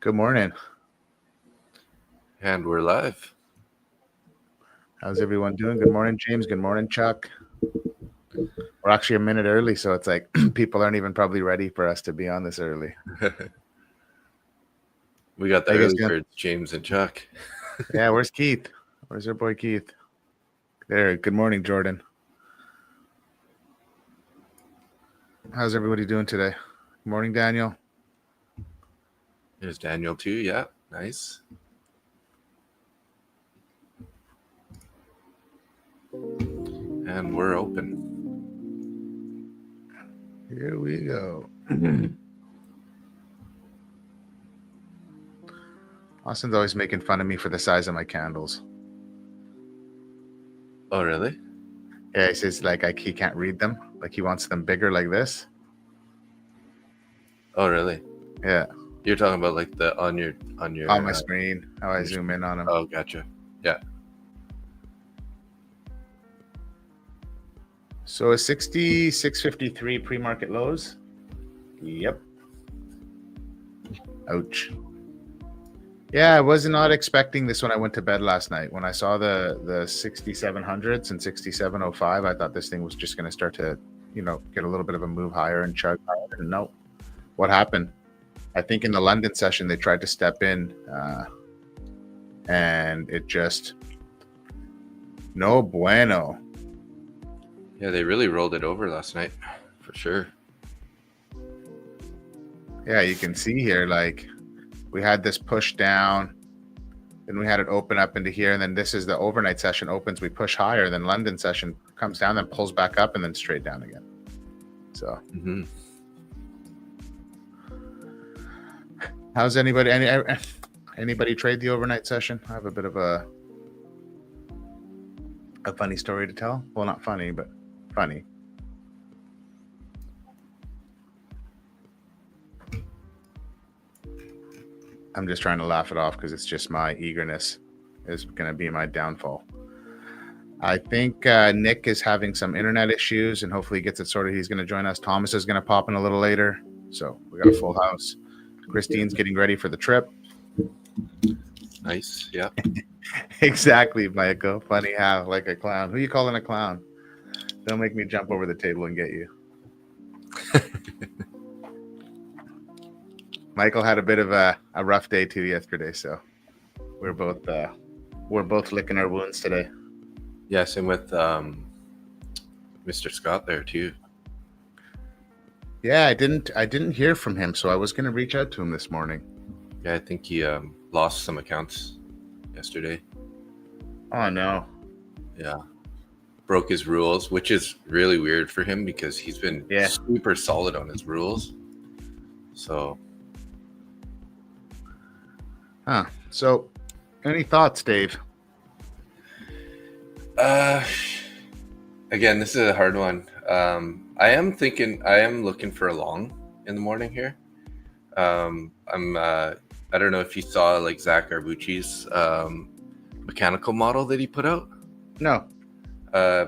Good morning. And we're live. How's everyone doing? Good morning, James. Good morning, Chuck. We're actually a minute early, so it's like people aren't even probably ready for us to be on this early. We got the How you guys early doing? birds, James and Chuck. Yeah, where's Keith? Where's our boy Keith? There. Good morning, Jordan. How's everybody doing today? Good morning, Daniel. There's Daniel too. Yeah, nice. And we're open. Here we go. Austin's always making fun of me for the size of my candles. Oh, really? Yeah, he says he can't read them. Like he wants them bigger like this. Oh, really? Yeah. You're talking about like the on your on my screen, how I zoom in on them. Oh, gotcha. Yeah. So a 66.53 pre-market lows. Yep. Ouch. Yeah, I was not expecting this when I went to bed last night. When I saw the 6700s and 6705, I thought this thing was just going to start to, get a little bit of a move higher and chug higher. And no, what happened? I think in the London session they tried to step in, and it just no bueno. Yeah, they really rolled it over last night, for sure. Yeah, you can see here, like we had this push down, then we had it open up into here, and then this is the overnight session opens, we push higher, then London session comes down, then pulls back up, and then straight down again. So, How's anybody trade the overnight session? I have a bit of a funny story to tell. Well, not funny, but funny. I'm just trying to laugh it off because it's just my eagerness is going to be my downfall. I think Nick is having some internet issues, and hopefully he gets it sorted. He's going to join us. Thomas is going to pop in a little later. So we got a full house. Christine's getting ready for the trip. Nice. Yeah. Exactly, Michael. Funny how, like a clown. Who you calling a clown? Don't make me jump over the table and get you. Michael had a bit of a rough day too yesterday, so we're both licking our wounds today. Yeah, same with Mr. Scott there too. Yeah, I didn't hear from him, so I was going to reach out to him this morning. Yeah, I think he lost some accounts yesterday. Oh no. Yeah. Broke his rules, which is really weird for him because he's been super solid on his rules. So. So any thoughts, Dave? Again, this is a hard one. I am looking for a long in the morning here. I don't know if you saw like Zach Arbucci's mechanical model that he put out. No.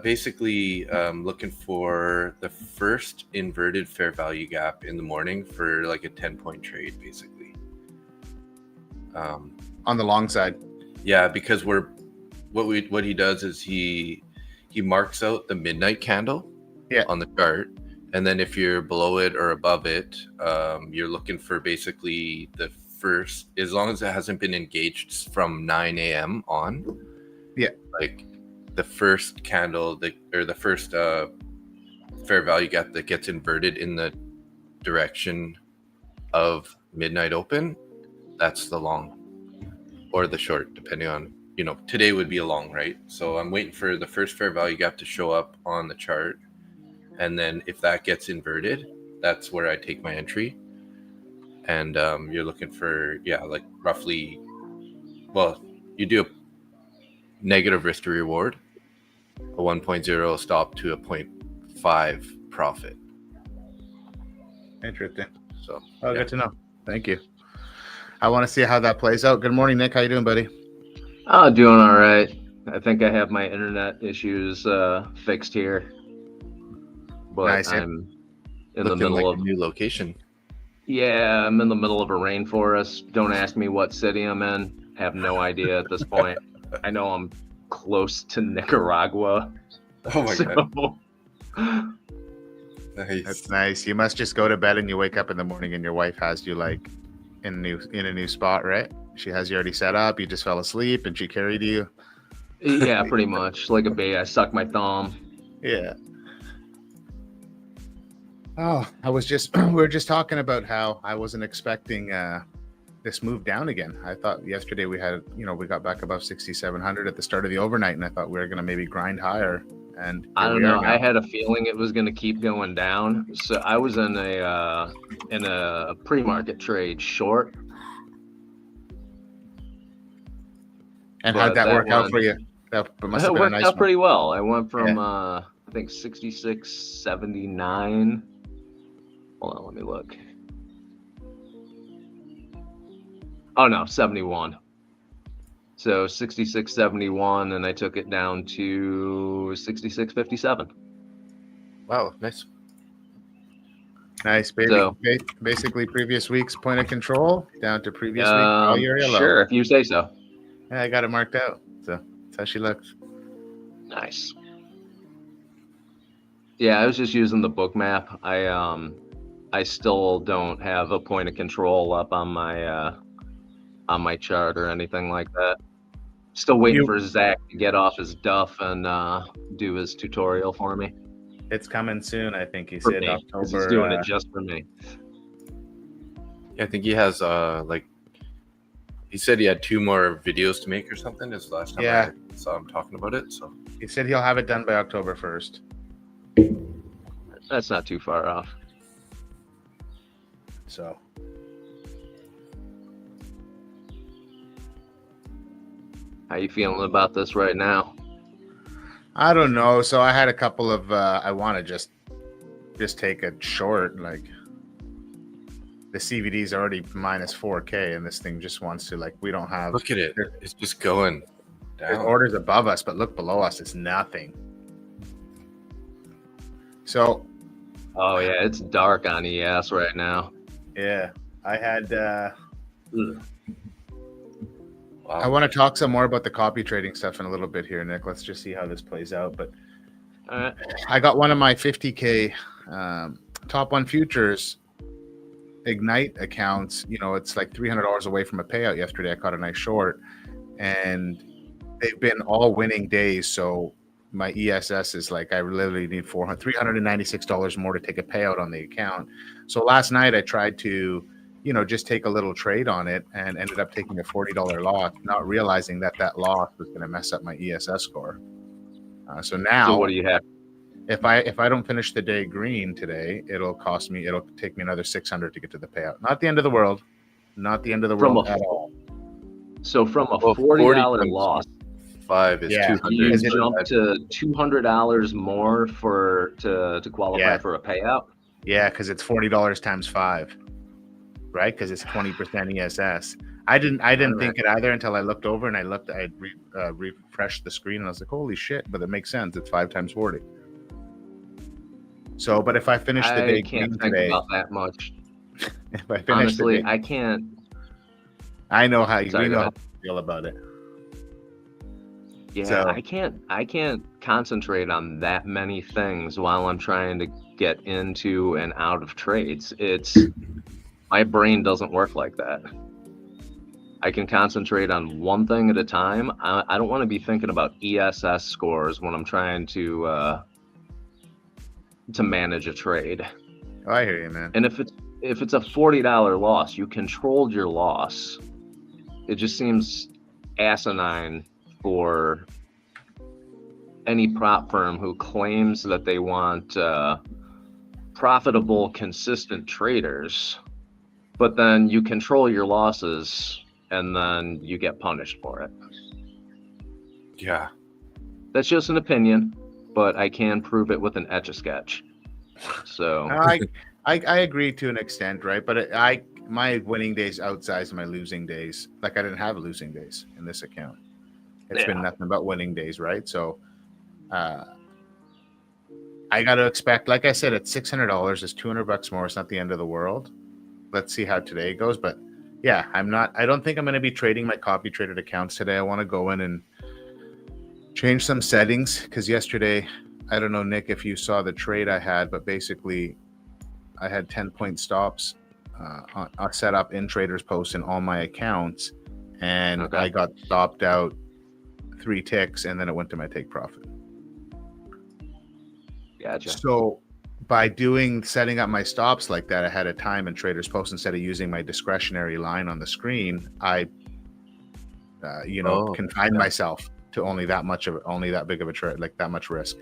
Basically, looking for the first inverted fair value gap in the morning for like a 10-point trade, basically. On the long side. Yeah, because what he does is he marks out the midnight candle on the chart, and then if you're below it or above it, you're looking for basically the first, as long as it hasn't been engaged from 9 a.m. on. Yeah. Like the first candle or the first fair value gap that gets inverted in the direction of midnight open, that's the long or the short, depending on, today would be a long, right? So I'm waiting for the first fair value gap to show up on the chart. And then if that gets inverted, that's where I take my entry. And you're looking for, like roughly, well, you do a negative risk to reward, a 1.0 stop to a 0.5 profit. Interesting. So good to know. Thank you. I want to see how that plays out. Good morning, Nick. How you doing, buddy? Doing all right. I think I have my internet issues fixed here. But nice. I'm in the middle of a new location. Yeah, I'm in the middle of a rainforest. Don't ask me what city I'm in. Have no idea at this point. I know I'm close to Nicaragua. Oh my god. So Nice. That's nice. You must just go to bed and you wake up in the morning and your wife has you like in a new spot, right? She has you already set up. You just fell asleep and she carried you. yeah, pretty much like a baby. I suck my thumb. Yeah. Oh, we were just talking about how I wasn't expecting this move down again. I thought yesterday we got back above 6,700 at the start of the overnight, and I thought we were going to maybe grind higher. And I don't know. I had a feeling it was going to keep going down. So I was in a pre-market trade short. And how'd that work out for you? That must have been a nice one. It worked out pretty well. I went from I think 66.79. Hold on, let me look. Oh no, 71. So 66.71, and I took it down to 66.57. Wow, nice. Nice, baby. So, basically, previous week's point of control down to previous week's value area low. Sure, if you say so. Yeah, I got it marked out. So that's how she looks. Nice. Yeah, I was just using the book map. I still don't have a point of control up on my chart or anything like that. Still waiting for Zach to get off his duff and do his tutorial for me. It's coming soon, I think he said. October. He's doing it just for me. Yeah, I think he has he said he had 2 more videos to make or something. Is the last time I saw him talking about it. So he said he'll have it done by October 1st. That's not too far off. So how you feeling about this right now? I don't know. So I had a couple of I want to just take a short. Like the CVD is already minus 4K, and this thing just wants to we don't have. Look at it. It's just going down. There's orders above us, but look below us. It's nothing. So. Oh yeah, it's dark on ES right now. Yeah, I had. Wow. I want to talk some more about the copy trading stuff in a little bit here, Nick. Let's just see how this plays out. But I got one of my 50K top one futures Ignite accounts. It's like $300 away from a payout yesterday. I caught a nice short, and they've been all winning days. So my ESS is I literally need $396 more to take a payout on the account. So last night I tried to, just take a little trade on it and ended up taking a $40 loss, not realizing that loss was going to mess up my ESS score. So now, so what do you have? If I don't finish the day green today, it'll take me another 600 to get to the payout. Not the end of the world. Not the end of the world at all. So from a $40 loss, 5 is 200. You jump to $200 more to qualify for a payout. Yeah, because it's $40 times 5, right? Because it's 20% ESS. I didn't think it either until I looked over and I refreshed the screen and I was like, holy shit! But it makes sense. It's 5 times 40. So, but if I finish the day green today, I can't think about that much. If I finish honestly, I can't. I know how you feel about it. Yeah, so, I can't concentrate on that many things while I'm trying to get into and out of trades. My brain doesn't work like that. I can concentrate on one thing at a time. I don't want to be thinking about ESS scores when I'm trying to manage a trade. Oh, I hear you, man. And if it's a $40 loss, you controlled your loss. It just seems asinine for any prop firm who claims that they want profitable, consistent traders, but then you control your losses and then you get punished for it. Yeah. That's just an opinion, but I can prove it with an Etch-a-Sketch. So I agree to an extent, right? But my winning days outsized my losing days. I didn't have losing days in this account. It's been nothing but winning days, right? So I got to expect, like I said, it's $600. It's $200 more. It's not the end of the world. let's see how today goes. But yeah, I don't think I'm going to be trading my copy traded accounts today. I want to go in and change some settings because yesterday, I don't know, Nick, if you saw the trade I had, but basically I had 10-point stops set up in Traders Post in all my accounts, and Okay. I got stopped out 3 ticks, and then it went to my take profit. Gotcha. So by setting up my stops like that ahead of time in Traders Post instead of using my discretionary line on the screen, I confined myself to only that big of a trade, like that much risk.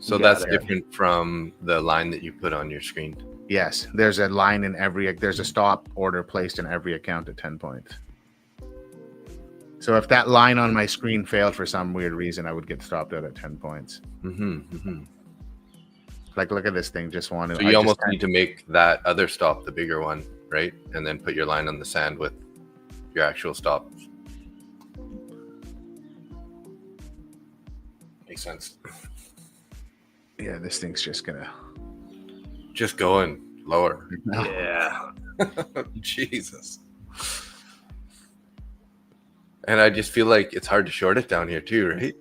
So that's different from the line that you put on your screen. Yes, there's a line there's a stop order placed in every account at 10 points. So if that line on my screen failed for some weird reason, I would get stopped out at 10 points. Like, look at this thing. So you almost need to make that other stop the bigger one, right? And then put your line on the sand with your actual stop. Makes sense. Yeah, this thing's just going lower. Yeah. Jesus. And I just feel like it's hard to short it down here too, right?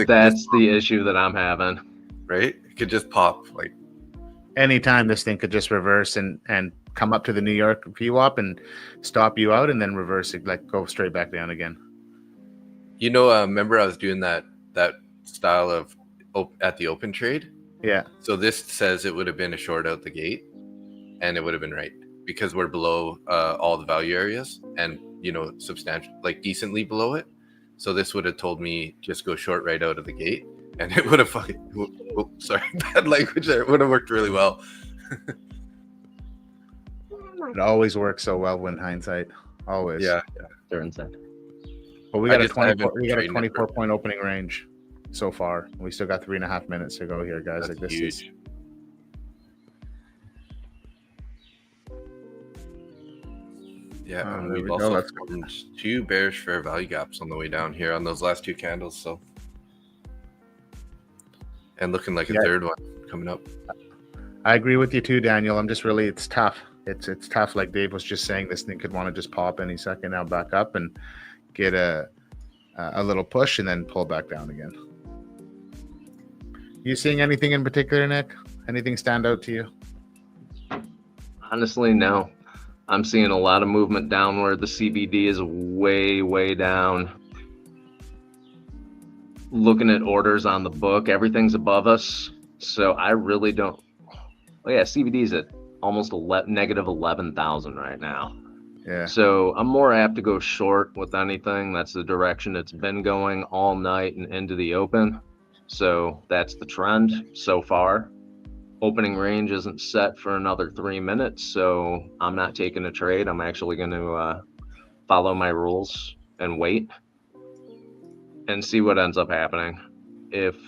That's the issue that I'm having. Right? It could just pop like anytime. This thing could just reverse and come up to the New York VWAP and stop you out and then reverse it, like go straight back down again. Remember I was doing that style of at the open trade? Yeah. So this says it would have been a short out the gate, and it would have been right because we're below all the value areas and, substantial, like decently below it. So this would have told me just go short right out of the gate, and it would have bad language there. It would have worked really well. It always works so well in hindsight. Always. Yeah. They're inside. But we got a 24 point opening range so far. We still got 3.5 minutes to go here, guys. That's like this huge. is Yeah, and we've also formed 2 bearish fair value gaps on the way down here on those last 2 candles. So, and looking like a third one coming up. I agree with you too, Daniel. It's tough. It's tough. Like Dave was just saying, this thing could want to just pop any second now, back up and get a little push and then pull back down again. You seeing anything in particular, Nick? Anything stand out to you? Honestly, no. I'm seeing a lot of movement downward. The CBD is way, way down. Looking at orders on the book, everything's above us. So I really don't. Oh yeah, CBD is at almost negative 11,000 right now. Yeah. So I'm more apt to go short with anything. That's the direction it's been going all night and into the open. So that's the trend so far. Opening range isn't set for another 3 minutes, so I'm not taking a trade. I'm actually going to follow my rules and wait and see what ends up happening. If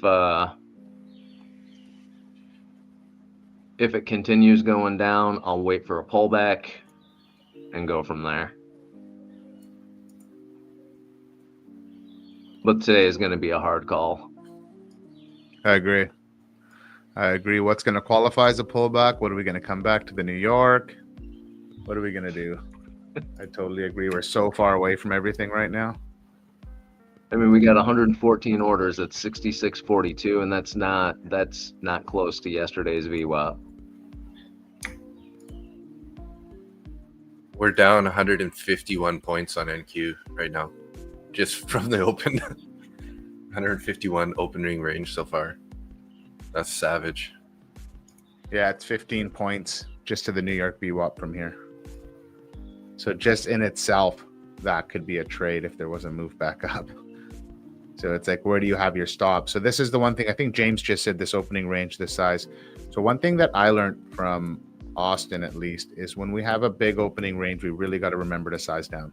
it continues going down, I'll wait for a pullback and go from there. But today is going to be a hard call. I agree. What's going to qualify as a pullback? What are we going to come back to the New York? What are we going to do? I totally agree. We're so far away from everything right now. I mean, we got 114 orders at 66.42, and that's not close to yesterday's VWAP. We're down 151 points on NQ right now, just from the open. 151 opening range so far. That's savage. Yeah, it's 15 points just to the New York VWAP from here. So just in itself, that could be a trade if there was a move back up. So it's like, where do you have your stop? So this is the one thing I think James just said, this opening range, this size. So one thing that I learned from Austin, at least, is when we have a big opening range, we really got to remember to size down.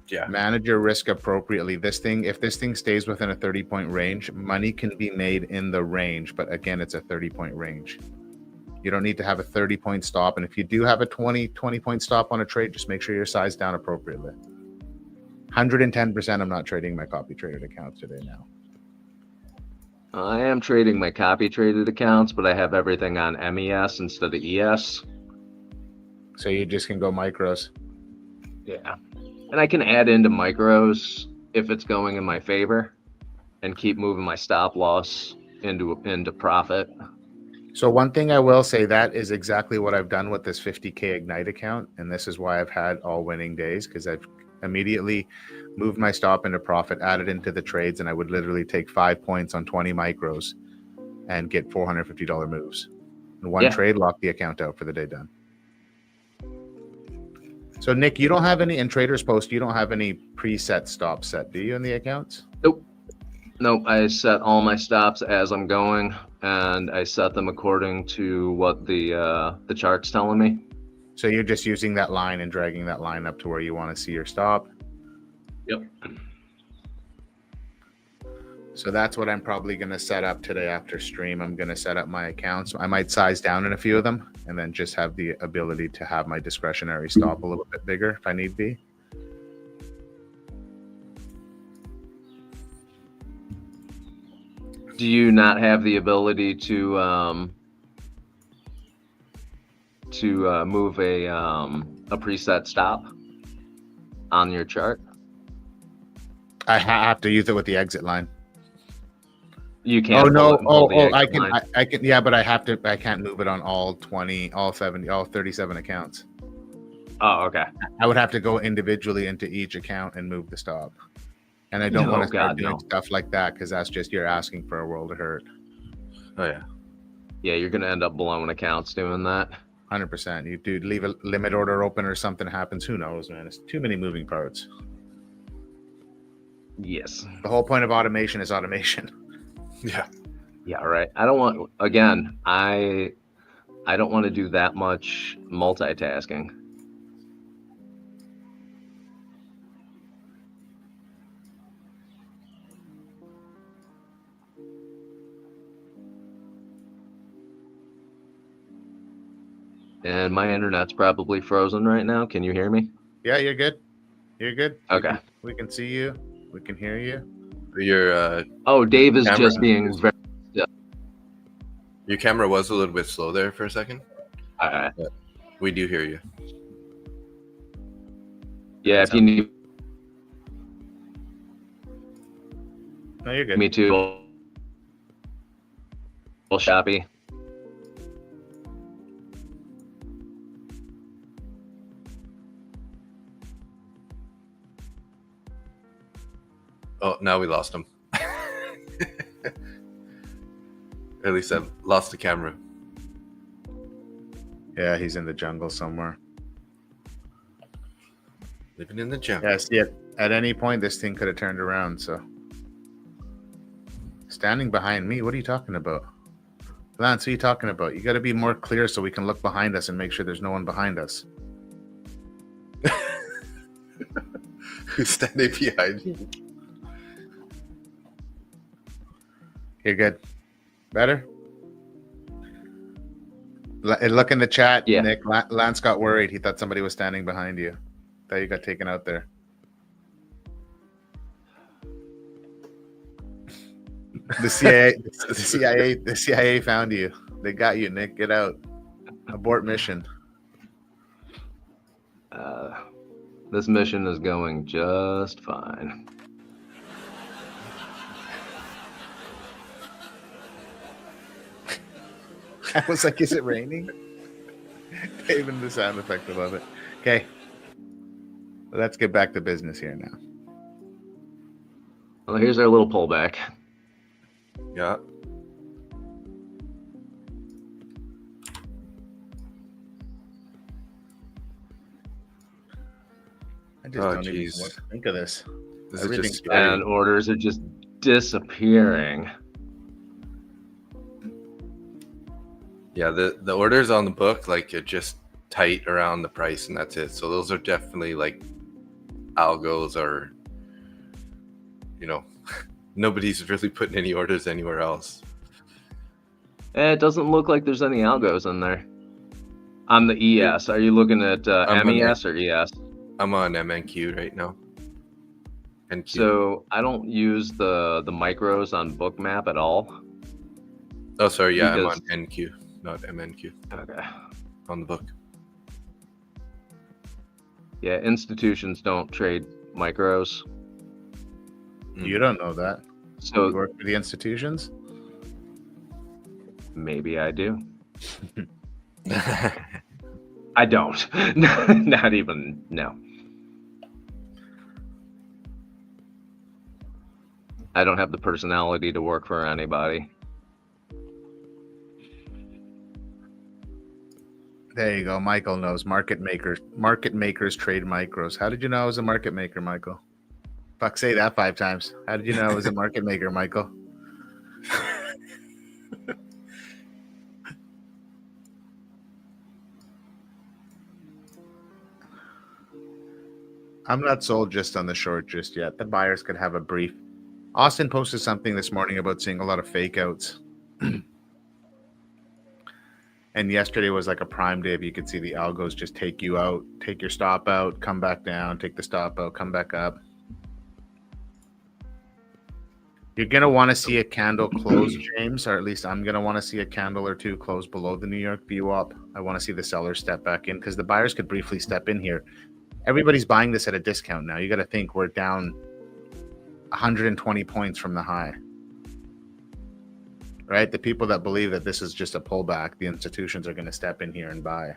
Yeah. Manage your risk appropriately. If this thing stays within a 30-point range, money can be made in the range. But again, it's a 30-point range. You don't need to have a 30-point stop. And if you do have a 20-point stop on a trade, just make sure you're sized down appropriately. 110%, I'm not trading my copy traded accounts today now. I am trading my copy traded accounts, but I have everything on MES instead of ES. So you just can go micros. Yeah. And I can add into micros if it's going in my favor and keep moving my stop loss into profit. So one thing I will say, that is exactly what I've done with this 50K Ignite account. And this is why I've had all winning days, because I've immediately moved my stop into profit, added into the trades, and I would literally take 5 points on 20 micros and get $450 moves. And one trade, lock the account out for the day done. So Nick, you don't have any, in Traders Post, you don't have any preset stops set, do you, in the accounts? Nope, I set all my stops as I'm going, and I set them according to what the chart's telling me. So you're just using that line and dragging that line up to where you want to see your stop? Yep. So that's what I'm probably going to set up today after stream. I'm going to set up my accounts. I might size down in a few of them and then just have the ability to have my discretionary stop a little bit bigger if I need be. Do you not have the ability to move a preset stop on your chart? I have to use it with the exit line. You can't. Oh no! I can. Yeah, but I can't move it on all 20, all 70, all 37 accounts. Oh, okay. I would have to go individually into each account and move the stop. And I don't want to start doing stuff like that, because that's just, you're asking for a world of hurt. Oh yeah. Yeah, you're gonna end up blowing accounts doing that. 100%. You do leave a limit order open or something happens. Who knows, man? It's too many moving parts. Yes. The whole point of automation is automation. Yeah. Yeah, right. I don't want, again, I don't want to do that much multitasking. And my internet's probably frozen right now. Can you hear me? Yeah, you're good. You're good. Okay. We can see you. We can hear you. Your oh, Dave is just being very. Your camera was a little bit slow there for a second. We do hear you. Yeah, if you need. No, you're good. Me too. A little shoppy. Oh, now we lost him. At least I lost the camera. Yeah, he's in the jungle somewhere. Living in the jungle. Yeah, see, at any point, this thing could have turned around, so. Standing behind me? What are you talking about? Lance, what are you talking about? You got to be more clear so we can look behind us and make sure there's no one behind us. Who's standing behind you? You're good. Better? Look in the chat, yeah. Nick. Lance got worried. He thought somebody was standing behind you. Thought you got taken out there. The CIA found you. They got you, Nick. Get out. Abort mission. This mission is going just fine. I was like, is it raining? Even the sound effect above it. Okay. Let's get back to business here now. Well, here's our little pullback. Yeah. I just don't even know what to think of this. And orders are just disappearing. Yeah, the orders on the book, like, are just tight around the price, and that's it. So those are definitely like algos, or, you know, nobody's really putting any orders anywhere else. It doesn't look like there's any algos in there. On the ES, are you looking at MES or ES? I'm on MNQ right now. NQ. So I don't use the micros on Bookmap at all. Oh, sorry. Yeah, I'm Because- on NQ, not MNQ Okay. on the book. Yeah, institutions don't trade micros. You don't know that. You So work for the institutions? maybe I do. I don't. Not even, no. I don't have the personality to work for anybody. There you go. Michael knows market makers. Market makers trade micros. How did you know I was a market maker, Michael? Fuck, say that 5 times. How did you know I was a market maker, Michael? I'm not sold just on the short just yet. The buyers could have a brief. Austin posted something this morning about seeing a lot of fake outs. And yesterday was like a prime day. If you could see the algos just take you out, take your stop out, come back down, take the stop out, come back up. You're going to want to see a candle close, James, or at least I'm going to want to see a candle or two close below the New York VWAP. I want to see the sellers step back in because the buyers could briefly step in here. Everybody's buying this at a discount now. You got to think we're down 120 points from the high. Right? The people that believe that this is just a pullback, the institutions are going to step in here and buy.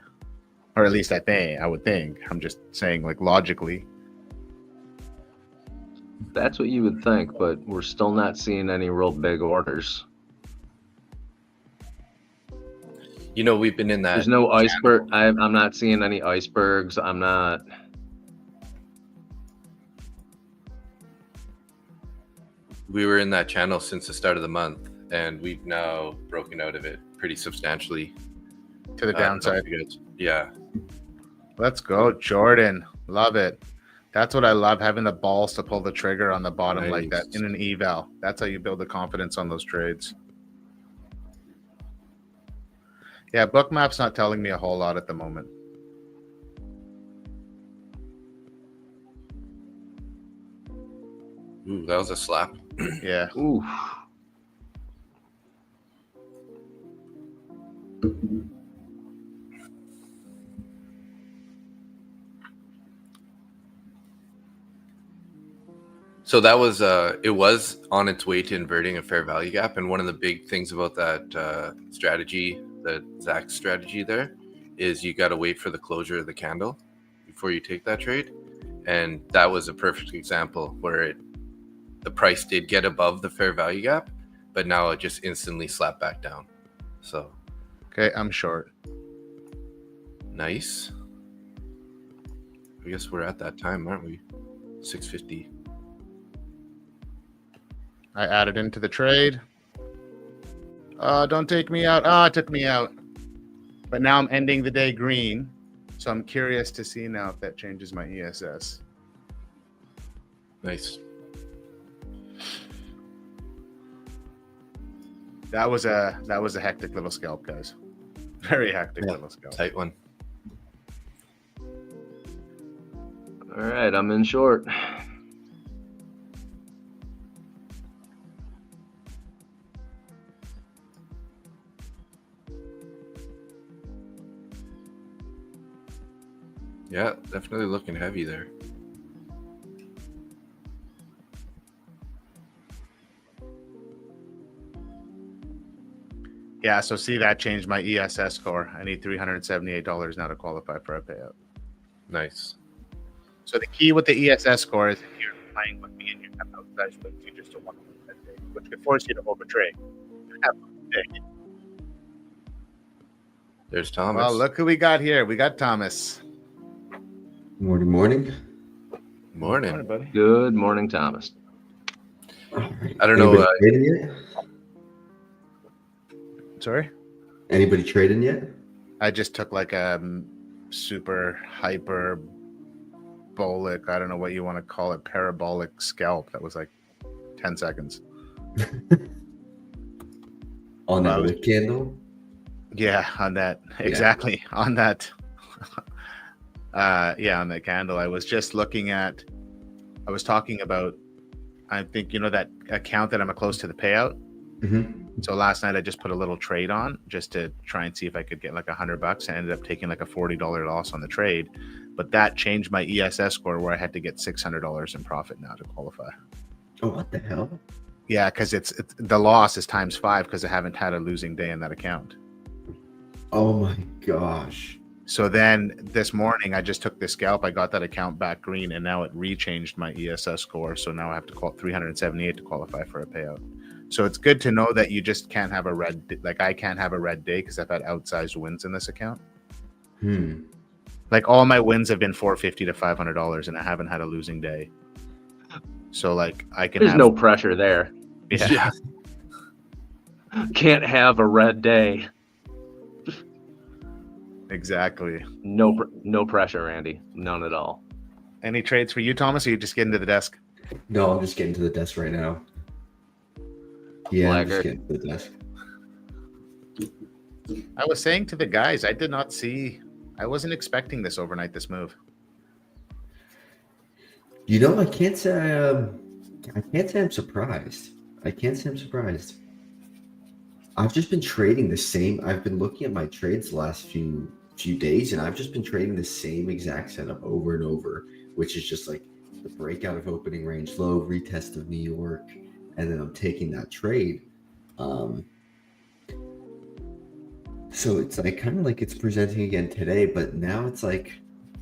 Or at least I would think. I'm just saying, like, logically. That's what you would think, but we're still not seeing any real big orders. You know, we've been in that. There's no iceberg. I'm not seeing any icebergs. I'm not. We were in that channel since the start of the month, and we've now broken out of it pretty substantially. To the downside. Yeah. Let's go, Jordan. Love it. That's what I love, having the balls to pull the trigger on the bottom like that in an eval. That's how you build the confidence on those trades. Yeah, Bookmap's not telling me a whole lot at the moment. Ooh, that was a slap. Yeah. Ooh. So that was it was on its way to inverting a fair value gap, and one of the big things about that strategy, the Zach's strategy there, is you got to wait for the closure of the candle before you take that trade, and that was a perfect example where the price did get above the fair value gap, but now it just instantly slapped back down. So Okay, I'm short. nice. I guess we're at that time, aren't we? 650. I added into the trade. Don't take me out. It took me out. But now I'm ending the day green. So I'm curious to see now if that changes my ESS. Nice. That was a hectic little scalp, guys. Very hectic little scalp. Tight one. All right, I'm in short. Yeah, definitely looking heavy there. Yeah, so see, that changed my ESS score. I need $378 now to qualify for a payout. Nice. So the key with the ESS score is if you're playing with me and you have outside swings, you just don't want to lose that day, which could force you to overtrade. There's Thomas. Well, look who we got here. We got Thomas. Morning. Morning. Morning, buddy. Good morning, Thomas. I don't know. Trading yet? Sorry? Anybody trading yet? I just took like a super hyperbolic, I don't know what you want to call it, parabolic scalp. That was like 10 seconds. On that wick candle? Yeah, on that. Exactly. On that. On that candle. I was just looking at, I was talking about, I think, you know, that account that I'm close to the payout. So last night I just put a little trade on just to try and see if I could get like $100. I ended up taking like a $40 loss on the trade, but that changed my ESS score where I had to get $600 in profit now to qualify. Oh, what the hell? Yeah, because it's the loss is times 5 because I haven't had a losing day in that account. Oh my gosh. So then this morning I just took the scalp. I got that account back green, and now it rechanged my ESS score. So now I have to call 378 to qualify for a payout. So it's good to know that you just can't have a red, like I can't have a red day because I've had outsized wins in this account. Like all my wins have been $450 to $500, and I haven't had a losing day. So like I can. There's no pressure there. Yeah. Can't have a red day. Exactly. No pressure, Randy. None at all. Any trades for you, Thomas? Or you just getting to the desk? No, I'm just getting to the desk right now. Yeah, I'm just getting to the desk. I was saying to the guys, I wasn't expecting this overnight, this move. You know, I can't say I'm surprised. I've just been trading the same. I've been looking at my trades the last few days, and I've just been trading the same exact setup over and over, which is just like the breakout of opening range low, retest of New York, and then I'm taking that trade. So it's like kind of like it's presenting again today, but now it's like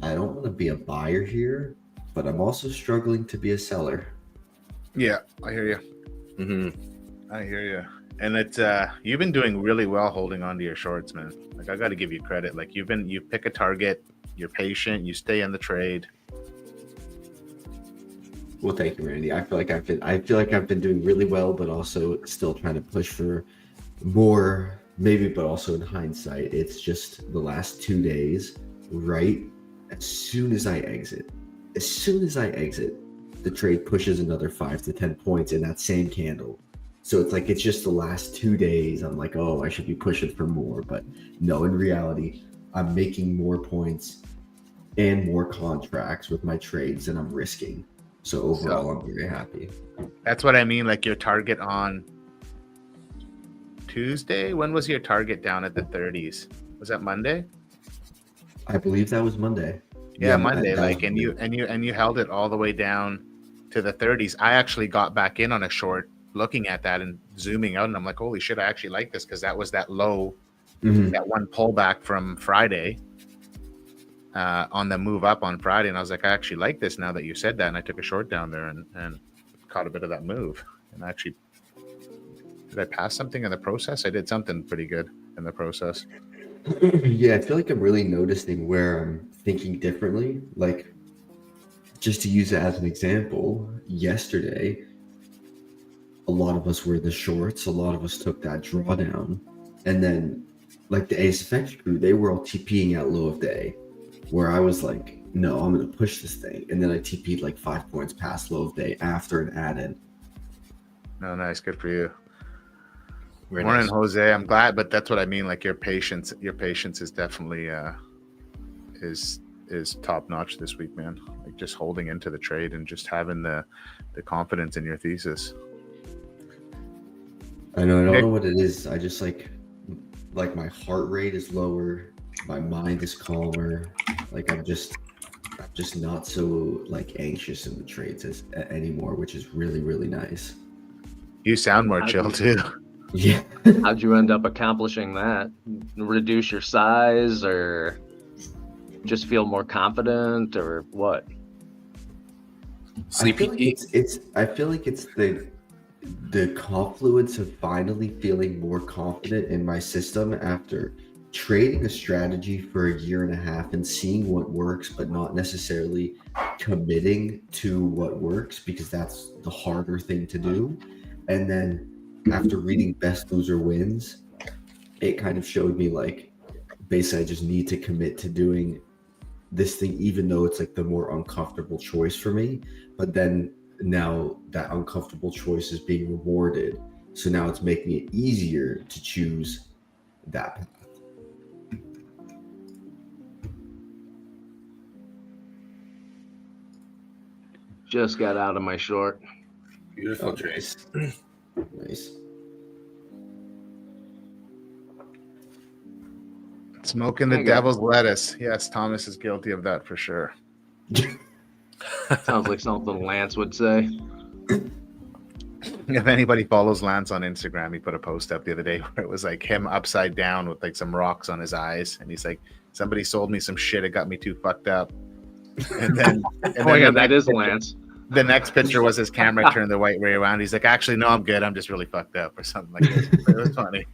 I don't want to be a buyer here, but I'm also struggling to be a seller. Yeah, I hear you. I hear you. And it's you've been doing really well holding on to your shorts, man. Like I got to give you credit. Like you pick a target, you're patient, you stay in the trade. Well, thank you, Randy. I feel like I've been doing really well, but also still trying to push for more, maybe. But also in hindsight, it's just the last 2 days. Right as soon as I exit, the trade pushes another 5 to 10 points in that same candle. So it's like it's just the last 2 days. I'm like, oh, I should be pushing for more, but no. In reality, I'm making more points and more contracts with my trades than I'm risking. So overall, I'm very happy. That's what I mean. Like your target on Tuesday. When was your target down at the 30s? Was that Monday? I believe that was Monday. Yeah, Monday. Like, and you held it all the way down to the 30s. I actually got back in on a short, looking at that and zooming out, and I'm like, holy shit, I actually like this because that was that low, that one pullback from Friday. On the move up on Friday, and I was like, I actually like this now that you said that, and I took a short down there and caught a bit of that move. And actually, did I pass something in the process? I did something pretty good in the process. Yeah, I feel like I'm really noticing where I'm thinking differently. Like, just to use it as an example, yesterday, a lot of us were the shorts, a lot of us took that drawdown, and then like the Ace Effects crew, they were all TPing at low of day, where I was like, no, I'm going to push this thing. And then I TP'd like 5 points past low of day after an add-in. No, nice. Good for you. Very Morning, nice. Jose. I'm glad, but that's what I mean. Like your patience is definitely is top notch this week, man. Like just holding into the trade and just having the confidence in your thesis. I don't know what it is. I just like my heart rate is lower. My mind is calmer. Like I'm just not so like anxious in the trades anymore, which is really, really nice. You sound more chill too. Yeah. How'd you end up accomplishing that? Reduce your size, or just feel more confident, or what? Sleepy. I feel like it's the confluence of finally feeling more confident in my system after trading a strategy for a year and a half and seeing what works, but not necessarily committing to what works, because that's the harder thing to do. And then after reading Best Loser Wins, it kind of showed me like basically I just need to commit to doing this thing, even though it's like the more uncomfortable choice for me. But then now that uncomfortable choice is being rewarded, so now it's making it easier to choose that path. Just got out of my short. Beautiful trade. Nice. Smoking the devil's lettuce. Yes, Thomas is guilty of that for sure. Sounds like something Lance would say. If anybody follows Lance on Instagram, he put a post up the other day where it was like him upside down with like some rocks on his eyes, and he's like, "Somebody sold me some shit. It got me too fucked up." And then, that is Lance. The next picture was his camera turned the white way around. He's like, "Actually, no, I'm good. I'm just really fucked up," or something like this. It was funny.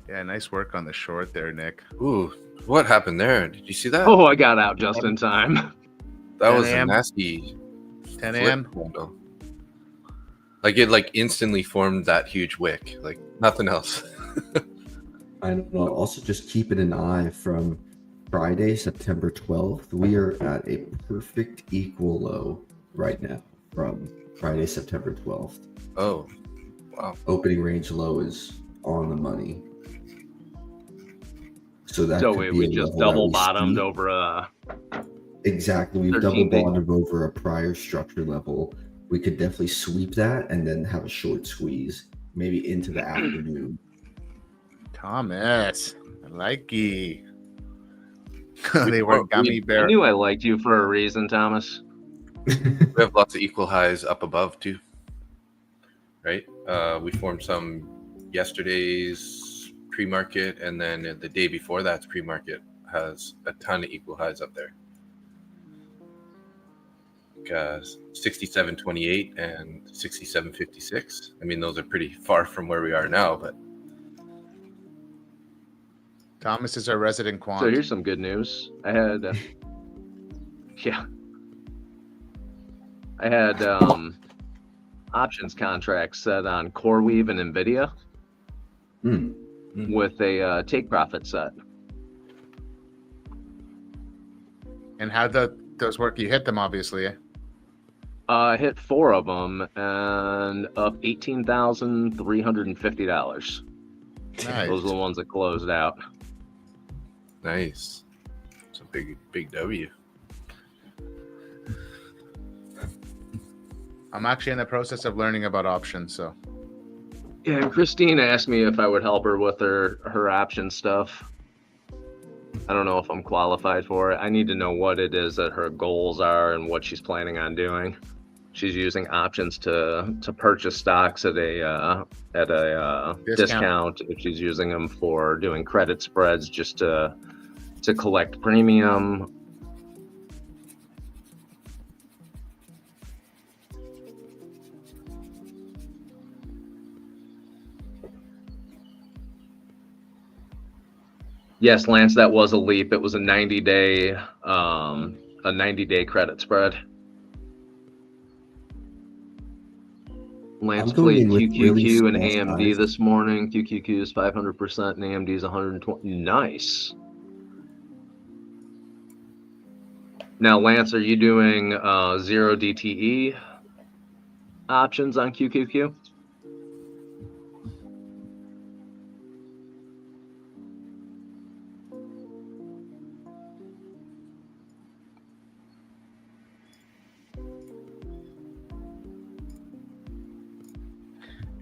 Yeah, nice work on the short there, Nick. Ooh, what happened there? Did you see that? Oh, I got out just in time. That was 10 a a.m. nasty 10 a.m. window. Like it like instantly formed that huge wick, like nothing else. I don't know. Also, just keeping an eye from Friday, September 12th. We are at a perfect equal low right now from Friday, September 12th. Oh, wow. Opening range low is on the money. So that So could we be a just level that double we bottomed see. over a. Exactly. We've 13 double day. bottomed over a prior structure level. We could definitely sweep that and then have a short squeeze, maybe into the afternoon. Thomas, I like you. They were gummy I bear. knew I liked you for a reason, Thomas. We have lots of equal highs up above too, right? We formed some yesterday's pre-market, and then the day before that's pre-market has a ton of equal highs up there. 67.28 and 67.56. I mean, those are pretty far from where we are now, but Thomas is our resident quant. So here's some good news. I had options contracts set on CoreWeave and NVIDIA with a take profit set. And how those work? You hit them, obviously. I hit 4 of them and up $18,350. Nice. Those are the ones that closed out. nice. It's a big W. I'm actually in the process of learning about options, so. Yeah, and Christine asked me if I would help her with her option stuff. I don't know if I'm qualified for it. I need to know what it is that her goals are and what she's planning on doing. She's using options to purchase stocks at a discount. If she's using them for doing credit spreads just to collect premium. Yes, Lance, that was a leap. It was a 90-day credit spread. Lance played QQQ and AMD this morning. QQQ is 500% and AMD is 120. Nice. Now, Lance, are you doing 0 DTE options on QQQ?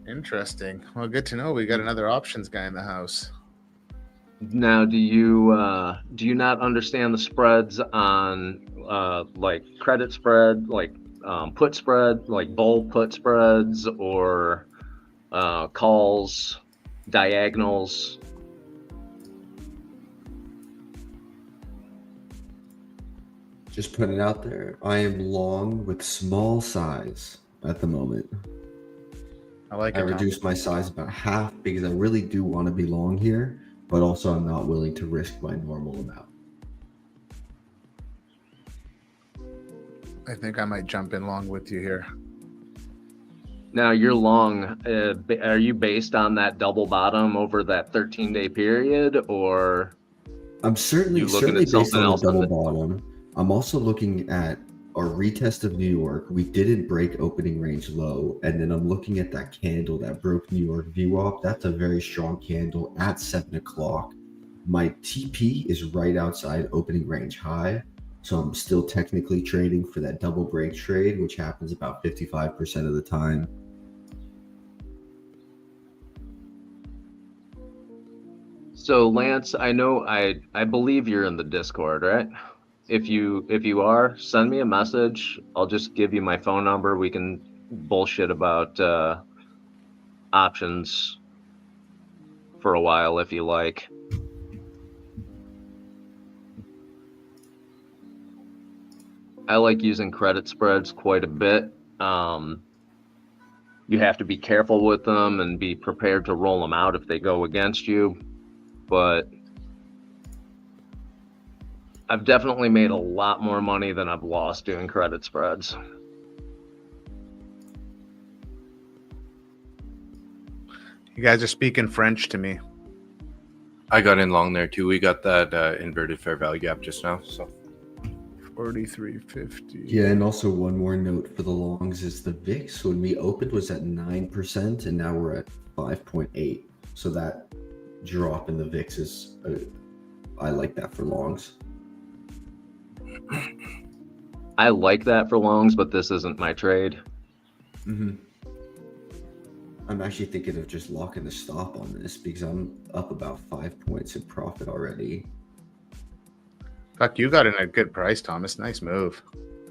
Interesting. Well, good to know. We got another options guy in the house. Now, do you not understand the spreads on like credit spread, like put spread, like bull put spreads, or calls, diagonals? Just putting it out there. I am long with small size at the moment. I like it. I reduced my size about half because I really do want to be long here, but also I'm not willing to risk my normal amount. I think I might jump in long with you here. Now, you're long. Are you based on that double bottom over that 13-day period, or I'm certainly based on the double bottom. I'm also looking at our retest of New York. We didn't break opening range low, and then I'm looking at that candle that broke New York VWAP. That's a very strong candle at 7 o'clock. My TP is right outside opening range high, So I'm still technically trading for that double break trade, which happens about 55% of the time. So Lance, I know I believe you're in the Discord, right? If you are, send me a message. I'll just give you my phone number. We can bullshit about options for a while if you like. I like using credit spreads quite a bit. You have to be careful with them and be prepared to roll them out if they go against you. But I've definitely made a lot more money than I've lost doing credit spreads. You guys are speaking French to me. I got in long there too. We got that inverted fair value gap just now. So 43.50. Yeah, and also one more note for the longs is the VIX when we opened was at 9%, and now we're at 5.8. So that drop in the VIX is, I like that for longs. I like that for longs, but this isn't my trade. Mm-hmm. I'm actually thinking of just locking the stop on this because I'm up about 5 points in profit already. Fuck, you got in a good price, Thomas. Nice move.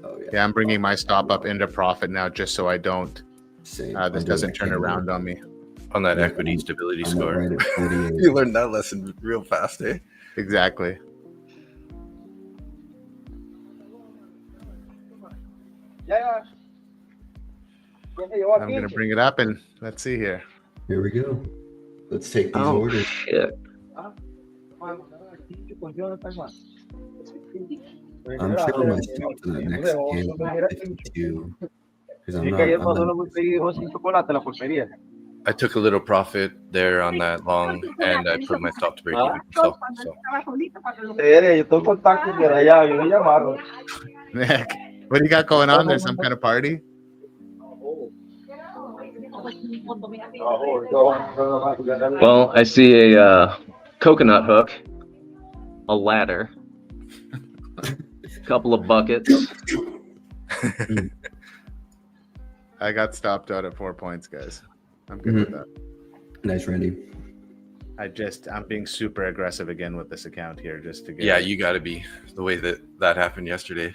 Oh yeah. Yeah, I'm bringing my stop up into profit now just so I don't. Same. This doesn't turn around on me. on that Yeah, equity stability I'm score. right at 48. You learned that lesson real fast, eh? Exactly. I'm gonna bring it up and let's see here. Here we go. Let's take these Oh orders. shit! I'm trailing my stop to that next candle 52 because I'm not. I took a little profit there on that long, and I put my stop to break even. Nick, what do you got going on there? Some kind of party? Well, I see a coconut hook, a ladder, a couple of buckets. I got stopped out at 4 points, guys. I'm good with that. Nice, Randy. I'm being super aggressive again with this account here just to get. Yeah, you got to be the way that happened yesterday.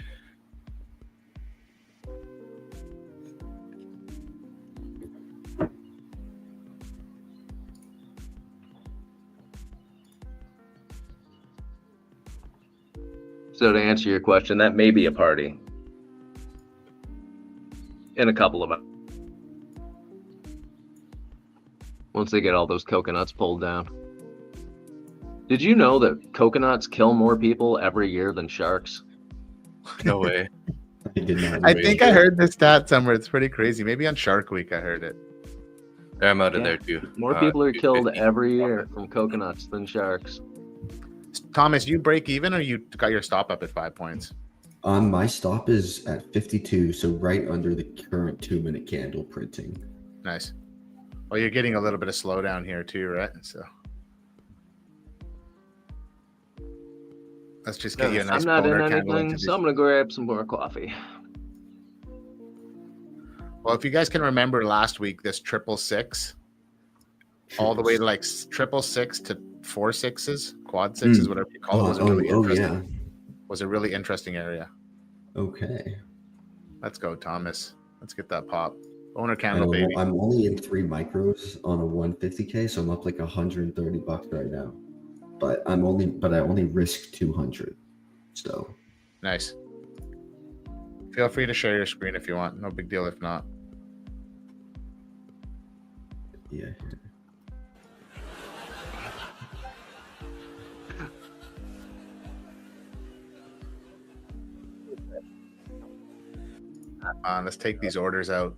So to answer your question, that may be a party in a couple of months. Once they get all those coconuts pulled down. Did you know that coconuts kill more people every year than sharks? No way. I did not. I think I heard this stat somewhere. It's pretty crazy. Maybe on Shark Week I heard it. I'm out of Yeah. there too. More people are killed 250. every year from coconuts than sharks. Thomas, you break even or you got your stop up at 5 points? My stop is at 52, so right under the current 2-minute candle printing. Nice. Well, you're getting a little bit of slowdown here too, right? So let's just get you a nice I'm not in boner candle into anything, these. so I'm gonna grab some more coffee. Well, if you guys can remember last week, this 666, all the way to like 666 to 4 6s, quad sixes, whatever you call it, was a really interesting. Yeah. Was a really interesting area. Okay. Let's go, Thomas. Let's get that pop. Owner I candle, know, baby. I'm only in 3 micros on a 150K, so I'm up like $130 right now. But I only risk 200. So Nice. Feel free to share your screen if you want. No big deal if not. yeah. Let's take these orders out.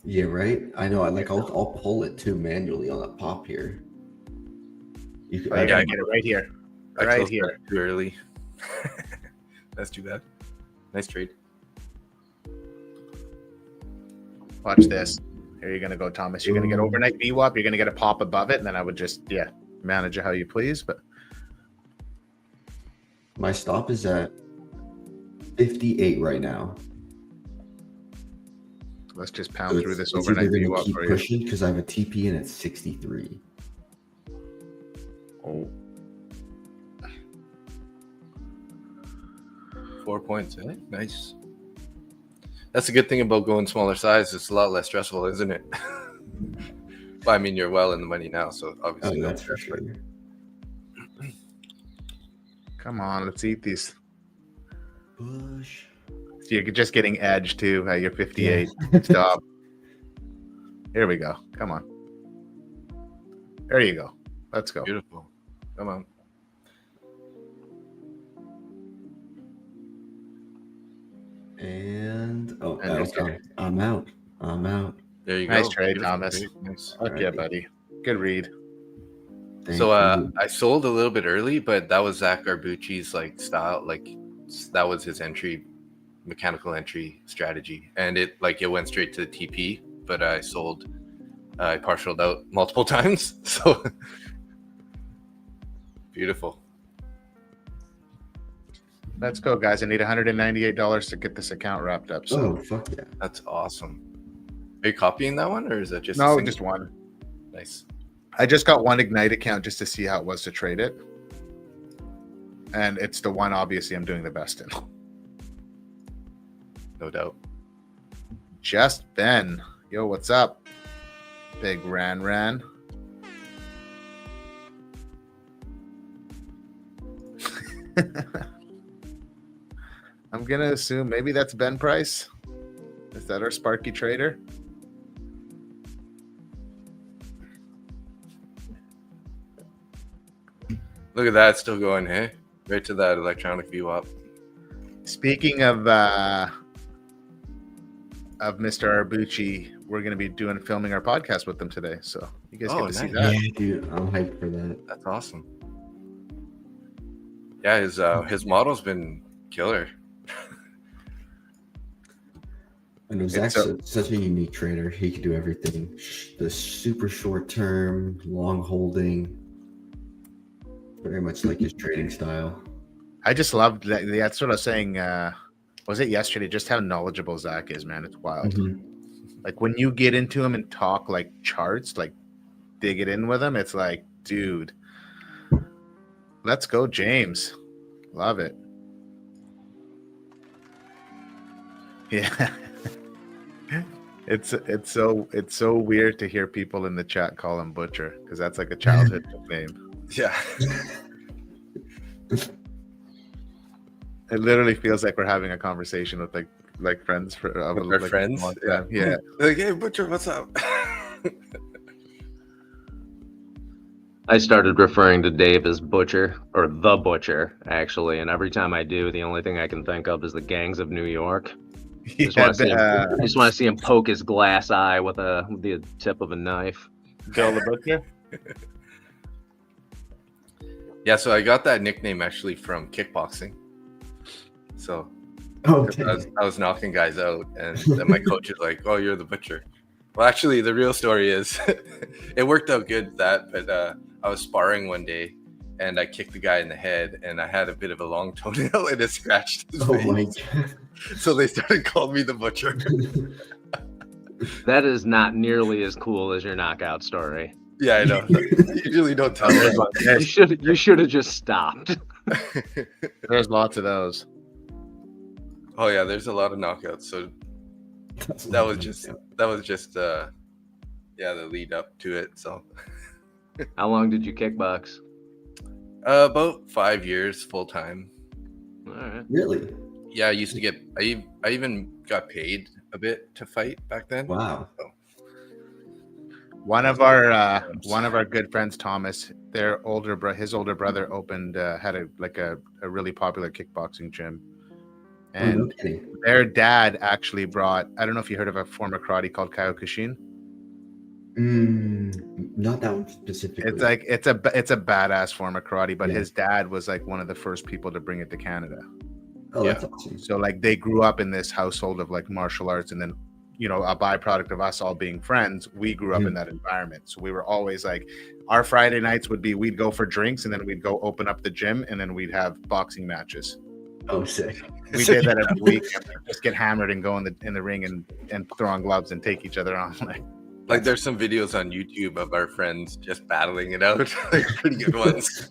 Yeah, right. I know. I'll pull it too manually on a pop here. I gotta get it right here. I Right closed here. that too early. That's too bad. Nice trade. Watch this. Here you're gonna go, Thomas. You're gonna get overnight VWAP. You're gonna get a pop above it, and then I would just manage it how you please. But My stop is at 58 right now. Let's just pound So through this it's overnight either view gonna up keep for you. pushing because I have a TP and it's 63. Oh, 4 points, eh? Nice. That's a good thing about going smaller size. It's a lot less stressful, isn't it? Well, I mean, you're well in the money now, so obviously no That's for stress, sure. come on, let's eat these. Push. You're just getting edged too. You're 58. Stop. Here we go. Come on. There you go. Let's go. Beautiful. Come on. And And okay. I'm out. There you Nice go. trade, Beautiful Thomas. trade. Nice. Fuck yeah, buddy. Good read. Thank So you. I sold a little bit early, but that was Zach Arbucci's like style, like that was his entry, mechanical entry strategy, and it went straight to the TP. But I partialed out multiple times, so beautiful. Let's go, guys. I need $198 to get this account wrapped up. So Fuck yeah. That's awesome. Are you copying that one, or is that just a no, single? just one. Nice. I just got one Ignite account just to see how it was to trade it. And it's the one obviously I'm doing the best in. No doubt. Just Ben. Yo, what's up? Big Ran. I'm going to assume maybe that's Ben Price. Is that our Sparky trader? Look at that, still going, hey? Right to that electronic view up. Speaking of Mr. Arbucci, we're going to be filming our podcast with them today. So you guys get to see that. Yeah, dude, I'm hyped for that. That's awesome. Yeah, his model's been killer. I know Zach's such a unique trader. He can do everything. The super short term, long holding. Very much like his trading style. I just loved that. That's what I was saying. Was it yesterday? Just how knowledgeable Zach is, man. It's wild. Mhm. Like when you get into him and talk like charts, like dig it in with him, it's like, dude, let's go, James. Love it. Yeah. It's so weird to hear people in the chat call him Butcher because that's like a childhood nickname. Yeah. It literally feels like we're having a conversation with like friends With our friends. Yeah. Like, hey, Butcher, what's up? I started referring to Dave as Butcher, or the Butcher, actually, and every time I do, the only thing I can think of is the Gangs of New York. Just want to see him poke his glass eye with the tip of a knife. Bill the Butcher. Yeah, so I got that nickname actually from kickboxing. So Okay. I was knocking guys out, and then my coach is like, "Oh, you're the Butcher." Well, actually, the real story is it worked out good but I was sparring one day, and I kicked the guy in the head, and I had a bit of a long toenail, and it scratched his face. My god. So they started calling me the Butcher. That is not nearly as cool as your knockout story. Yeah, I know. Usually don't tell me. You should have just stopped. There's lots of those. Oh yeah, there's a lot of knockouts. So that was just the lead up to it. So How long did you kickbox? about 5 years full time. All right. Really? Yeah, I used to get. I even got paid a bit to fight back then. Wow. One of our good friends, Thomas, his older brother opened had a really popular kickboxing gym, and no kidding. their dad actually brought. I don't know if you heard of a form of karate called Kyokushin. Not that one specifically. It's like it's a badass form of karate, but Yeah. his dad was like one of the first people to bring it to Canada. Oh, that's awesome. So like they grew up in this household of like martial arts, and then a byproduct of us all being friends, we grew up in that environment. So we were always like, our Friday nights would be we'd go for drinks, and then we'd go open up the gym, and then we'd have boxing matches. Oh, sick. We did that every week. Just get hammered and go in the ring and throw on gloves and take each other on. Like there's some videos on YouTube of our friends just battling it out. Like pretty good ones.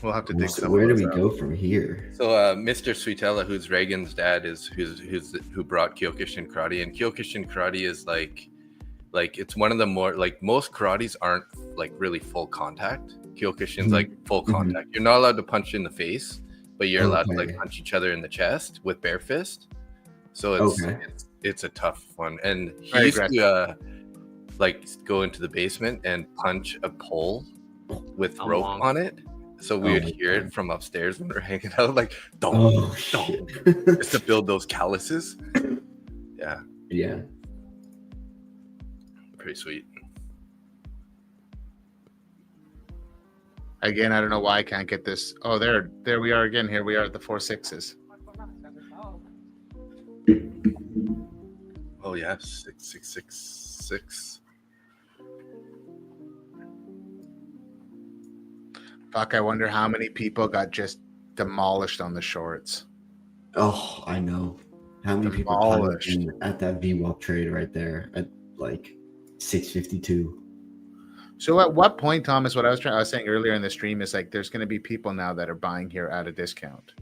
We'll have to dig So some. where do we go from here? So Mr. Sweetella, who's Reagan's dad, who brought Kyokushin karate, and Kyokushin karate is like it's one of the more, like, most karates aren't like really full contact. Kyokushin's like full contact. You're not allowed to punch in the face, but you're allowed to like punch each other in the chest with bare fist. So it's a tough one. And he used to like go into the basement and punch a pole with rope on it. So we would hear it from upstairs when we were hanging out, like dong, dong, just to build those calluses. Yeah. Pretty sweet. Again, I don't know why I can't get this. Oh, there we are again. Here we are at the 4-6s. Oh yeah, 6. Fuck, I wonder how many people got just demolished on the shorts. Oh, I know. How many people at that VWAP trade right there at like 652? So at what point, Thomas, what I was saying earlier in the stream is like there's going to be people now that are buying here at a discount.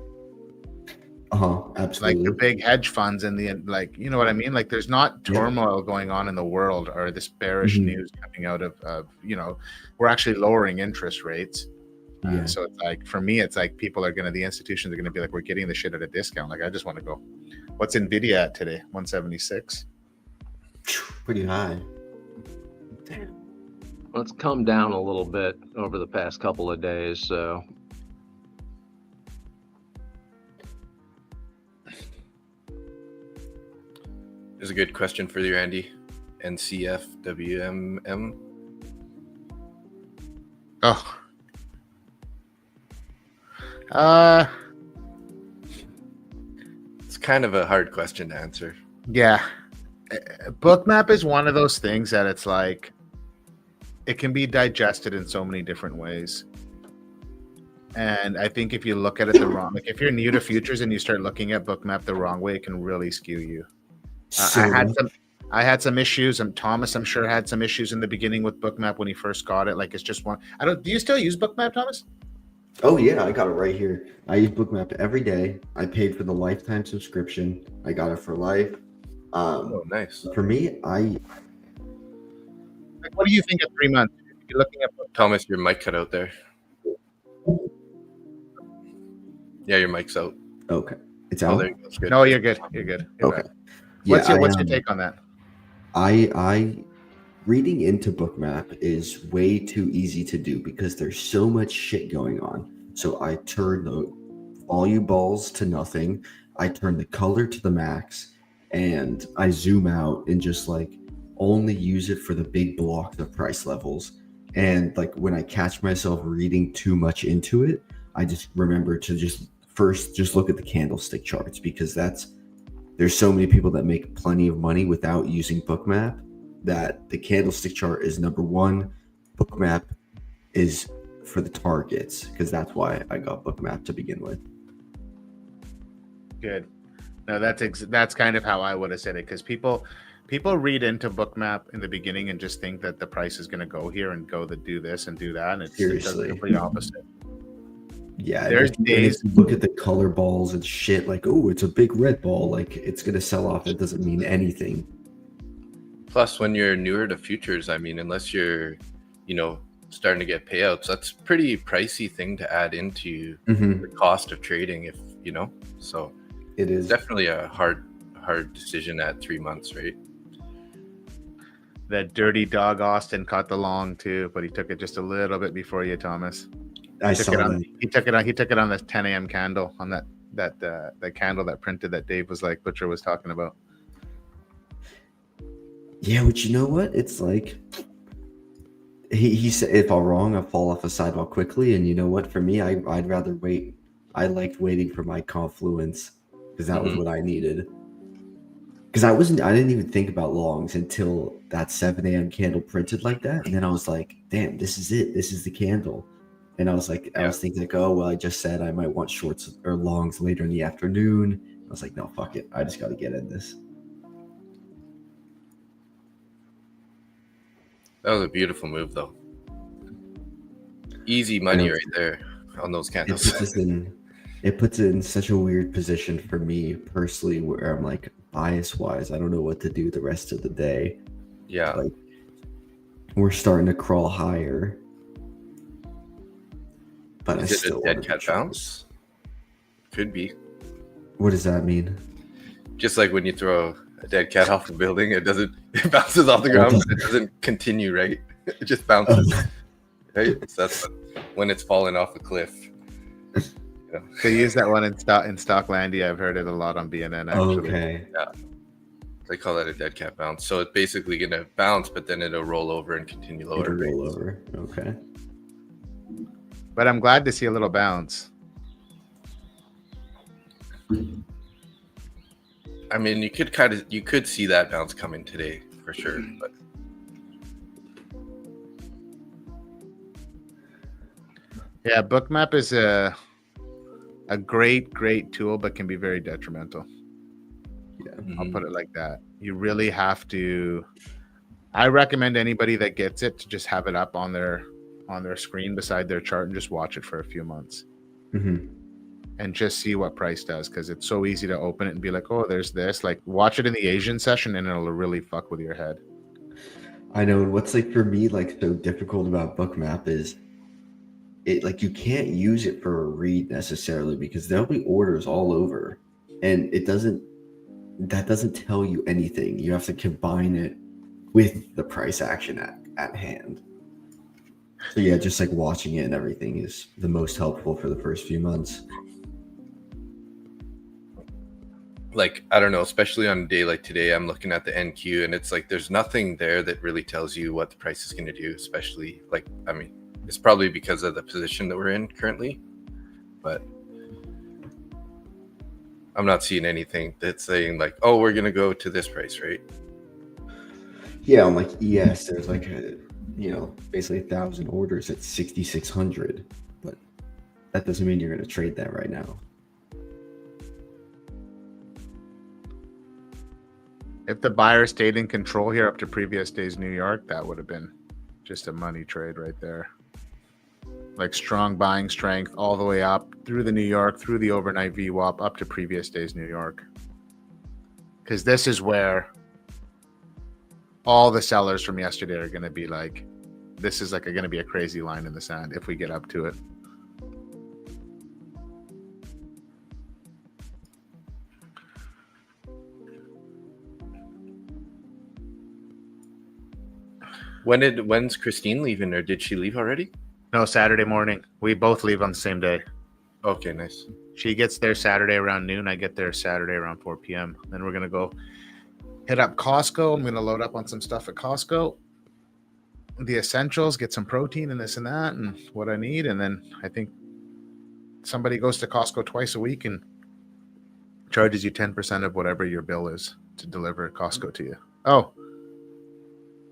Absolutely. Like the big hedge funds and the, like, you know what I mean? Like there's not turmoil going on in the world or this bearish news coming out of, you know, we're actually lowering interest rates. So it's like, for me, it's like the institutions are going to be like, we're getting the shit at a discount. Like, I just want to go. What's Nvidia at today? 176. Pretty high. Damn. Well, it's come down a little bit over the past couple of days, so. There's a good question for you, Andy. NCFWMM. Oh. It's kind of a hard question to answer. Yeah. Bookmap is one of those things that it's like, it can be digested in so many different ways. And I think if you look at it the wrong, like if you're new to futures and you start looking at Bookmap the wrong way, it can really skew you. I had some issues, and Thomas, I'm sure, had some issues in the beginning with Bookmap when he first got it. Like, it's just one. Do you still use Bookmap, Thomas? Oh yeah, I got it right here. I use Bookmap every day. I paid for the lifetime subscription. I got it for life. Oh, nice. For me, What do you think of 3 months? You're looking at Thomas, your mic cut out there. Yeah, your mic's out. Okay, it's out. Oh, there you go. Good. No, you're good. You're good. You're Okay. Back. What's your take on that? I reading into Bookmap is way too easy to do because there's so much shit going on. So I turn the volume balls to nothing. I turn the color to the max, and I zoom out and just like only use it for the big blocks of price levels. And like when I catch myself reading too much into it, I just remember to just look at the candlestick charts, because there's so many people that make plenty of money without using Bookmap that the candlestick chart is number one. Bookmap is for the targets, because that's why I got Bookmap to begin with. Good. No, that's kind of how I would have said it, because people read into Bookmap in the beginning and just think that the price is going to go here and go to do this and do that, and it does the complete opposite. Yeah, there's days. Look at the color balls and shit. Like, oh, it's a big red ball. Like, it's gonna sell off. It doesn't mean anything. Plus, when you're newer to futures, I mean, unless you're, starting to get payouts, that's pretty pricey thing to add into the cost of trading. If so it is definitely a hard decision at 3 months, right? That dirty dog Austin caught the long too, but he took it just a little bit before you, Thomas. He took it on the 10 a.m. candle, on that candle that printed that Dave Butcher was talking about. Yeah, but you know what? It's like he said, if I'm wrong, I'll fall off a sidewalk quickly. And you know what? For me, I'd rather wait. I liked waiting for my confluence because that was what I needed. Because I didn't even think about longs until that 7 a.m. candle printed like that, and then I was like, damn, this is it. This is the candle. And I was like, I was thinking like, oh, well, I just said I might want shorts or longs later in the afternoon. I was like, no, fuck it. I just got to get in this. That was a beautiful move, though. Easy money right there on those candles. It puts it in such a weird position for me personally, where I'm like, bias-wise, I don't know what to do the rest of the day. Yeah. Like, we're starting to crawl higher. But Is it a dead cat bounce? Could be. What does that mean? Just like when you throw a dead cat off a building, it bounces off the ground, but it doesn't continue, right? It just bounces. Right? So that's when it's falling off a cliff. Yeah. They use that one in Stocklandia. I've heard it a lot on BNN, actually. Okay. Yeah. They call that a dead cat bounce. So it's basically going to bounce, but then it'll roll over and continue lower. Roll over. Okay. But I'm glad to see a little bounce. I mean, you could see that bounce coming today for sure. But yeah, Bookmap is a great tool, but can be very detrimental. Yeah, I'll put it like that. You really have to. I recommend anybody that gets it to just have it up on their screen beside their chart and just watch it for a few months. Mm-hmm. And just see what price does, because it's so easy to open it and be like, oh, there's this. Like, watch it in the Asian session and it'll really fuck with your head. I know. And what's like for me, like so difficult about Bookmap is it like you can't use it for a read necessarily, because there'll be orders all over and that doesn't tell you anything. You have to combine it with the price action at hand. So yeah, just like watching it and everything is the most helpful for the first few months. Like, I don't know, especially on a day like today, I'm looking at the NQ and it's like there's nothing there that really tells you what the price is going to do, especially like, I mean, it's probably because of the position that we're in currently, but I'm not seeing anything that's saying like, oh, we're going to go to this price, right? Yeah, on like ES, there's like basically 1,000 orders at 6,600, but that doesn't mean you're going to trade that right now. If the buyer stayed in control here up to previous days New York, that would have been just a money trade right there. Like strong buying strength all the way up through the New York, through the overnight VWAP up to previous days New York. Because this is where all the sellers from yesterday are going to be like, this is like going to be a crazy line in the sand if we get up to it. When's Christine leaving, or did she leave already? No, Saturday morning. We both leave on the same day. Okay, nice. She gets there Saturday around noon. I get there Saturday around 4 p.m. Then we're going to go hit up Costco. I'm going to load up on some stuff at Costco. The essentials, get some protein and this and that and what I need. And then I think somebody goes to Costco twice a week and charges you 10% of whatever your bill is to deliver Costco to you. Oh,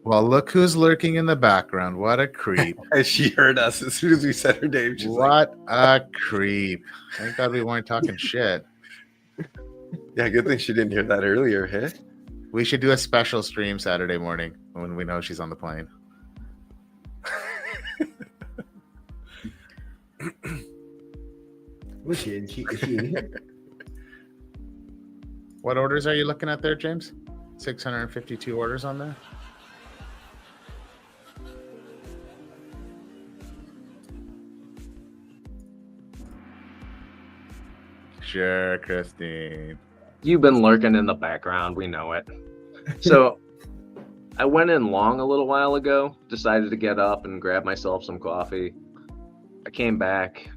well, look who's lurking in the background. What a creep. She heard us as soon as we said her name. She's what a creep. Thank God we weren't talking shit. Yeah, good thing she didn't hear that earlier, hey? We should do a special stream Saturday morning when we know she's on the plane. Was she in here? What orders are you looking at there, James? 652 orders on there? Sure, Christine. You've been lurking in the background. We know it. So I went in long a little while ago, decided to get up and grab myself some coffee. I came back.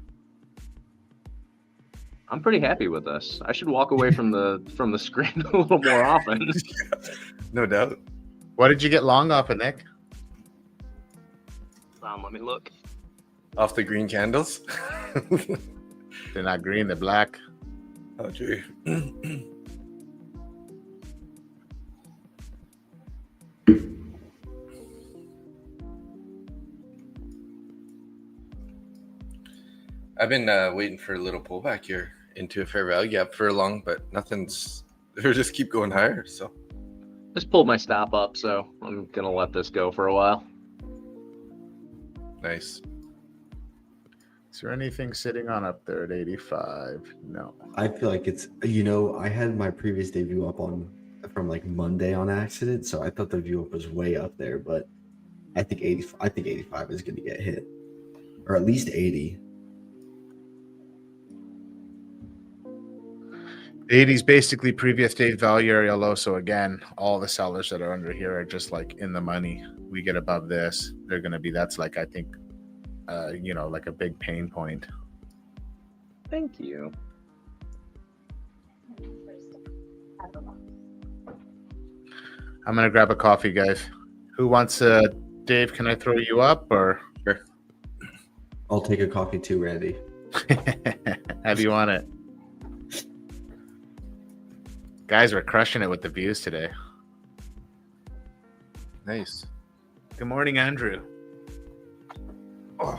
I'm pretty happy with this. I should walk away from the screen a little more often. No doubt. What did you get long off of, Nick? Let me look. Off the green candles? They're not green, they're black. Oh, gee. I've been waiting for a little pullback here into a fair value gap for long, but nothing's. They just keep going higher. So Just pulled my stop up, so I'm gonna let this go for a while. nice. Is there anything sitting on up there at 85? No. I feel like it's, I had my previous day view up from like Monday on accident, so I thought the view up was way up there, but I think 85 is going to get hit, or at least 80. 80 is basically previous day value area low. So again, all the sellers that are under here are just like in the money. We get above this, they're going to be. That's like, I think, like a big pain point. Thank you. I'm gonna grab a coffee, guys. Who wants Dave, can I throw you up or? Sure. I'll take a coffee too, Randy. How do you want it? Guys, we're crushing it with the views today. Nice. Good morning, Andrew. Oh.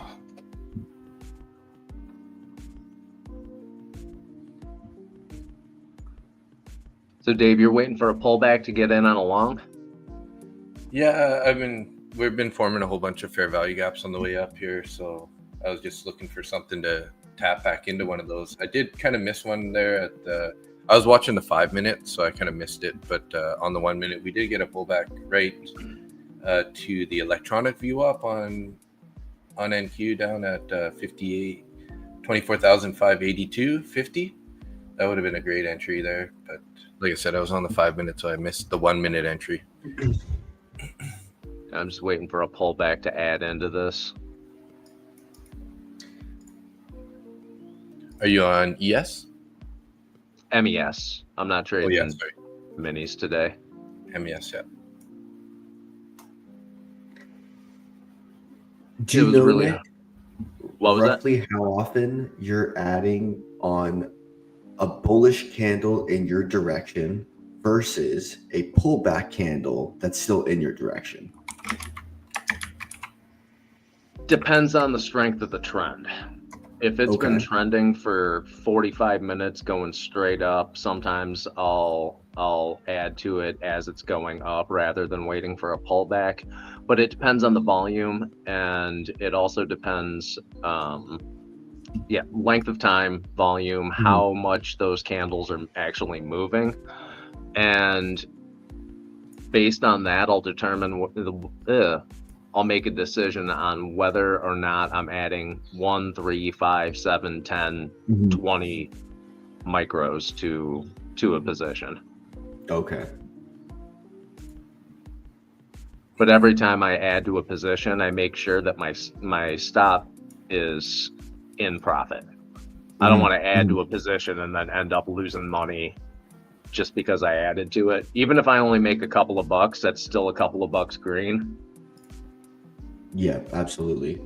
So Dave, you're waiting for a pullback to get in on a long? Yeah, we've been forming a whole bunch of fair value gaps on the way up here, so I was just looking for something to tap back into one of those. I did kind of miss one there I was watching the 5 minute, so I kind of missed it, but on the 1 minute we did get a pullback right to the electronic view up on NQ down at 24,582.50. That would have been a great entry there, but like I said, I was on the 5 minute, so I missed the 1 minute entry. I'm just waiting for a pullback to add into this. Are you on ES? MES. I'm not trading Sorry. minis today. MES, yeah. Do you was know, really- Nick, What was that? roughly how often you're adding on a bullish candle in your direction versus a pullback candle that's still in your direction? Depends on the strength of the trend. If it's been Okay. trending for 45 minutes going straight up, sometimes I'll add to it as it's going up rather than waiting for a pullback. But it depends on the volume, and it also depends length of time, volume, how much those candles are actually moving. And based on that, I'll determine I'll make a decision on whether or not I'm adding 1, 3, 5, 7, 10, 20 micros to a position. Okay. But every time I add to a position, I make sure that my stop is in profit. I don't want to add to a position and then end up losing money just because I added to it. Even if I only make a couple of bucks, that's still a couple of bucks green. Yeah, absolutely.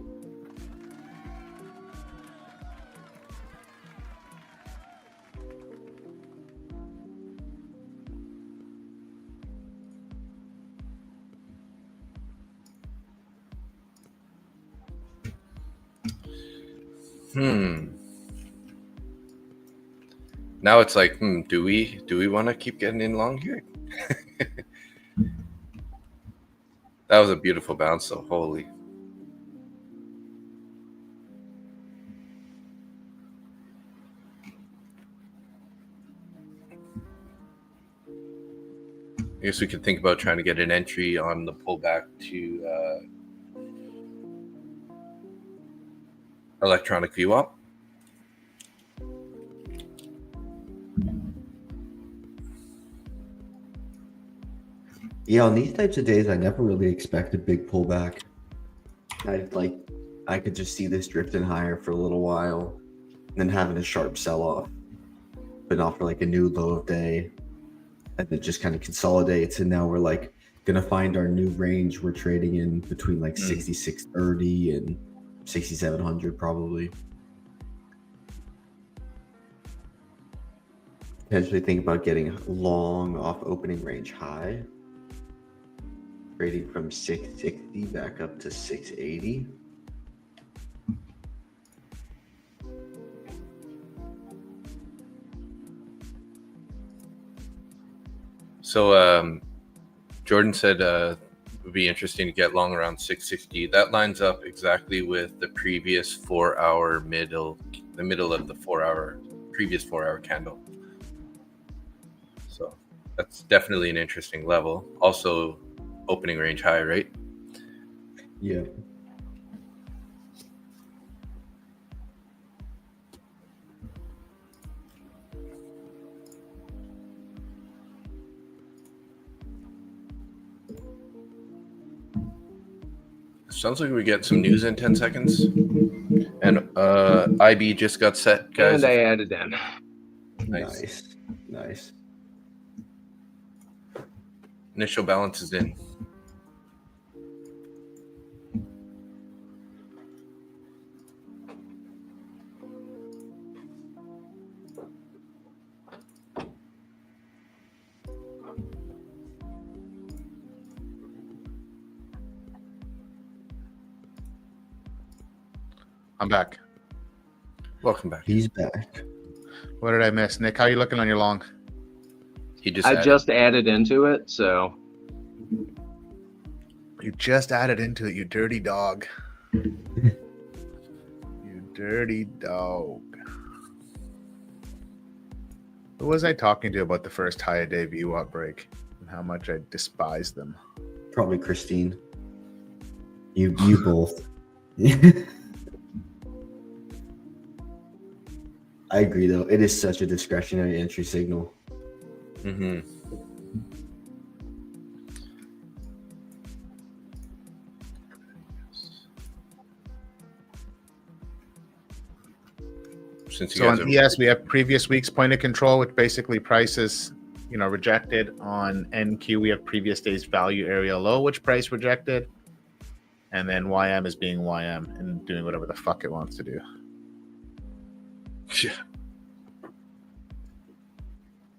Now it's like, do we want to keep getting in long here? That was a beautiful bounce, though. Holy. I guess we could think about trying to get an entry on the pullback to electronic view up. Yeah, on these types of days, I never really expect a big pullback. I could just see this drifting higher for a little while, and then having a sharp sell-off, but not for like a new low of day, and then just kind of consolidates. And now we're like gonna find our new range. We're trading in between like 6630 and 6700 probably. Potentially think about getting long off opening range high. Trading from 660 back up to 680. So Jordan said it would be interesting to get long around 660. That lines up exactly with the previous 4-hour the middle of the previous 4-hour candle. So that's definitely an interesting level. Also, opening range high, right? Yeah. Sounds like we get some news in 10 seconds. And IB just got set, guys. And I added in. Nice. Initial balance is in. I'm back. Welcome back. He's back. What did I miss? Nick, how are you looking on your long? I just added into it, so. You just added into it, you dirty dog. You dirty dog. Who was I talking to about the first high a day VWAP break and how much I despise them? Probably Christine. You both. I agree, though. It is such a discretionary entry signal. Mm-hmm. So on ES, we have previous week's point of control, which basically prices, rejected. On NQ, we have previous day's value area low, which price rejected. And then YM is being YM and doing whatever the fuck it wants to do. Yeah.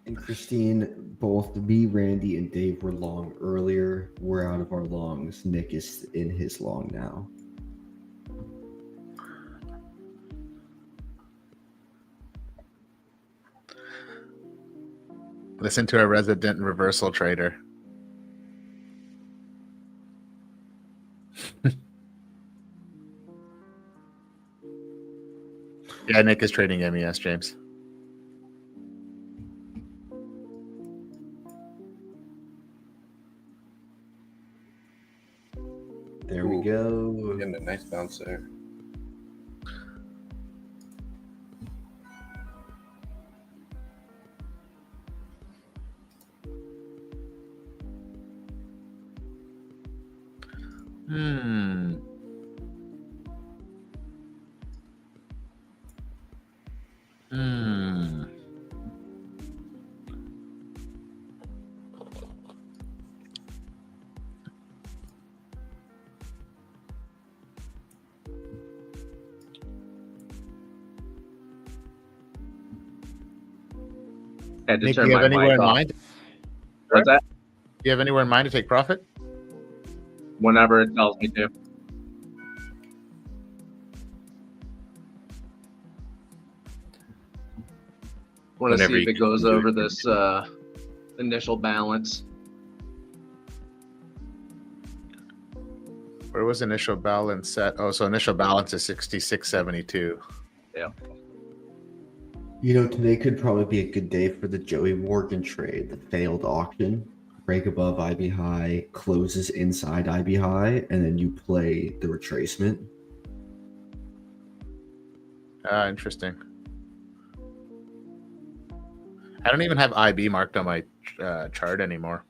And Christine, both me, Randy, and Dave were long earlier. We're out of our longs. Nick is in his long now. Listen to a resident reversal trader. Yeah, Nick is trading MES, James. There we go. Getting a nice bounce there. Nick, do you have anywhere in mind? What's that? Do you have anywhere in mind to take profit? Whenever it tells me to. Want to see if it goes over this initial balance. Where was initial balance set? Oh, so initial balance is 66.72. Yeah. Today could probably be a good day for the Joey Morgan trade, the failed auction. Break above IB high, closes inside IB high, and then you play the retracement. Interesting. I don't even have IB marked on my chart anymore.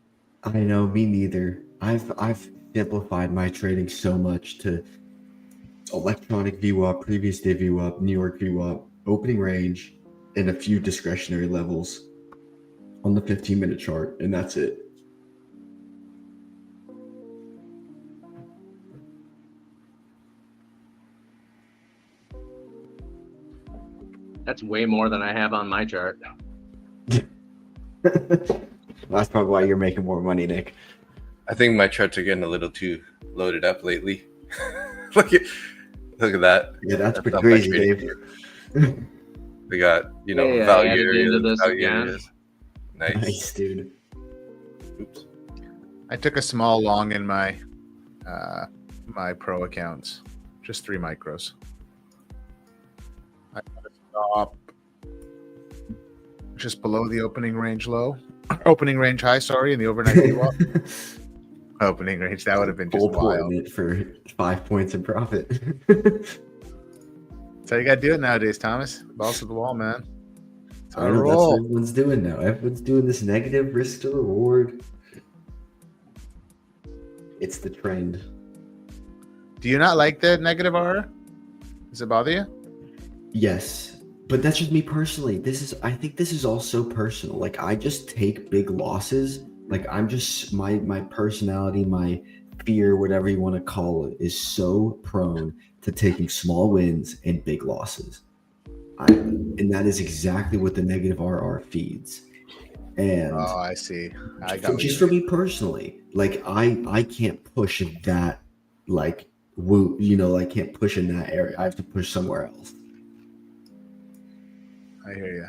I know, me neither. I've simplified my trading so much to electronic VWAP, previous day VWAP, New York VWAP, opening range, and a few discretionary levels on the 15-minute chart, and that's it. That's way more than I have on my chart. That's probably why you're making more money, Nick. I think my charts are getting a little too loaded up lately. Look at that. Yeah, that's pretty crazy, Dave. We got, Hey, value added areas. into this Value again. areas. Nice. Nice, dude. Oops. I took a small long in my my pro accounts, just 3 micros. I got a stop just below the opening range low, opening range high. Sorry, in the overnight VWAP. Opening range, that would have been just Full wild. point it for 5 points in profit. So you got to do it nowadays, Thomas. Balls to the wall, man. It's I our know that's what roll. everyone's doing now. Everyone's doing this negative risk to reward. It's the trend. Do you not like the negative R? Does it bother you? Yes, but that's just me personally. I think this is all so personal. Like I just take big losses. Like I'm just my personality, my fear, whatever you want to call it, is so prone to taking small wins and big losses. And that is exactly what the negative RR feeds. And Oh, I see. I got just for me personally, like I can't push that, like I can't push in that area. I have to push somewhere else. I hear you.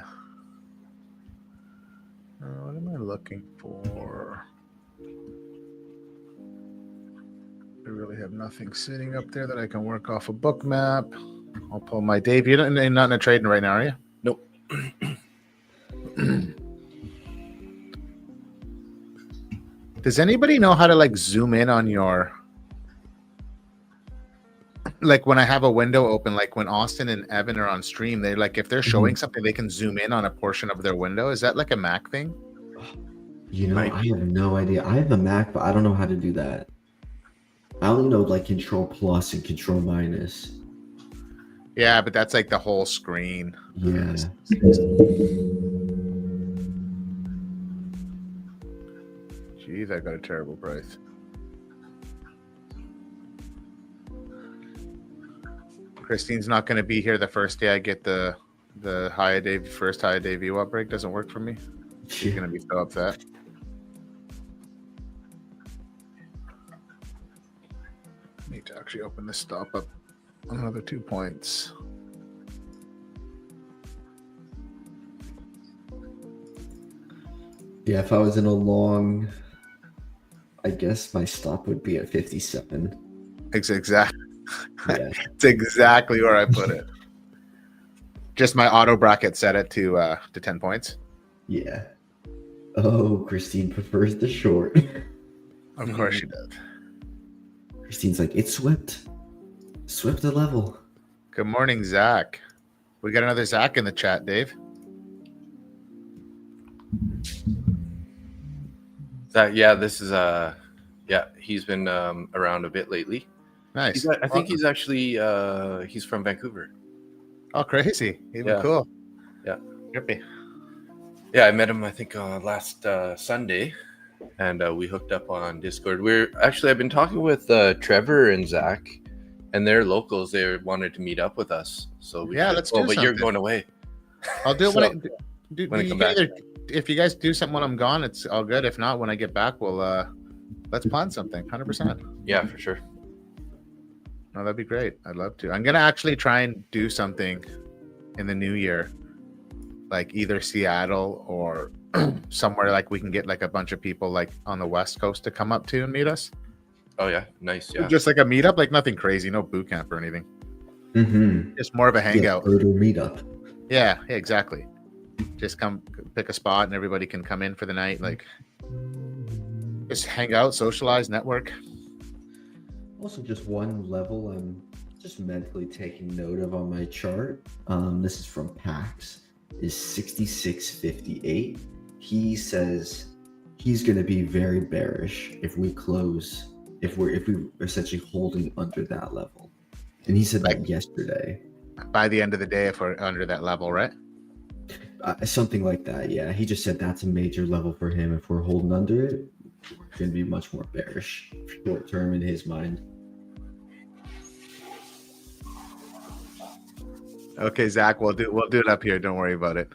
What am I looking for? I really have nothing sitting up there that I can work off a book map. I'll pull my Dave. You're not in a trading right now, are you? Nope. Does anybody know how to like zoom in on your, like when I have a window open, like when Austin and Evan are on stream, they like if they're showing something, they can zoom in on a portion of their window. Is that like a Mac thing? You know, I have no idea. I have a Mac, but I don't know how to do that. I only know like Control Plus and Control Minus. Yeah, but that's like the whole screen. Yeah. Jeez, I got a terrible price. Christine's not going to be here the first day I get the first high day VWAP break. Doesn't work for me. She's going to be so upset. Need to actually open this stop up another 2 points. Yeah, if I was in a long, I guess my stop would be at 57. Exactly. Yeah. It's exactly where I put it. Just my auto bracket set it to 10 points. Yeah. Oh, Christine prefers the short. Of course she does. Christine's like, it's swept the level. Good morning, Zach. We got another Zach in the chat, Dave. That this is he's been around a bit lately. Nice. I think he's actually he's from Vancouver. Oh, crazy. Even Yeah. cool. Yeah. Trippy. Yeah, I met him I think last Sunday, and we hooked up on Discord. I've been talking with Trevor and Zach, and they're locals. They wanted to meet up with us, so let's do but something. you're going away. I'll do it So, when I come back. If you guys do something when I'm gone, it's all good. If not, when I get back, we'll let's plan something. 100%. Yeah, for sure. No, that'd be great. I'd love to. I'm gonna actually try and do something in the new year, like either Seattle or somewhere like we can get like a bunch of people like on the West Coast to come up to and meet us. Oh yeah, nice. Yeah, Just like a meetup, like nothing crazy, no boot camp or anything. Mm-hmm. Just more of a hangout. Yeah, meetup. Yeah, exactly. Just come pick a spot and everybody can come in for the night. Like just hang out, socialize, network. Also, just one level I'm just mentally taking note of on my chart. This is from PAX, is 66.58. He says he's going to be very bearish if we essentially holding under that level. And he said that yesterday. By the end of the day, if we're under that level, right? Something like that, yeah. He just said that's a major level for him. If we're holding under it, we're going to be much more bearish short term in his mind. Okay, Zach, we'll do it up here. Don't worry about it.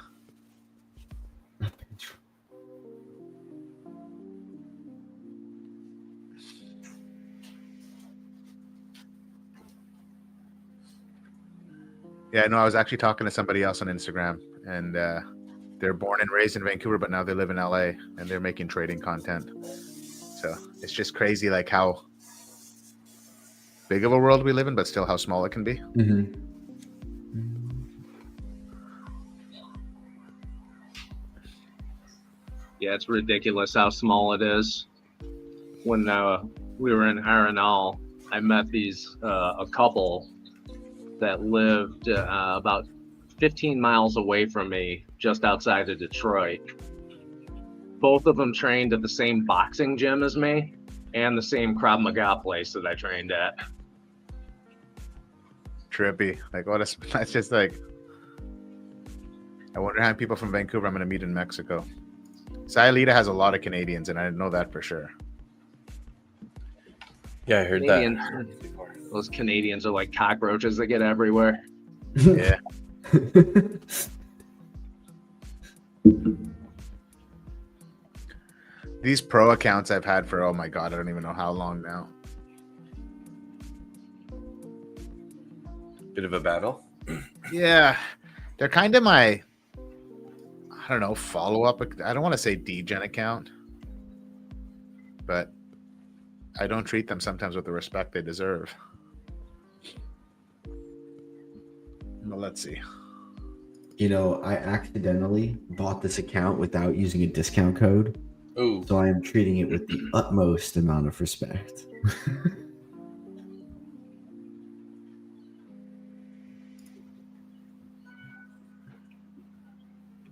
Yeah, no, I was actually talking to somebody else on Instagram, and they're born and raised in Vancouver, but now they live in LA and they're making trading content. So it's just crazy, like how big of a world we live in, but still how small it can be. Mm-hmm. Yeah, it's ridiculous how small it is. When we were in RNL, I met a couple that lived about 15 miles away from me, just outside of Detroit. Both of them trained at the same boxing gym as me and the same Krav Maga place that I trained at. Trippy. Like, what a, that's just like, I wonder how many people from Vancouver I'm going to meet in Mexico. Sayulita has a lot of Canadians, and I know that for sure. Yeah, I heard that. Those Canadians are like cockroaches that get everywhere. Yeah. These pro accounts I've had for, oh my God, I don't even know how long now. Bit of a battle. Yeah. They're kind of my, I don't know, follow-up. I don't want to say degen account, but I don't treat them sometimes with the respect they deserve. Well, let's see. You know, I accidentally bought this account without using a discount code. Ooh. So I am treating it with the utmost amount of respect.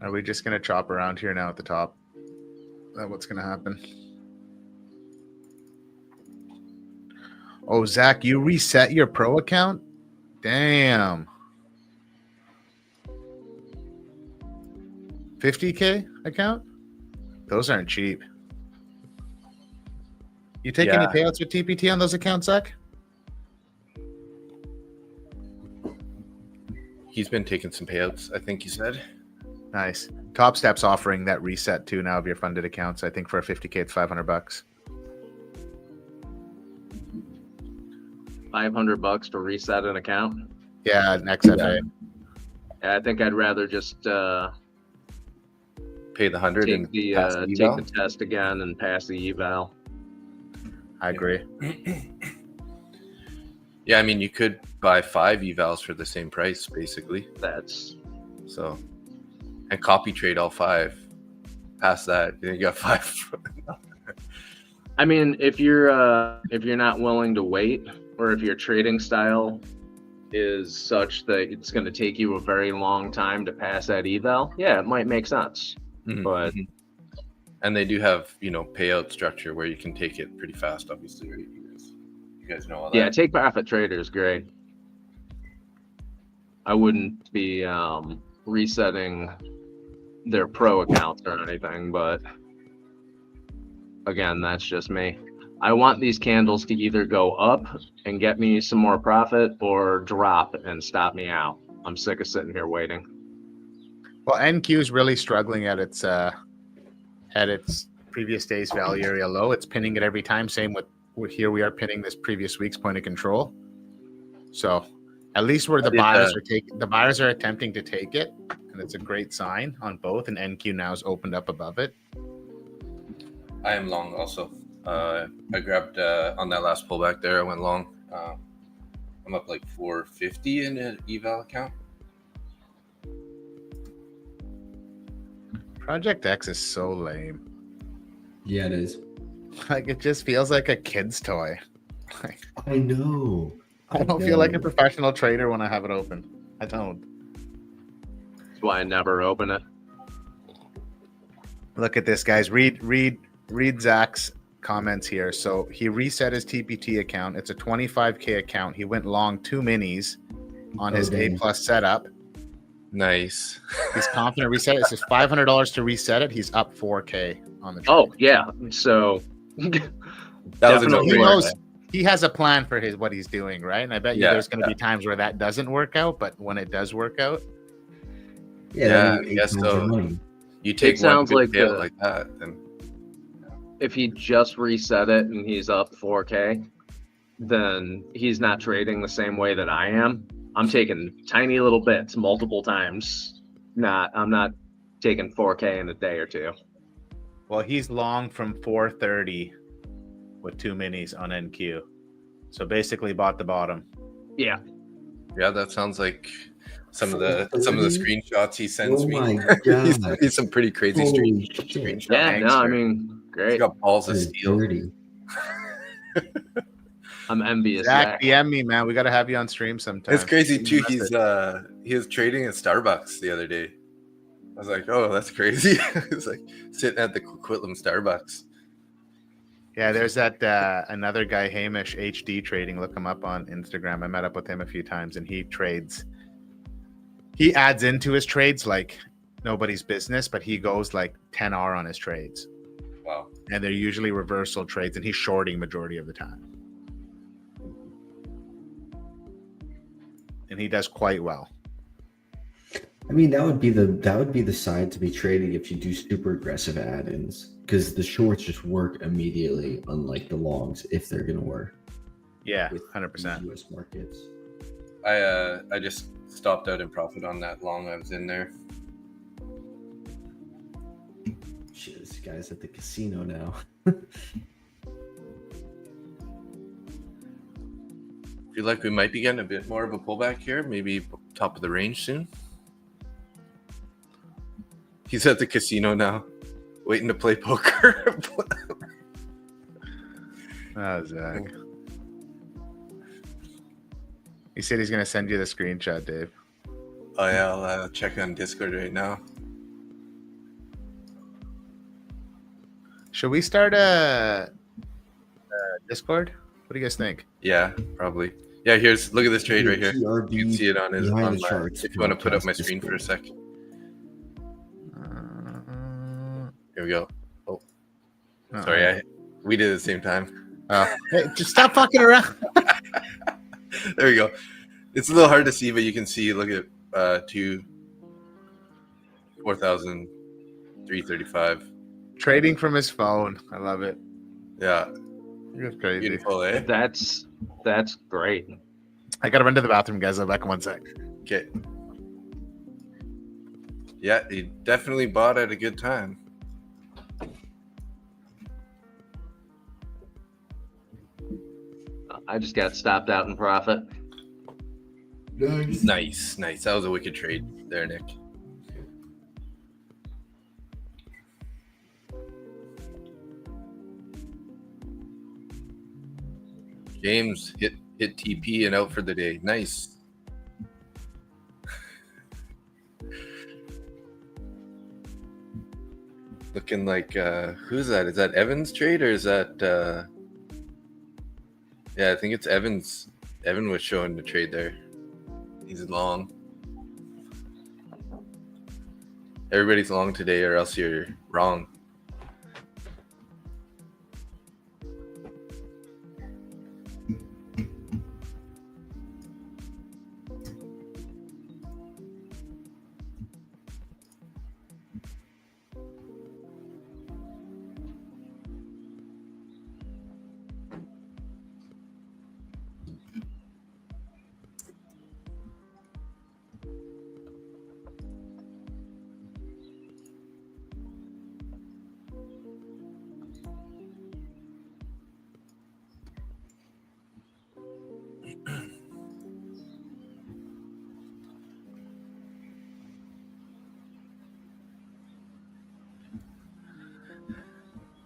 Are we just going to chop around here now at the top? Is that what's going to happen? Oh, Zach, you reset your pro account? Damn. 50K account? Those aren't cheap. You take any payouts with TPT on those accounts, Zach? He's been taking some payouts, I think you said. Nice. Top Step's offering that reset too now of your funded accounts. I think for a 50K, it's $500. $500 to reset an account. Yeah, an XFA. Yeah, I think I'd rather just Pay the 100 take and the pass the take eval? the test again and pass the eval. I agree. Yeah, I mean, you could buy 5 evals for the same price, basically. That's So, and copy trade all 5. Past that, you got 5. I mean, if you're not willing to wait, or if your trading style is such that it's going to take you a very long time to pass that eval, yeah, it might make sense. Mhm. But And they do have, payout structure where you can take it pretty fast, obviously, right? You guys know all that. yeah, take profit trader is great. I wouldn't be resetting their pro accounts or anything, but again, that's just me. I want these candles to either go up and get me some more profit or drop and stop me out. I'm sick of sitting here waiting. Well, NQ is really struggling at its previous day's value area low. It's pinning it every time. Same with here, we are pinning this previous week's point of control. So at least where the buyers are attempting to take it, and it's a great sign on both. And NQ now is opened up above it. I am long also. I grabbed on that last pullback there. I went long. I'm up like 450 in an eval account. Project X is so lame. Yeah, it is. Like, it just feels like a kid's toy. Like, I know. I don't feel like a professional trader when I have it open. I don't. That's why I never open it. Look at this, guys. Read Zach's comments here. So he reset his TPT account. It's a 25K account. He went long 2 minis on his A+ setup. Nice. He's confident reset it. It says $500 to reset it. He's up 4K on the trade. Oh yeah, so That was a definitely he no-brainer. knows he has a plan for what he's doing, right? And I bet you Yeah, there's going to be times where that doesn't work out, but when it does work out, Yeah, that I guess times your so. money. You take It one sounds good like payout like that, and if he just reset it and he's up 4K, then he's not trading the same way that I am. I'm taking tiny little bits multiple times. I'm not taking 4K in a day or two. Well, he's long from 430 with 2 minis on NQ. So basically bought the bottom. Yeah. Yeah, that sounds like some of the 430? screenshots he sends Oh me. my He's god. sent me some pretty crazy Holy shit. screenshots. Yeah, no, I Gangster. mean, He's great. got balls of That is steel. dirty. I'm envious. Zach, DM me, man. We got to have you on stream sometime. It's crazy Send me a too. message. He was trading at Starbucks the other day. I was like, oh, that's crazy. It's like sitting at the Coquitlam Starbucks. Yeah, there's that another guy, Hamish HD Trading. Look him up on Instagram. I met up with him a few times, and he trades. He adds into his trades like nobody's business, but he goes like 10R on his trades. Wow. And they're usually reversal trades, and he's shorting majority of the time. And he does quite well. I mean, that would be the side to be trading if you do super aggressive add-ins, because the shorts just work immediately, unlike the longs if they're gonna work. Yeah, with 100%. U.S. markets. I just stopped out in profit on that long I was in there. Shit, this guy's at the casino now. Feel like we might be getting a bit more of a pullback here. Maybe top of the range soon. He's at the casino now, waiting to play poker. Oh, Zach. He said he's going to send you the screenshot, Dave. Oh yeah, I'll check on Discord right now. Should we start a Discord? What do you guys think? Yeah, probably. Yeah, look at this trade right here. TRB You can see it on his behind on the my, charts if you want to put up my podcast screen for a Discord. sec. Here we go. Oh, sorry, we did it at the same time. Hey, just stop fucking around. There we go. It's a little hard to see, but you can see. Look at 4,335. Trading from his phone. I love it. Yeah, It's crazy. beautiful, eh? That's great. I got to run to the bathroom, guys. I'll be back in 1 sec. Okay. Yeah, he definitely bought at a good time. I just got stopped out in profit. Nice. That was a wicked trade there, Nick. James hit TP and out for the day. Nice. Looking like who's that? Is that Evan's trade or is that yeah, I think it's Evan's. Evan was showing the trade there. He's long. Everybody's long today or else you're wrong.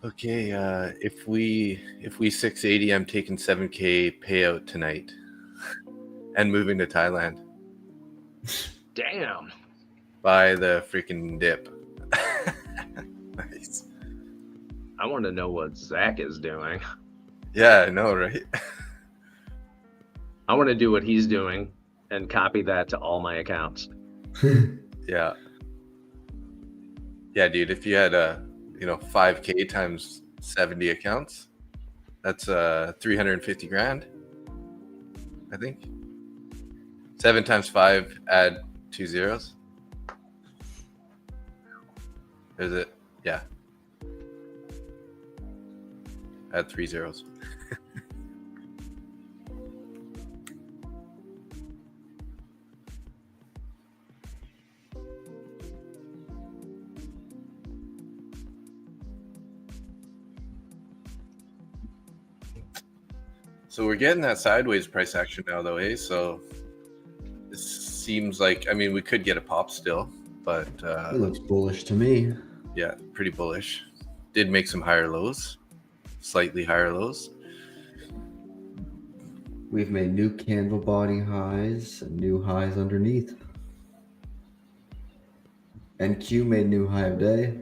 Okay, if we 680, I'm taking 7K payout tonight and moving to Thailand. Damn. Buy the freaking dip. Nice. I want to know what Zach is doing. Yeah, I know, right? I want to do what he's doing and copy that to all my accounts. Yeah. Yeah, dude, if you had 5K times 70 accounts, that's 350 grand, I think. 7 times 5, add 2 zeros. Is it? Yeah. Add 3 zeros. So we're getting that sideways price action now, though, eh? So this seems like, I mean, we could get a pop still, but It looks bullish to me. yeah, pretty bullish. Did make some higher lows, slightly higher lows. We've made new candle body highs and new highs underneath. NQ made new high of day.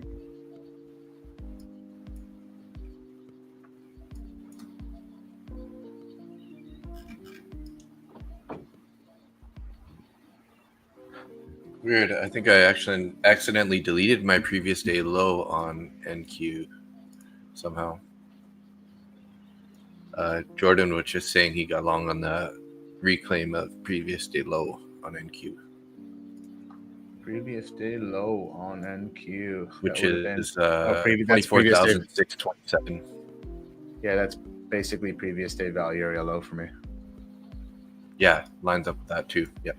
Weird. I think I actually accidentally deleted my previous day low on NQ somehow. Jordan was just saying he got long on the reclaim of previous day low on NQ, Previous day low on NQ, which is that's previous day. 24,627. Yeah, that's basically previous day value area low for me. Yeah, lines up with that too. Yep.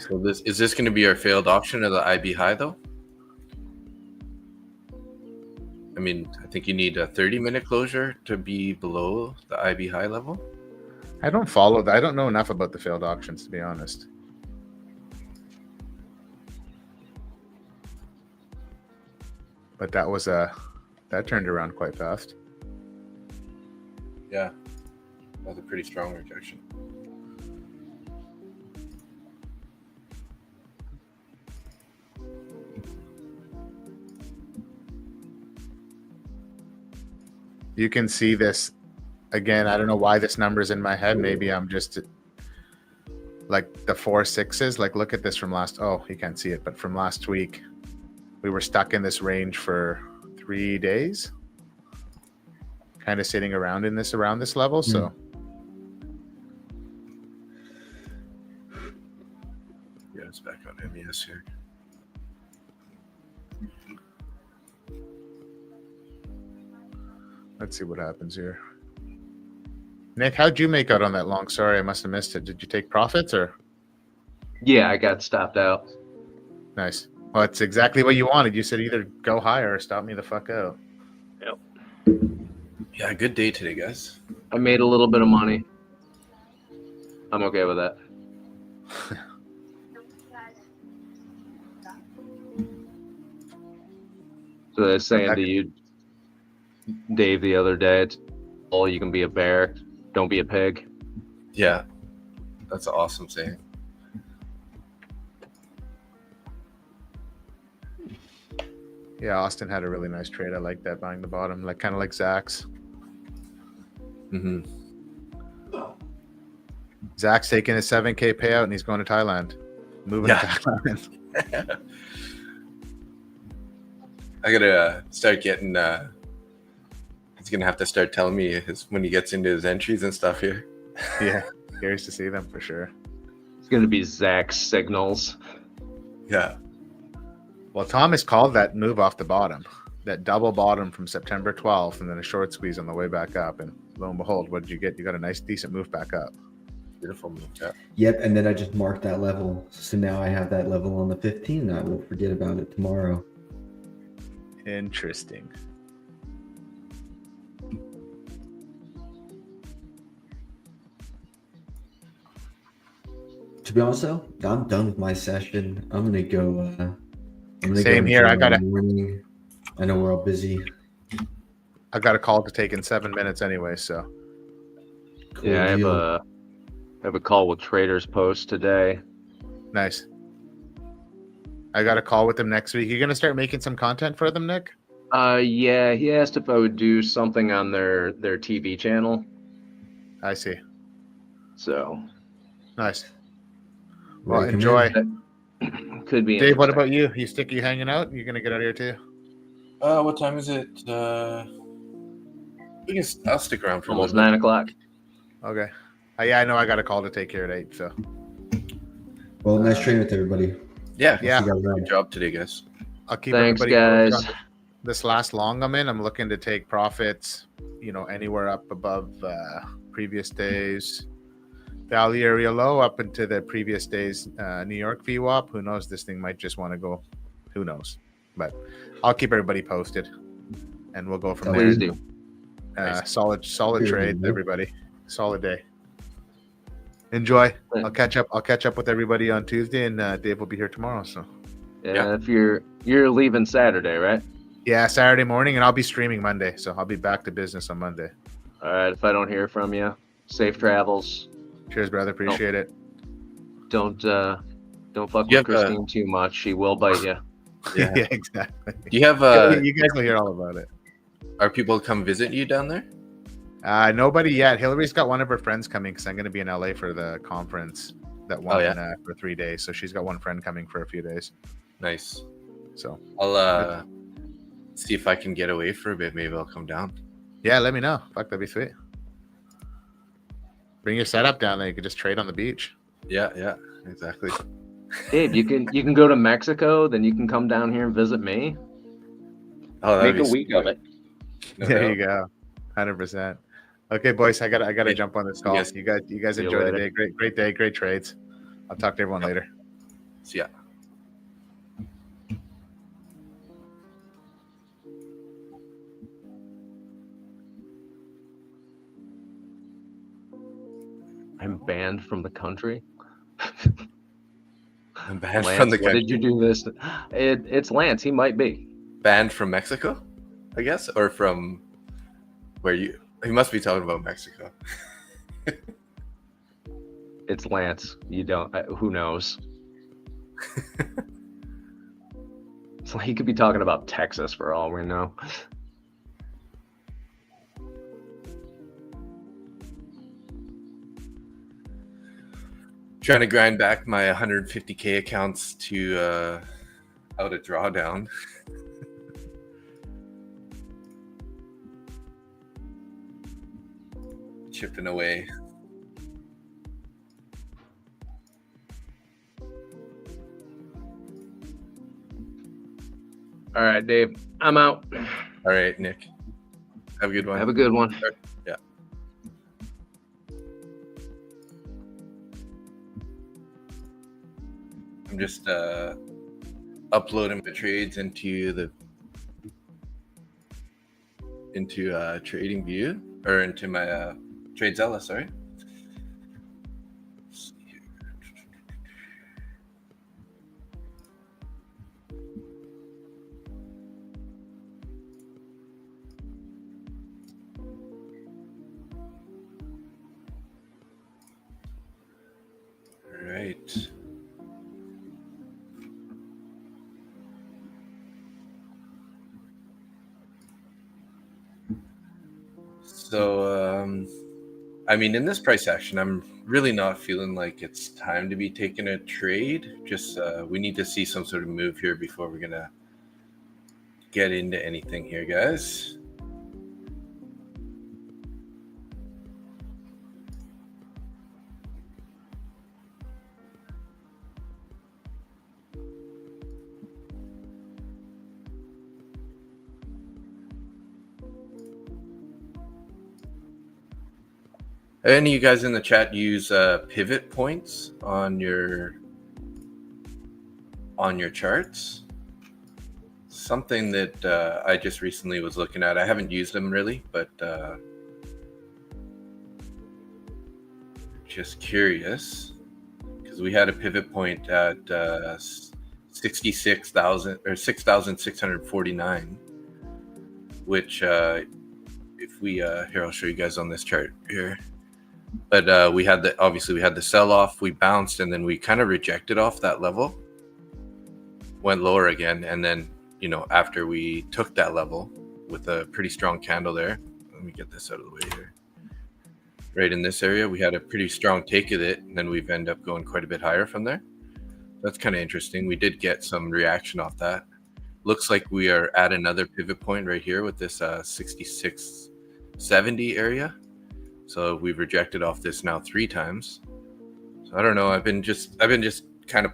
So is this going to be our failed option of the IB high though? I mean, I think you need a 30-minute closure to be below the IB high level. I don't follow that. I don't know enough about the failed auctions, to be honest. But that was that turned around quite fast. Yeah, that's a pretty strong rejection. You can see this again. I don't know why this number's in my head. Maybe I'm just like the 4 6s. Like, look at this from last. Oh, you can't see it, but from last week, we were stuck in this range for 3 days, kind of sitting around this level. So yeah, it's back on MES here. let's see what happens here. Nick, how'd you make out on that long? Sorry, I must have missed it. Did you take profits or? Yeah, I got stopped out. Nice. Well, it's exactly what you wanted. You said either go higher or stop me the fuck out. Yep. Yeah, good day today, guys. I made a little bit of money. I'm okay with that. So they're saying to you, Dave, the other day, it's all you can be a bear, don't be a pig. Yeah, that's an awesome saying. Yeah, Austin had a really nice trade. I like that, buying the bottom, like kind of like Zach's. Mm-hmm. Zach's taking his 7K payout and he's going to Thailand. Moving to Thailand. I gotta start getting. He's gonna have to start telling me when he gets into his entries and stuff here. Yeah, curious to see them for sure. It's going to be Zach's signals. Yeah. Well, Thomas called that move off the bottom, that double bottom from September 12th, and then a short squeeze on the way back up. And lo and behold, what did you get? You got a nice, decent move back up. Beautiful move. Yeah. Yep, and then I just marked that level. So now I have that level on the 15. I won't forget about it tomorrow. Interesting. To be honest, though, I'm done with my session. I'm gonna go. Same here. I got morning. I know we're all busy. I got a call to take in 7 minutes anyway. So Cool Yeah, I deal. have a call with Traders Post today. nice. I got a call with them next week. You gonna start making some content for them, Nick? Yeah, he asked if I would do something on their TV channel. I see. So Nice. Well, Recommend. enjoy. could be. Dave, what interesting. about you? You hanging out? You gonna get out of here too? What time is it? I'll stick around for Almost a little 9 o'clock. Okay. Yeah, I know I got a call to take care at 8. So Well, nice training with everybody. Yeah. Yeah. See you guys around. Good job today, guys. I'll keep Thanks, everybody posted guys. on this last long I'm in. I'm looking to take profits, anywhere up above previous days value area low, up into the previous days New York VWAP. Who knows? This thing might just want to go. Who knows? But I'll keep everybody posted. and we'll go from Oh, there. Please do. Nice. Solid Sure, trade, man. everybody. Solid day. Enjoy. Yeah. I'll catch up with everybody on Tuesday, and Dave will be here tomorrow. So Yeah, if you're leaving Saturday, right? yeah, Saturday morning, and I'll be streaming Monday. So I'll be back to business on Monday. All right. If I don't hear from you, safe travels. Cheers, brother. Appreciate it. Don't fuck You with have, Christine too much. She will bite you. Yeah. Yeah, exactly. Do you have You guys will hear all about it. are people come visit you down there? Nobody yet. Hillary's got one of her friends coming because I'm going to be in LA for the conference that one for 3 days. So she's got one friend coming for a few days. Nice. So I'll see if I can get away for a bit. Maybe I'll come down. yeah, let me know. Fuck, that'd be sweet. Bring your setup down there. You can just trade on the beach. Yeah, exactly. Dave, you can go to Mexico, then you can come down here and visit me. Oh, that'd Make be a week sweet. of it. No There doubt. you go. 100%. Okay, boys, I gotta jump on this call. Yes. You guys See you enjoy the later. day. Great day, great trades. I'll talk to everyone later. See ya. I'm banned from the country. I'm banned Lance, from the what country. did you do this? It's Lance. He might be. Banned from Mexico, I guess, or from where you? He must be talking about Mexico. It's Lance. You don't. Who knows? So he could be talking about Texas for all we know. Trying to grind back my 150K accounts to out a drawdown. Chipping away. All right, Dave. I'm out. All right, Nick. Have a good one. Have a good one. Yeah. I'm just uploading the trades into Trading View, or into my TradeZella, sorry. Let's see here. All right. So, I mean, in this price action, I'm really not feeling like it's time to be taking a trade. Just we need to see some sort of move here before we're gonna get into anything here, guys. Any of you guys in the chat use pivot points on your charts? Something that I just recently was looking at. I haven't used them really, but just curious because we had a pivot point at 66,000 or 6,649, which if we here, I'll show you guys on this chart here. But we had the sell off, we bounced, and then we kind of rejected off that level, went lower again, and then after we took that level with a pretty strong candle there, let me get this out of the way here. Right in this area, we had a pretty strong take of it, and then we've ended up going quite a bit higher from there. That's kind of interesting. We did get some reaction off that. Looks like we are at another pivot point right here with this 6670 area. So we've rejected off this now 3 times. So I don't know. I've been just kind of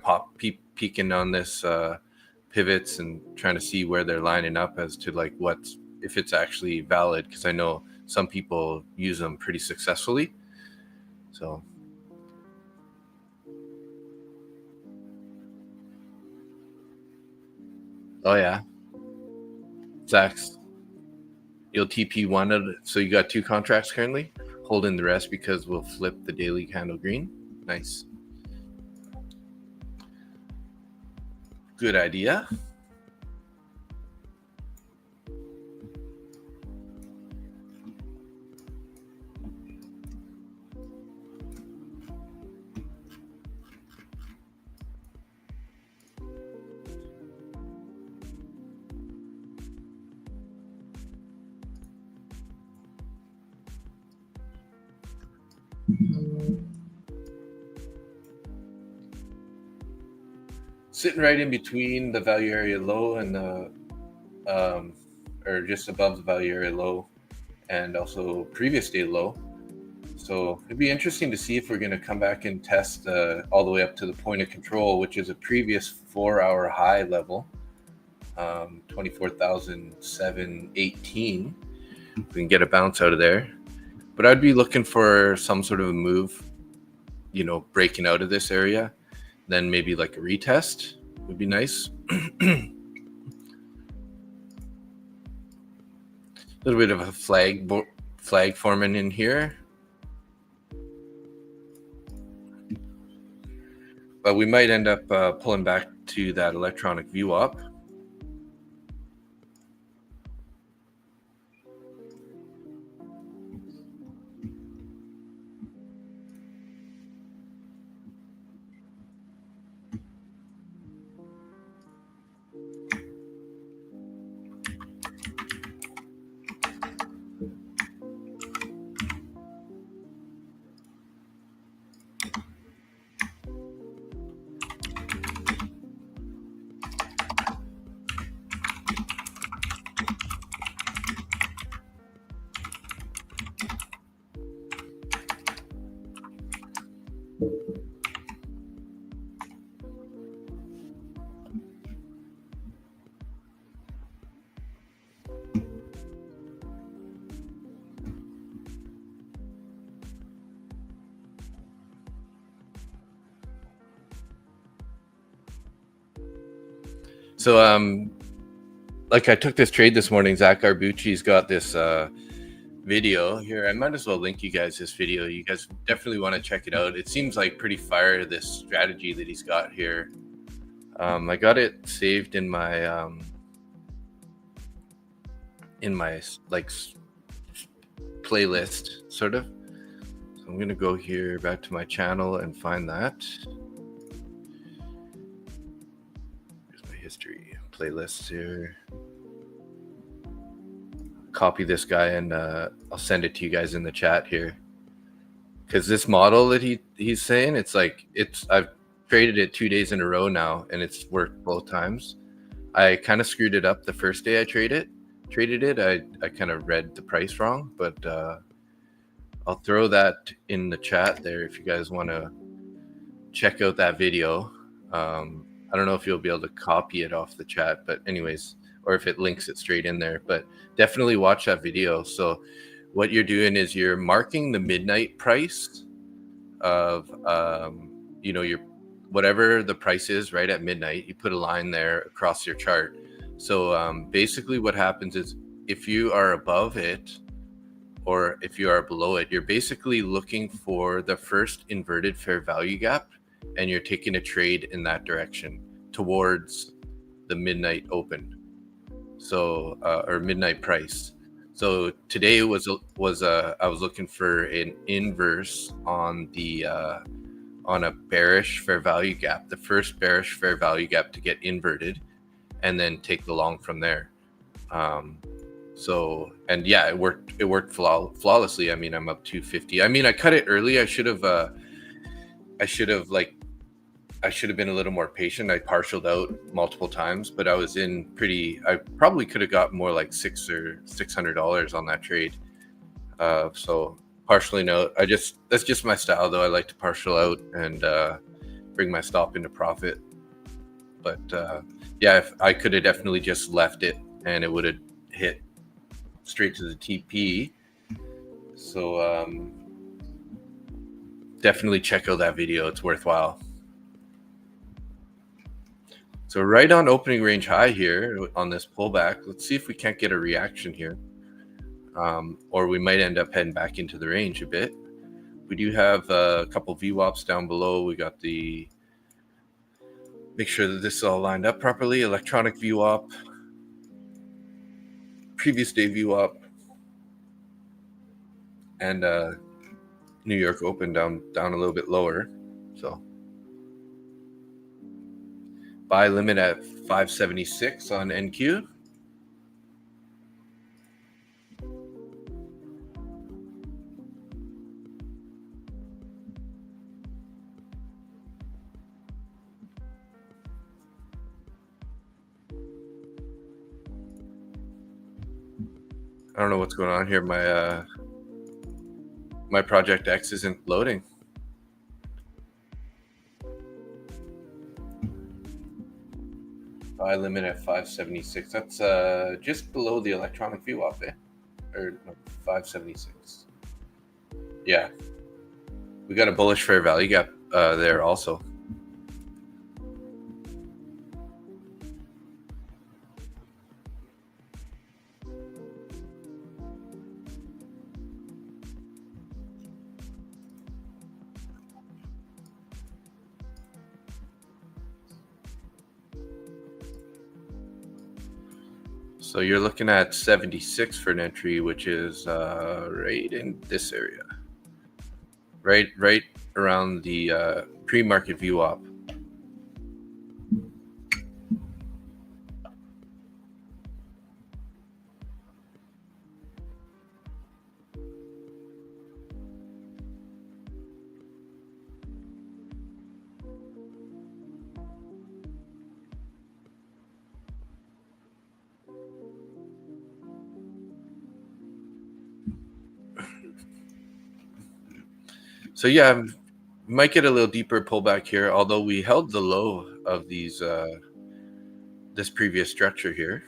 peeking on this pivots and trying to see where they're lining up as to like if it's actually valid, because I know some people use them pretty successfully. So oh yeah, Zach's you'll TP one of so you got 2 contracts currently, hold in the rest because we'll flip the daily candle green. Nice. Good idea. Sitting right in between the value area low and the or just above the value area low and also previous day low. So it'd be interesting to see if we're going to come back and test all the way up to the point of control, which is a previous 4-hour high level, 24,718. We can get a bounce out of there. But I'd be looking for some sort of a move, you know, breaking out of this area. Then maybe like a retest would be nice. A little bit of a flag forming in here. But we might end up pulling back to that electronic view up. So, like I took this trade this morning. Zach Arbucci's got this video here. I might as well link you guys this video. You guys definitely want to check it out. It seems like pretty fire, this strategy that he's got here. I got it saved in my like playlist, sort of. So I'm gonna go here back to my channel and find that. History playlists here. Copy this guy and I'll send it to you guys in the chat here. Because this model that he's saying, I've traded it 2 days in a row now and it's worked both times. I kind of screwed it up the first day I traded it. I kind of read the price wrong, but I'll throw that in the chat there if you guys want to check out that video. I don't know if you'll be able to copy it off the chat, but anyways, or if it links it straight in there, but definitely watch that video. So what you're doing is you're marking the midnight price of, you know, your whatever the price is right at midnight. You put a line there across your chart. So basically what happens is if you are above it or if you are below it, you're basically looking for the first inverted fair value gap and you're taking a trade in that direction towards the midnight open. So or midnight price. So today I was looking for an inverse on the on a bearish fair value gap, the first bearish fair value gap to get inverted, and then take the long from there. So, and yeah, it worked flawlessly. I mean, I'm up 250. I mean, I cut it early. I should have been a little more patient. I partialed out multiple times, but I was in I probably could have got more like $600 on that trade. So partially out. That's just my style though. I like to partial out and bring my stop into profit. But yeah, if I could have definitely just left it and it would have hit straight to the TP. So definitely check out that video. It's worthwhile. So right on opening range high here on this pullback. Let's see if we can't get a reaction here. or we might end up heading back into the range a bit. We do have a couple VWAPs down below. We got the, make sure that this is all lined up properly, electronic VWAP, previous day VWAP, and New York Open down a little bit lower. So buy limit at 576 on NQ. I don't know what's going on here. My Project X isn't loading. Buy limit at 576. That's just below the electronic VWAP, or no, 576. Yeah, we got a bullish fair value gap there also. So you're looking at 76 for an entry, which is right in this area, right around the pre-market VWAP. So yeah, might get a little deeper pullback here, although we held the low of these this previous structure here.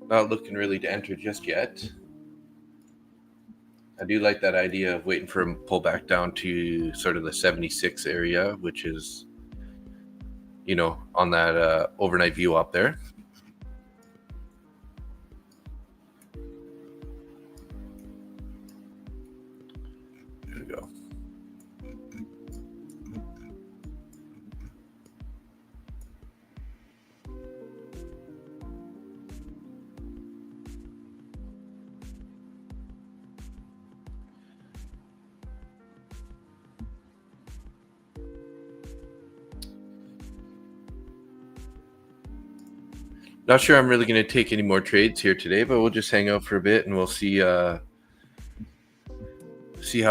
Not looking really to enter just yet. I do like that idea of waiting for him to pull back down to sort of the 76 area, which is, you know, on that overnight view up there. There we go. Not sure I'm really going to take any more trades here today, but we'll just hang out for a bit and we'll see how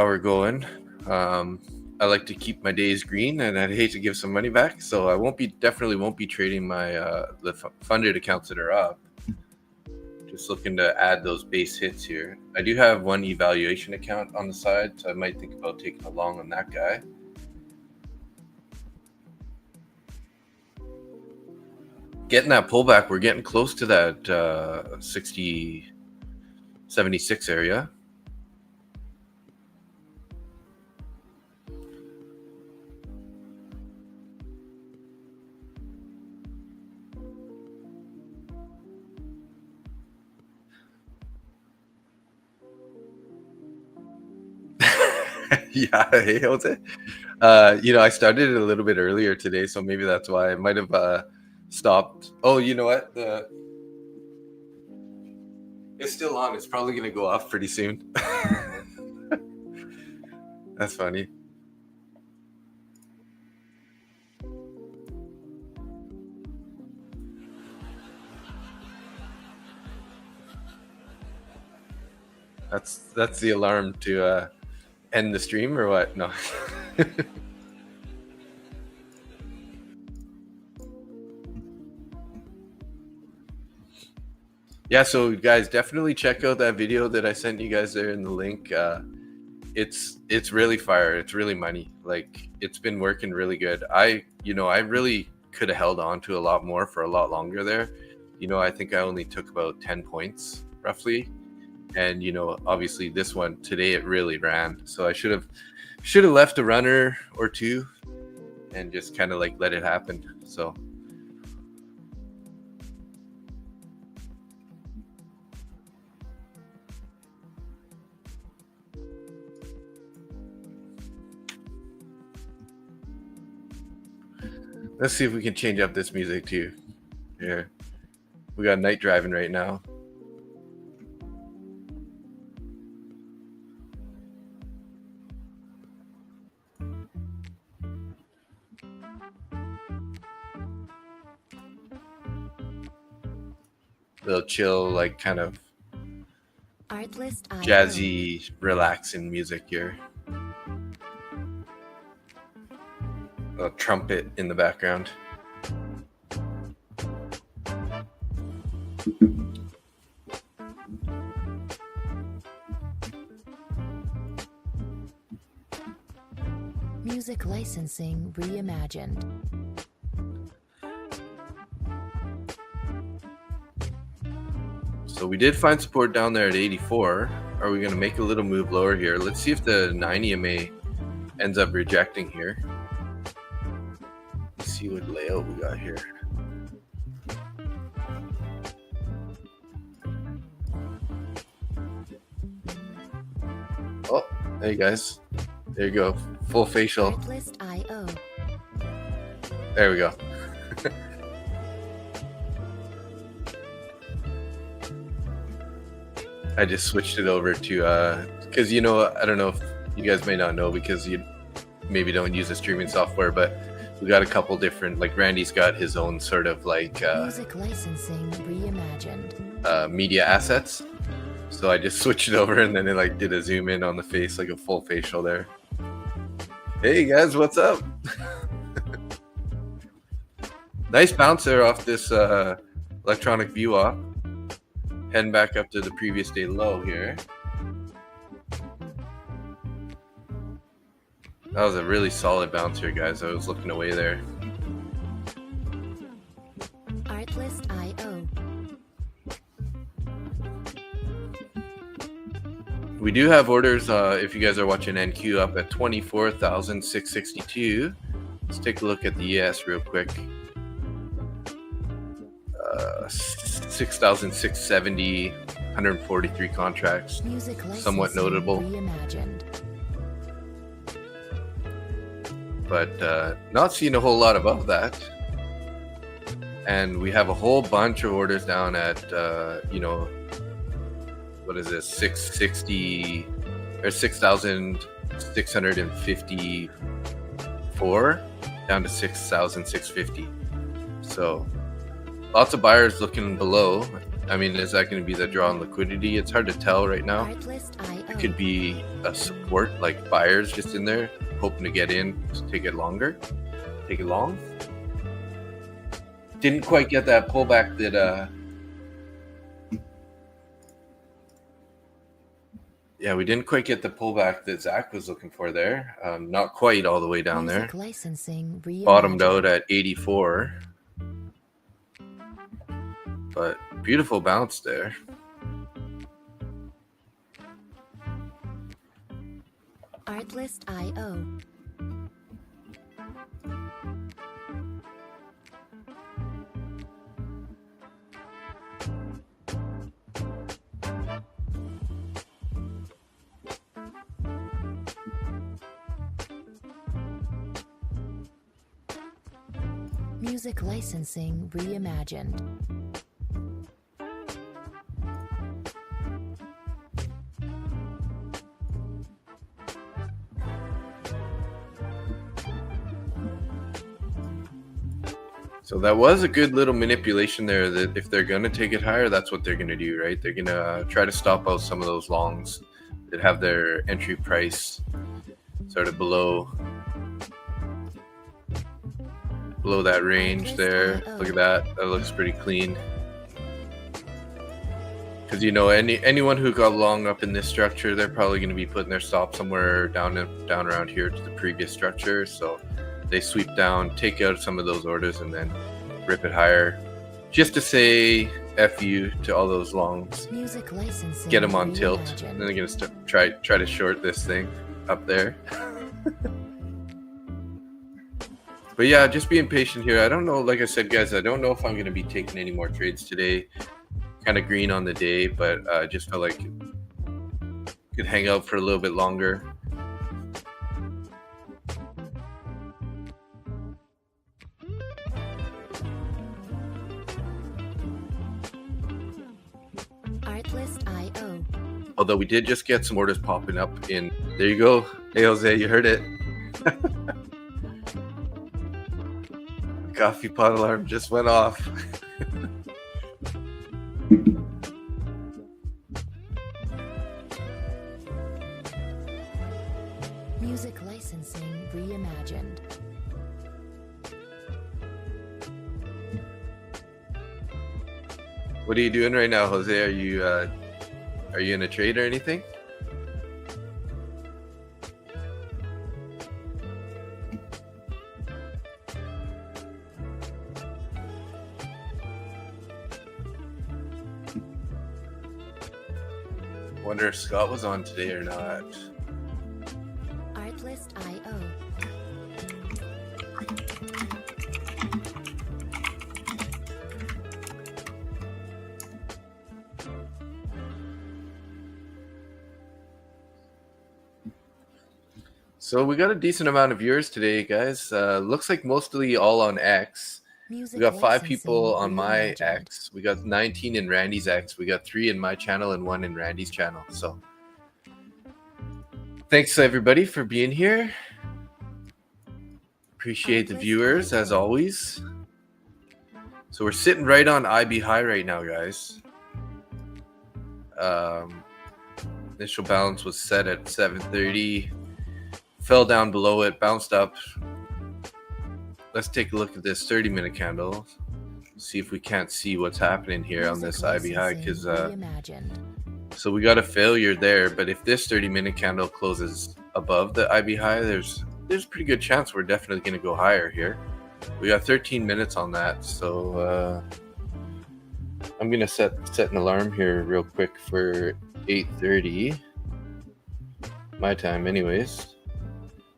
we're going. I like to keep my days green, and I'd hate to give some money back, so I definitely won't be trading my the funded accounts that are up. Just looking to add those base hits here. I do have one evaluation account on the side, so I might think about taking a long on that guy. Getting that pullback, we're getting close to that 76 area. Yeah, hey Jose. You know, I started it a little bit earlier today, so maybe that's why I might have stopped. Oh, you know what? It's still on. It's probably gonna go off pretty soon. That's funny. That's the alarm to end the stream or what? No. Yeah, so guys, definitely check out that video that I sent you guys there in the link. It's really fire. It's really money. Like, it's been working really good. I really could have held on to a lot more for a lot longer there. You know, I think I only took about 10 points roughly. And, you know, obviously this one today, it really ran. So I should have left a runner or two and just kind of like let it happen. So Let's see if we can change up this music too. Here, we got night driving right now. Little chill, like kind of jazzy, relaxing music here. A trumpet in the background. Music licensing reimagined. So we did find support down there at 84. Are we going to make a little move lower here? Let's see if the 9 EMA ends up rejecting here. Let's see what layout we got here. Oh, hey guys. There you go. Full facial. There we go. I just switched it over to because I don't know if you guys may not know because you maybe don't use the streaming software, but we got a couple different, like Randy's got his own sort of like music licensing reimagined media assets. So I just switched it over and then it like did a zoom in on the face, like a full facial there. Hey guys, what's up? Nice bounce there off this electronic view off. Heading back up to the previous day low here. That was a really solid bounce here, guys. I was looking away there. Artlist.io. We do have orders, if you guys are watching NQ, up at 24,662. Let's take a look at the ES real quick. 6,670, 143 contracts. Somewhat notable. But not seeing a whole lot above that. And we have a whole bunch of orders down at, what is this, 660 or 6,654 down to 6,650. So lots of buyers looking below. I mean, is that going to be the draw on liquidity? It's hard to tell right now. It could be a support, like buyers just in there hoping to get in to take it longer, take it long. Didn't quite get that pullback that yeah, we didn't quite get the pullback that Zach was looking for there. Not quite all the way down there. Bottomed out at 84. But beautiful bounce there. Artlist.io. Music licensing reimagined. So that was a good little manipulation there, that if they're going to take it higher, that's what they're going to do, right? They're going to try to stop out some of those longs that have their entry price sort of below that range there. Look at that. That looks pretty clean. Because, anyone who got long up in this structure, they're probably going to be putting their stop somewhere down around here to the previous structure. So they sweep down, take out some of those orders, and then rip it higher, just to say F you to all those longs. Get them on tilt, and then they're gonna try to short this thing up there. But yeah, just being patient here. I don't know, like I said, guys, I don't know if I'm gonna be taking any more trades today. Kind of green on the day, but I just felt like could hang out for a little bit longer. Artlist.io. Although we did just get some orders popping up in. There you go. Hey, Jose, you heard it. Coffee pot alarm just went off. Music licensing reimagined. What are you doing right now, Jose? Are you in a trade or anything? Wonder if Scott was on today or not. Artlist.io. So we got a decent amount of viewers today, guys. Looks like mostly all on X. Music We got 5 licensing people on my reimagined. X. We got 19 in Randy's X. We got 3 in my channel and 1 in Randy's channel. So thanks everybody for being here. Appreciate the viewers as always. So we're sitting right on IB high right now, guys. Initial balance was set at 730. Fell down below it, bounced up. Let's take a look at this 30-minute candle. See if we can't see what's happening here on this IB high, because so we got a failure there. But if this 30-minute candle closes above the IB high, there's a pretty good chance we're definitely going to go higher here. We got 13 minutes on that, so I'm going to set an alarm here real quick for 8:30 my time, anyways,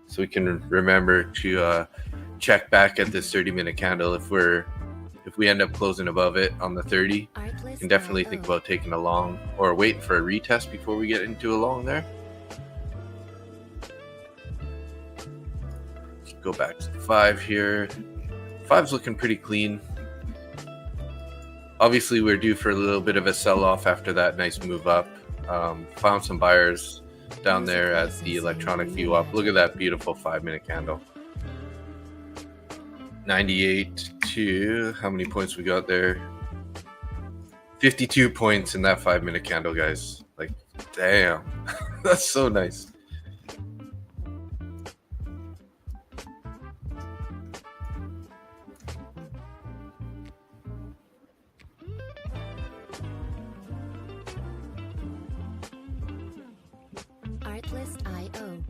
so we can remember to check back at this 30-minute candle. If we end up closing above it on the 30, you can definitely think about taking a long or waiting for a retest before we get into a long there. Let's go back to 5 here. 5's looking pretty clean. Obviously, we're due for a little bit of a sell-off after that nice move up. Found some buyers down there at the electronic view up. Look at that beautiful 5-minute candle. 98 to how many points we got there? 52 points in that 5-minute candle, guys. Like, damn. That's so nice. Artlist.io.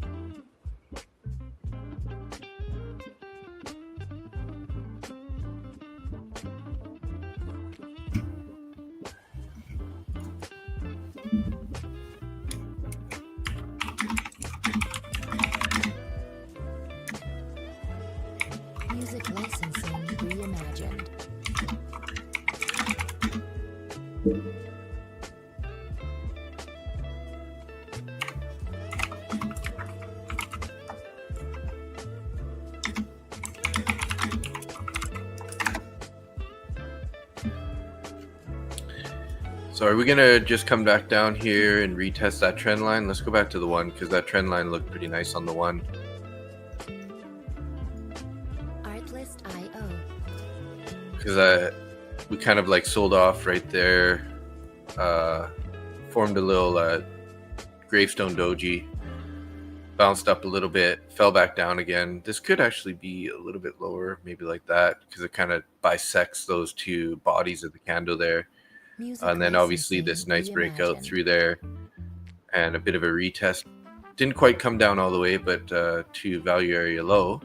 Music licensing reimagined. So are we gonna just come back down here and retest that trend line? Let's go back to the 1, because that trend line looked pretty nice on the 1. Artlist.io. Because we kind of like sold off right there, formed a little gravestone doji, bounced up a little bit, fell back down again. This could actually be a little bit lower, maybe like that, because it kind of bisects those 2 bodies of the candle there. And then obviously this nice breakout through there and a bit of a retest. Didn't quite come down all the way, but to value area low.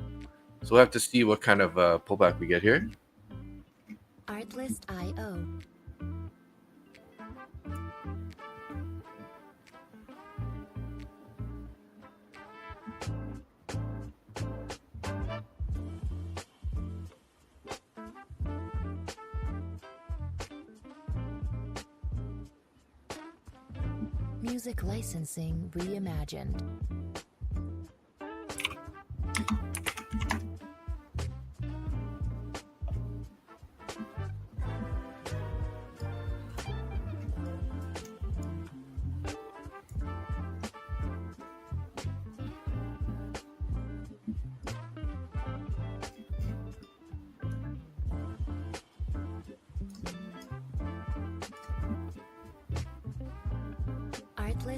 So we'll have to see what kind of pullback we get here. Artlist.io. Music licensing reimagined.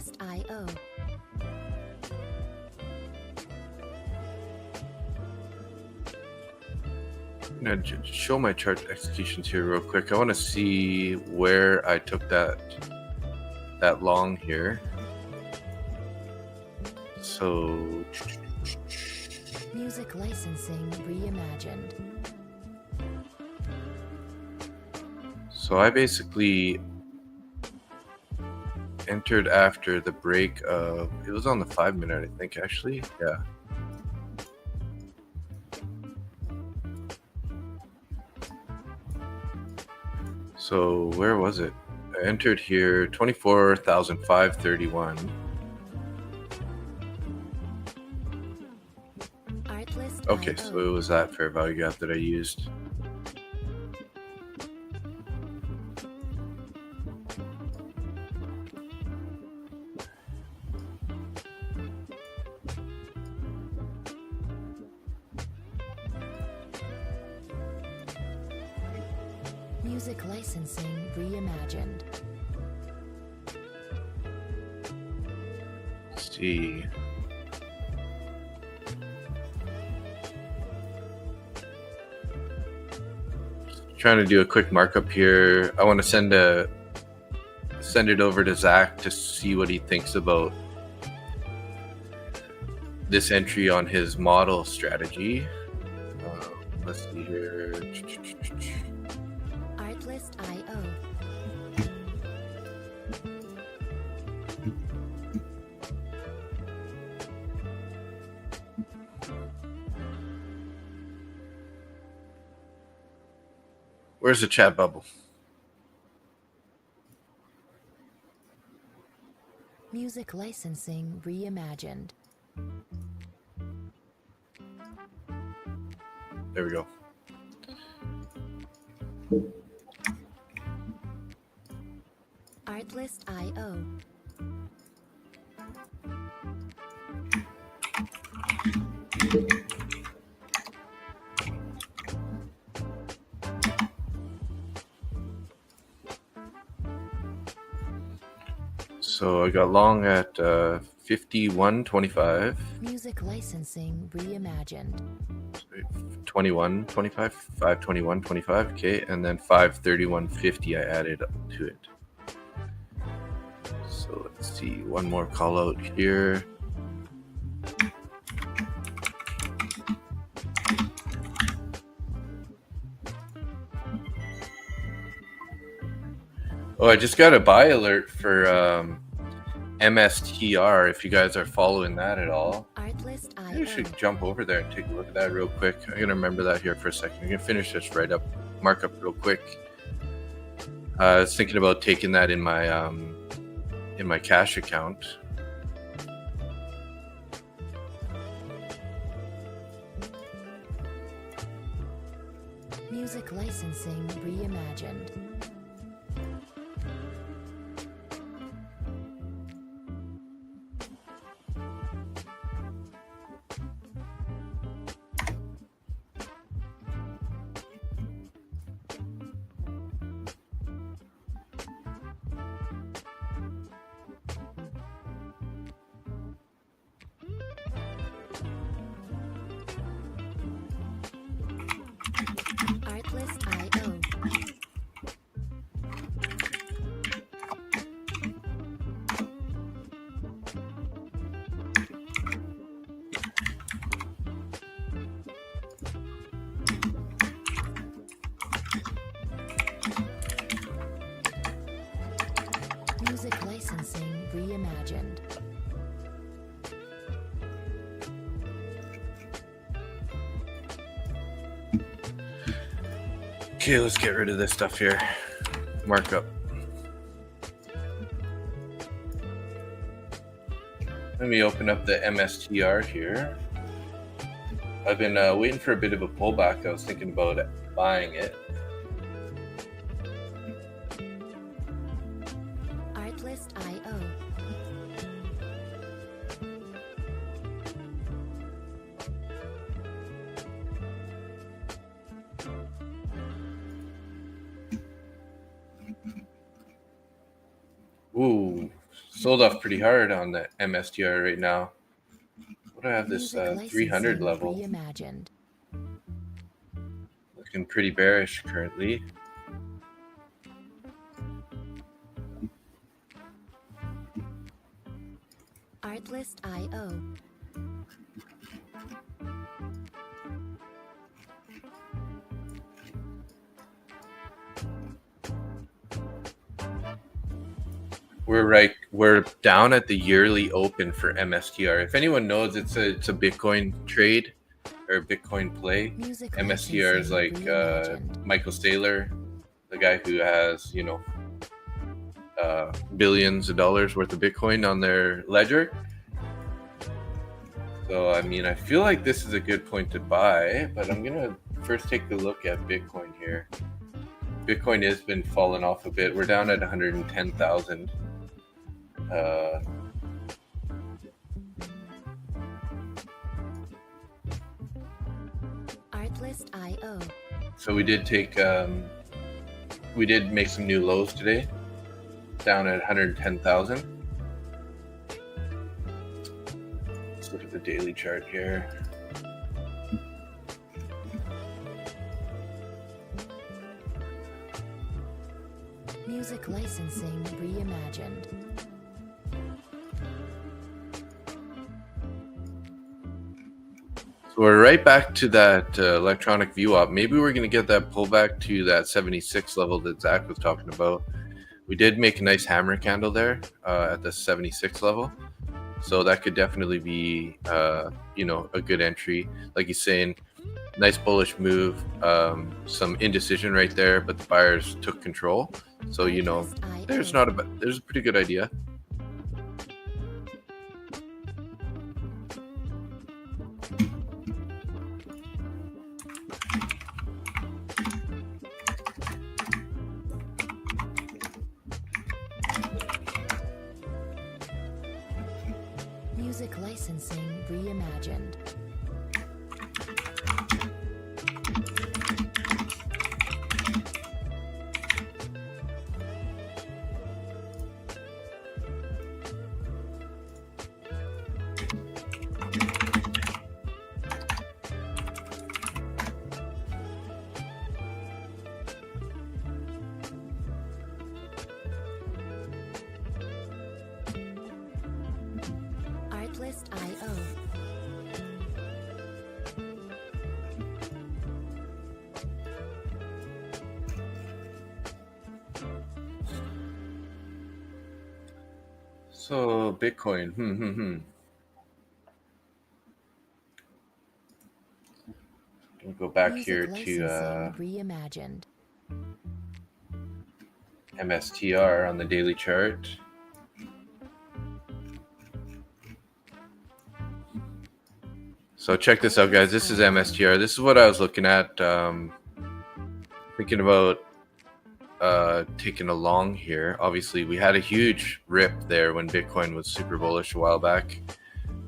Artlist.io. I'm gonna show my chart executions here real quick. I want to see where I took that long here. So Music licensing reimagined. So I basically entered after the break of, it was on the 5-minute, I think, actually. Yeah. So where was it? I entered here 24,531. Artlist. Okay, so it was that fair value gap that I used. Music licensing reimagined. Let's see. Trying to do a quick markup here. I want to send it over to Zach to see what he thinks about this entry on his model strategy. Let's see here. Artlist.io. Where's the chat bubble? Music licensing reimagined. There we go. Artlist.io. So I got long at 51.25. Music licensing reimagined. 21.25, 521.25, okay, and then 531.50 I added to it. So let's see, one more call out here. Oh, I just got a buy alert for MSTR, if you guys are following that at all. Artlist.io. I should jump over there and take a look at that real quick. I'm gonna remember that here for a second. I'm gonna finish this markup real quick. I was thinking about taking that in my cash account. Music licensing reimagined. Artlist.io. Music licensing reimagined. Okay, let's get rid of this stuff here. Markup. Let me open up the MSTR here. I've been waiting for a bit of a pullback. I was thinking about buying it. Artlist.io. Ooh, sold off pretty hard on the MSTR right now. What do I have this Music 300 licensing level? reimagined. Looking pretty bearish currently. Artlist.io. We're down at the yearly open for MSTR. If anyone knows, it's a Bitcoin trade or a Bitcoin play. Music MSTR is like reimagined. Michael Saylor, the guy who has, you know, billions of dollars worth of Bitcoin on their ledger. So, I mean, I feel like this is a good point to buy, but I'm going to first take a look at Bitcoin here. Bitcoin has been falling off a bit. We're down at 110,000. Artlist.io. So we did make some new lows today, down at 110,000. Let's look at the daily chart here. Music licensing reimagined. So we're right back to that electronic view op. Maybe we're going to get that pullback to that 76 level that Zach was talking about. We did make a nice hammer candle there at the 76 level. So that could definitely be, you know, a good entry. Like he's saying, nice bullish move, some indecision right there, but the buyers took control. So, you know, there's a pretty good idea. Music licensing reimagined. Artlist.io. So Bitcoin, We'll go back Music here to licensing reimagined. MSTR on the daily chart. So check this out, guys. This is MSTR. This is what I was looking at. Thinking about taking a long here. Obviously, we had a huge rip there when Bitcoin was super bullish a while back,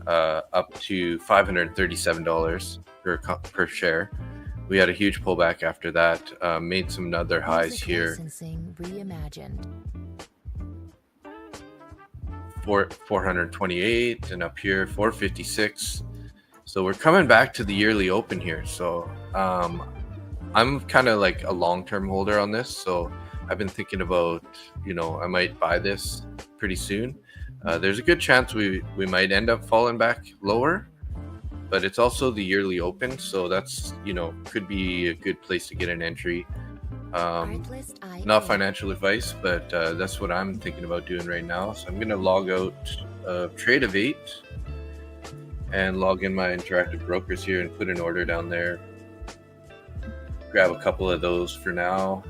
up to $537 per share. We had a huge pullback after that. Made some other highs Music here. Licensing reimagined. 428 and up here 456. So we're coming back to the yearly open here. So I'm kind of like a long-term holder on this. So I've been thinking about, you know, I might buy this pretty soon. There's a good chance we might end up falling back lower, but it's also the yearly open. So that's, you know, could be a good place to get an entry. Not financial advice, but that's what I'm thinking about doing right now. So I'm going to log out trade of 8 and log in my interactive brokers here and put an order down there. Grab a couple of those for now.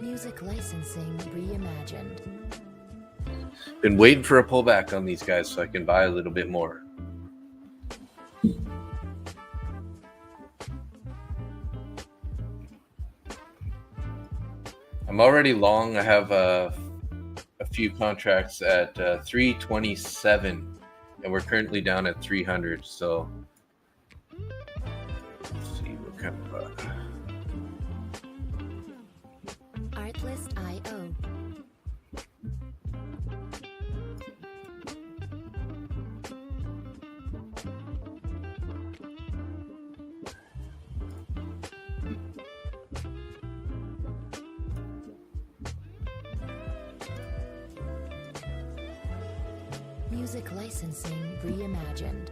Music licensing reimagined. Been waiting for a pullback on these guys so I can buy a little bit more. I'm already long. I have a few contracts at 327 and we're currently down at 300. So let's see what kind of Artlist.io. Music licensing reimagined.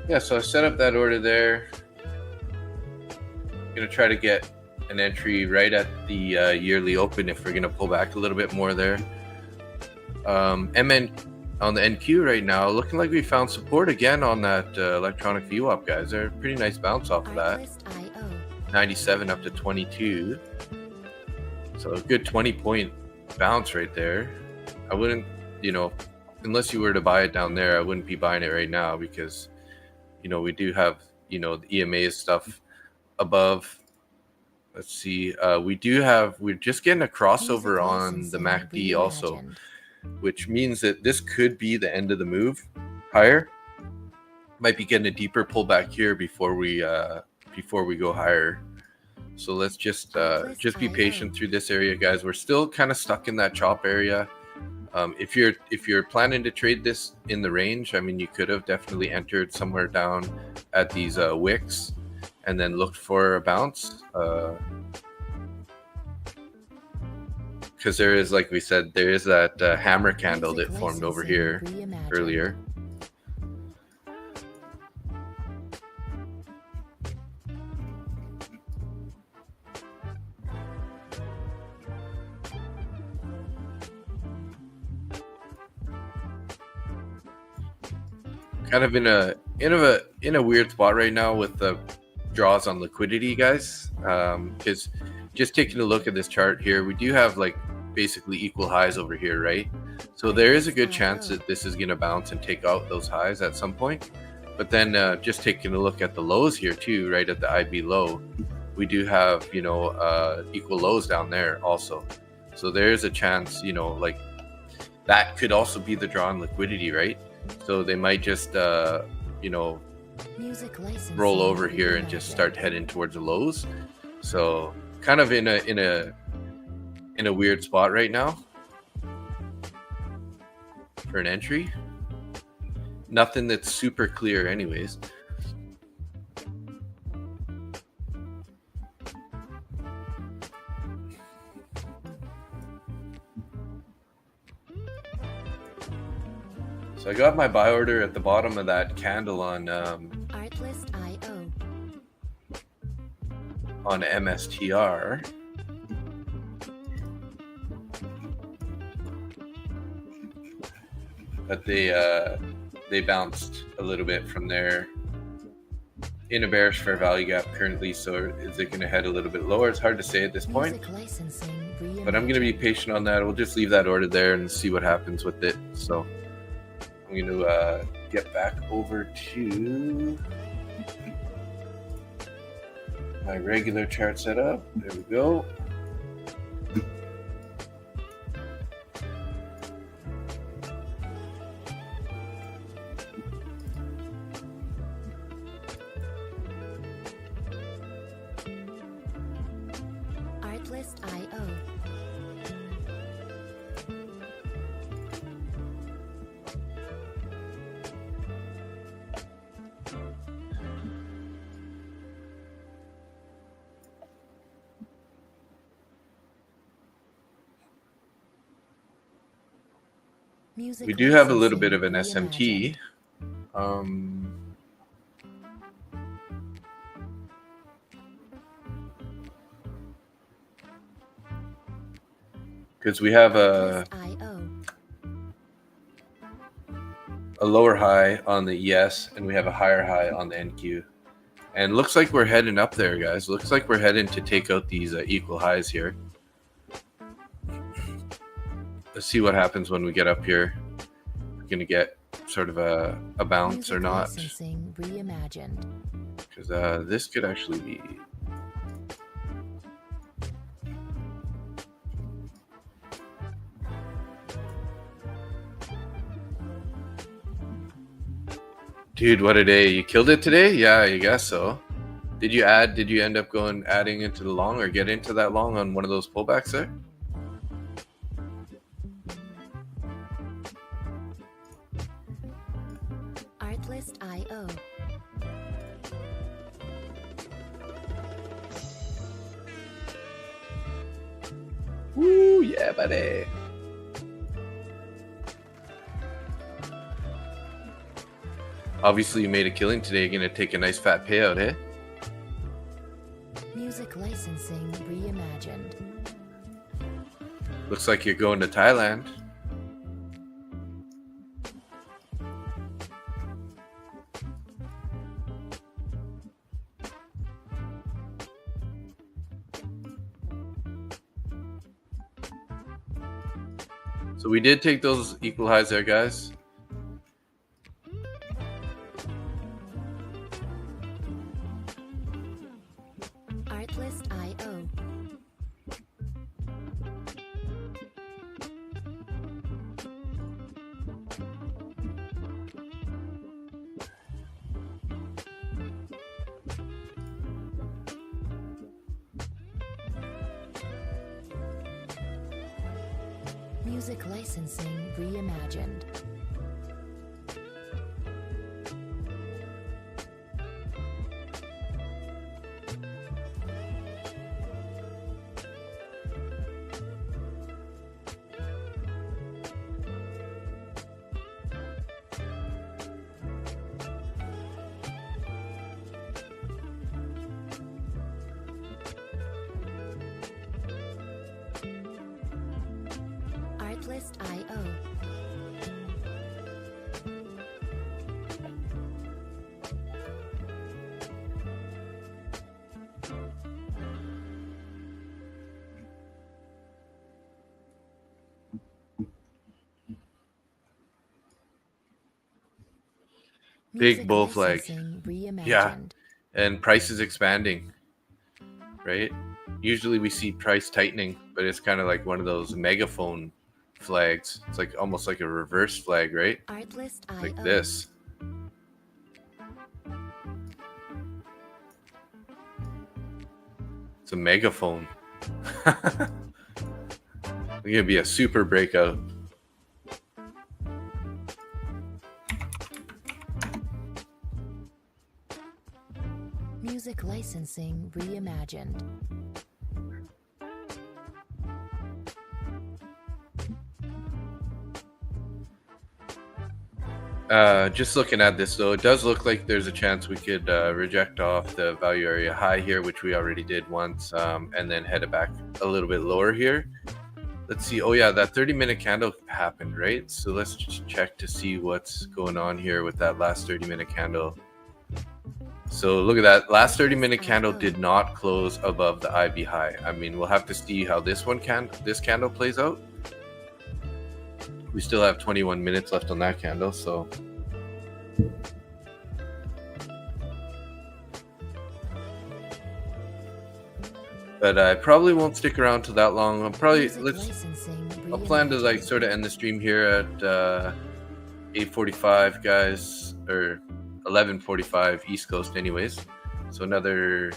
Yeah, so I set up that order there. I'm gonna try to get an entry right at the yearly open if we're gonna pull back a little bit more there. MN on the NQ right now, looking like we found support again on that electronic VWAP, guys. They're a pretty nice bounce off of that. Artlist.io. 97 up to 22. So a good 20-point bounce right there. I wouldn't, unless you were to buy it down there, I wouldn't be buying it right now because, we do have, the EMA stuff above. Let's see. We're just getting a crossover on the MACD also, which means that this could be the end of the move higher. Might be getting a deeper pullback here before we go higher. So let's just be patient through this area, guys. We're still kind of stuck in that chop area. If you're planning to trade this in the range, I mean, you could have definitely entered somewhere down at these wicks and then looked for a bounce. Because there is, like we said, there is that hammer candle that formed over here earlier. Kind of in a weird spot right now with the draws on liquidity, guys. Because just taking a look at this chart here, we do have like basically equal highs over here, right? So there is a good chance that this is going to bounce and take out those highs at some point. But then just taking a look at the lows here too, right at the IB low, we do have equal lows down there also. So there is a chance, like that could also be the draw on liquidity, right? So they might just, roll over here and just start heading towards the lows. So kind of in a weird spot right now for an entry. Nothing that's super clear, anyways. So I got my buy order at the bottom of that candle on Artlist.io. on MSTR. But they bounced a little bit from there in a bearish fair value gap currently. So is it going to head a little bit lower? It's hard to say at this point. But I'm going to be patient on that. We'll just leave that order there and see what happens with it. So I'm going to get back over to my regular chart setup. There we go. Artlist.io. We do have a little bit of an SMT. Because we have a lower high on the ES and we have a higher high on the NQ. And looks like we're heading up there, guys. Looks like we're heading to take out these equal highs here. Let's see what happens when we get up here. We're going to get sort of a bounce or not. Because this could actually be... Dude, what a day. You killed it today? Yeah, I guess so. Did you end up adding into the long or get into that long on one of those pullbacks there? Artlist.io. Woo, yeah, buddy. Obviously, you made a killing today. You're going to take a nice fat payout, eh? Music licensing reimagined. Looks like you're going to Thailand. So we did take those equal highs there, guys. Artlist.io. Music licensing reimagined. Artlist.io. Big bull flag. Licensing reimagined. Yeah. And price is expanding, right? Usually we see price tightening, but it's kind of like one of those megaphone flags. It's like almost like a reverse flag, right? Artlist.io. Like this. It's a megaphone. It's gonna be a super breakout. Music licensing reimagined. Just looking at this though, it does look like there's a chance we could reject off the value area high here, which we already did once, and then head it back a little bit lower here. Let's see. Oh yeah, that 30-minute candle happened, right? So let's just check to see what's going on here with that last 30-minute candle. So look at that. Last 30-minute candle did not close above the IB high. I mean, we'll have to see how this candle plays out. We still have 21 minutes left on that candle, so but I probably won't stick around to that long. I'll plan to like sort of end the stream here at 8:45, guys, or 11:45 East Coast anyways. So another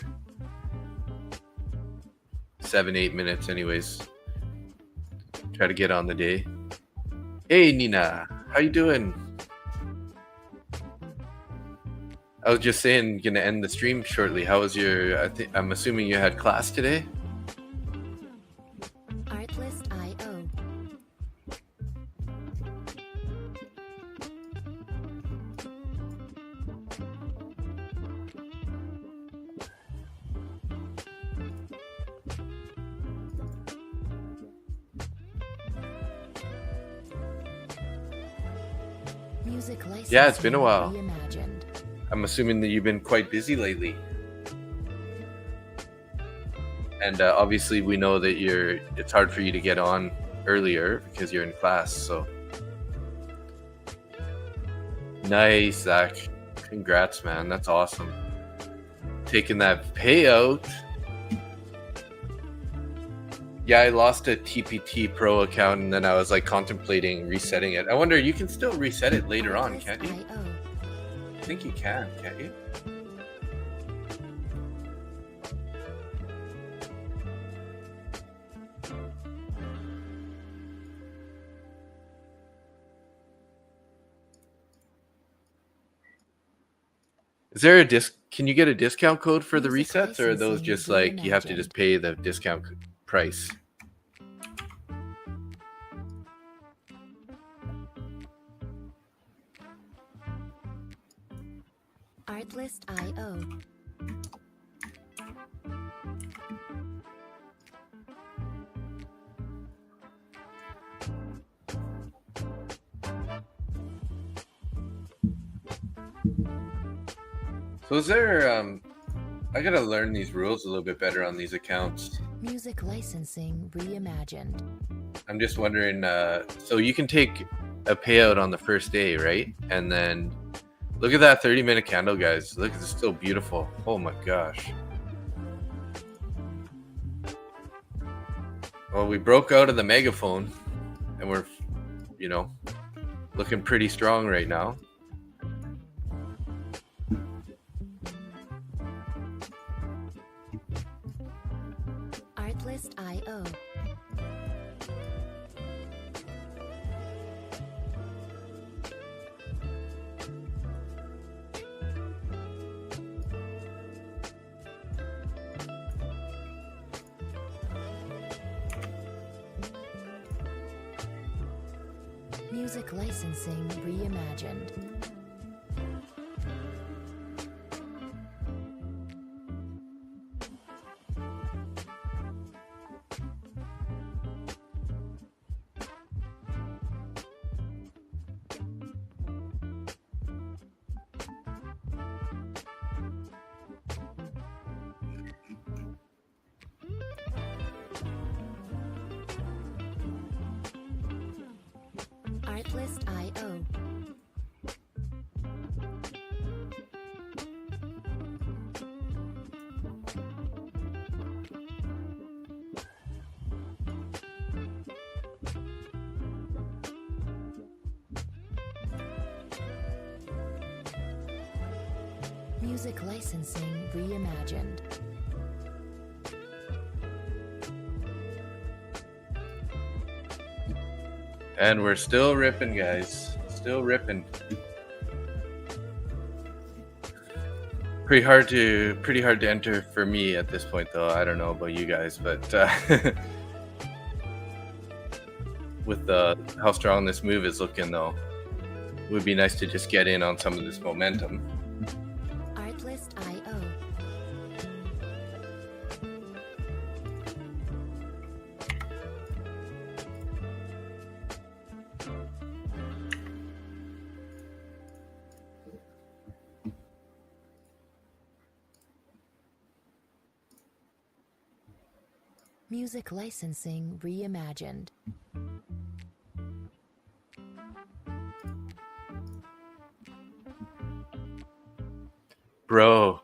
7-8 minutes anyways. Try to get on the day. Hey Nina, how you doing? I was just saying, gonna end the stream shortly. How was your? I'm assuming you had class today. Artlist.io. Music licensing Yeah, it's been a while. reimagined. I'm assuming that you've been quite busy lately. And obviously we know that it's hard for you to get on earlier because you're in class, so. Nice, Zach. Congrats, man. That's awesome. Taking that payout. Yeah, I lost a TPT Pro account and then I was like contemplating resetting it. I wonder, you can still reset it later on, can't you? Artlist.io. think you can, can't you? Is there a can you get a discount code for the Music resets, or are those licensing just like you have to just reimagined. pay the discount price? Artlist.io. So is there I gotta learn these rules a little bit better on these accounts. Music licensing reimagined. I'm just wondering, so you can take a payout on the first day, right? And then look at that 30-minute candle, guys. Look, it's still beautiful. Oh my gosh. Well, we broke out of the megaphone and we're, you know, looking pretty strong right now. Artlist.io. Music licensing reimagined. Artlist.io. Music licensing reimagined. And we're still ripping, guys. Still ripping. Pretty hard to enter for me at this point, though. I don't know about you guys, but with how strong this move is looking, though, it would be nice to just get in on some of this momentum. Artlist.io. Music licensing reimagined. Bro,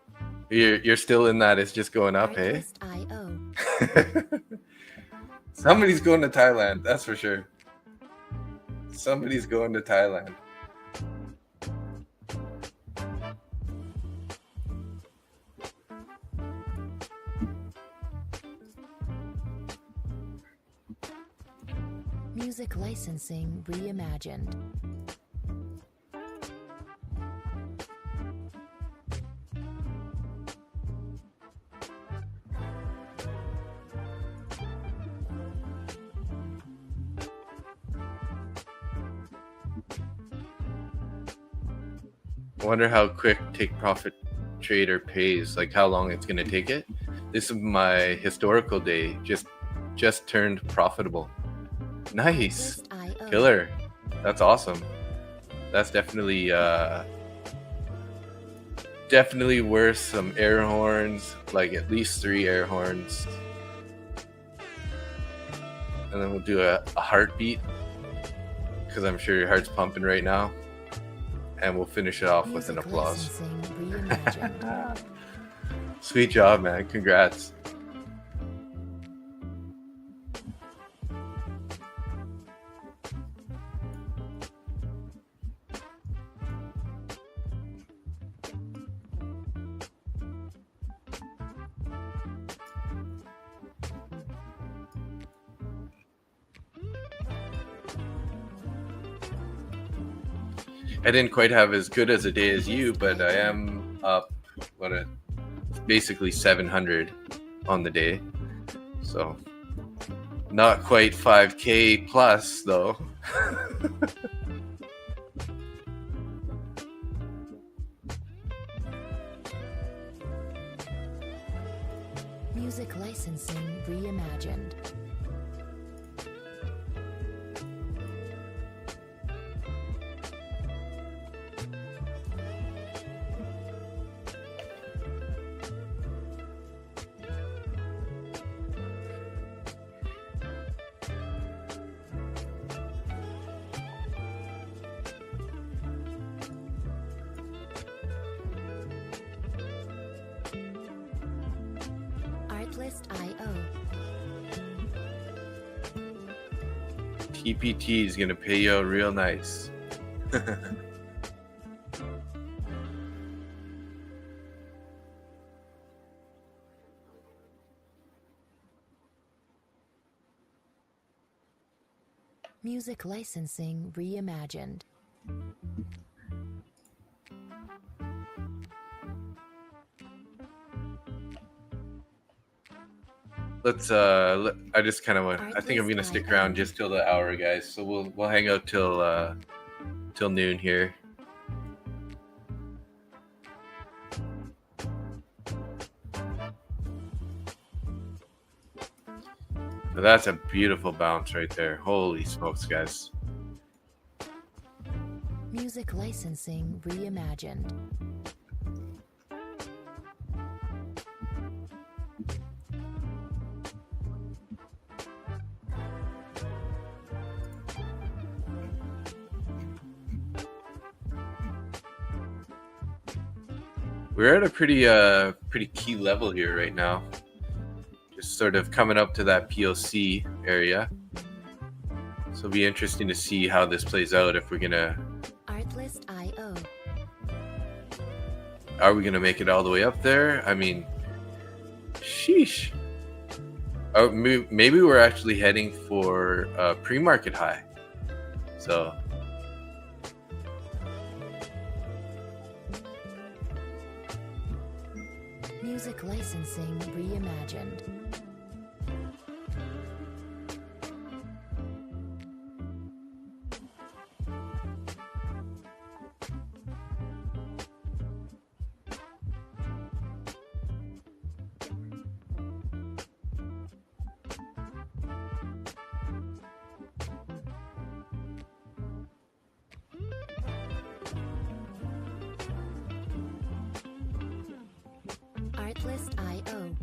you're still in that. It's just going up, eh? Artlist.io. Somebody's going to Thailand, that's for sure. Somebody's going to Thailand. Music licensing reimagined. I wonder how quick Take Profit Trader pays, like how long it's going to take it. This is my historical day, just turned profitable. Nice. Artlist.io. Killer. That's awesome. That's definitely worth some air horns, like at least 3 air horns. And then we'll do a heartbeat, because I'm sure your heart's pumping right now. And we'll finish it off with an Music applause. licensing reimagined. Sweet job, man. Congrats. I didn't quite have as good as a day as you, but I am up basically 700 on the day. So not quite 5K plus though. Music licensing reimagined. Artlist.io. TPT is gonna pay you out real nice. Music licensing reimagined. Let's I just kind of want. I think I'm gonna stick around just till the hour, guys. So we'll hang out till noon here. But that's a beautiful bounce right there. Holy smokes, guys. Music licensing reimagined. We're at a pretty key level here right now. Just sort of coming up to that POC area. So it'll be interesting to see how this plays out. If we're gonna Artlist.io. Are we gonna make it all the way up there? I mean, sheesh. Oh, maybe we're actually heading for a pre-market high. So Music licensing reimagined. Artlist.io.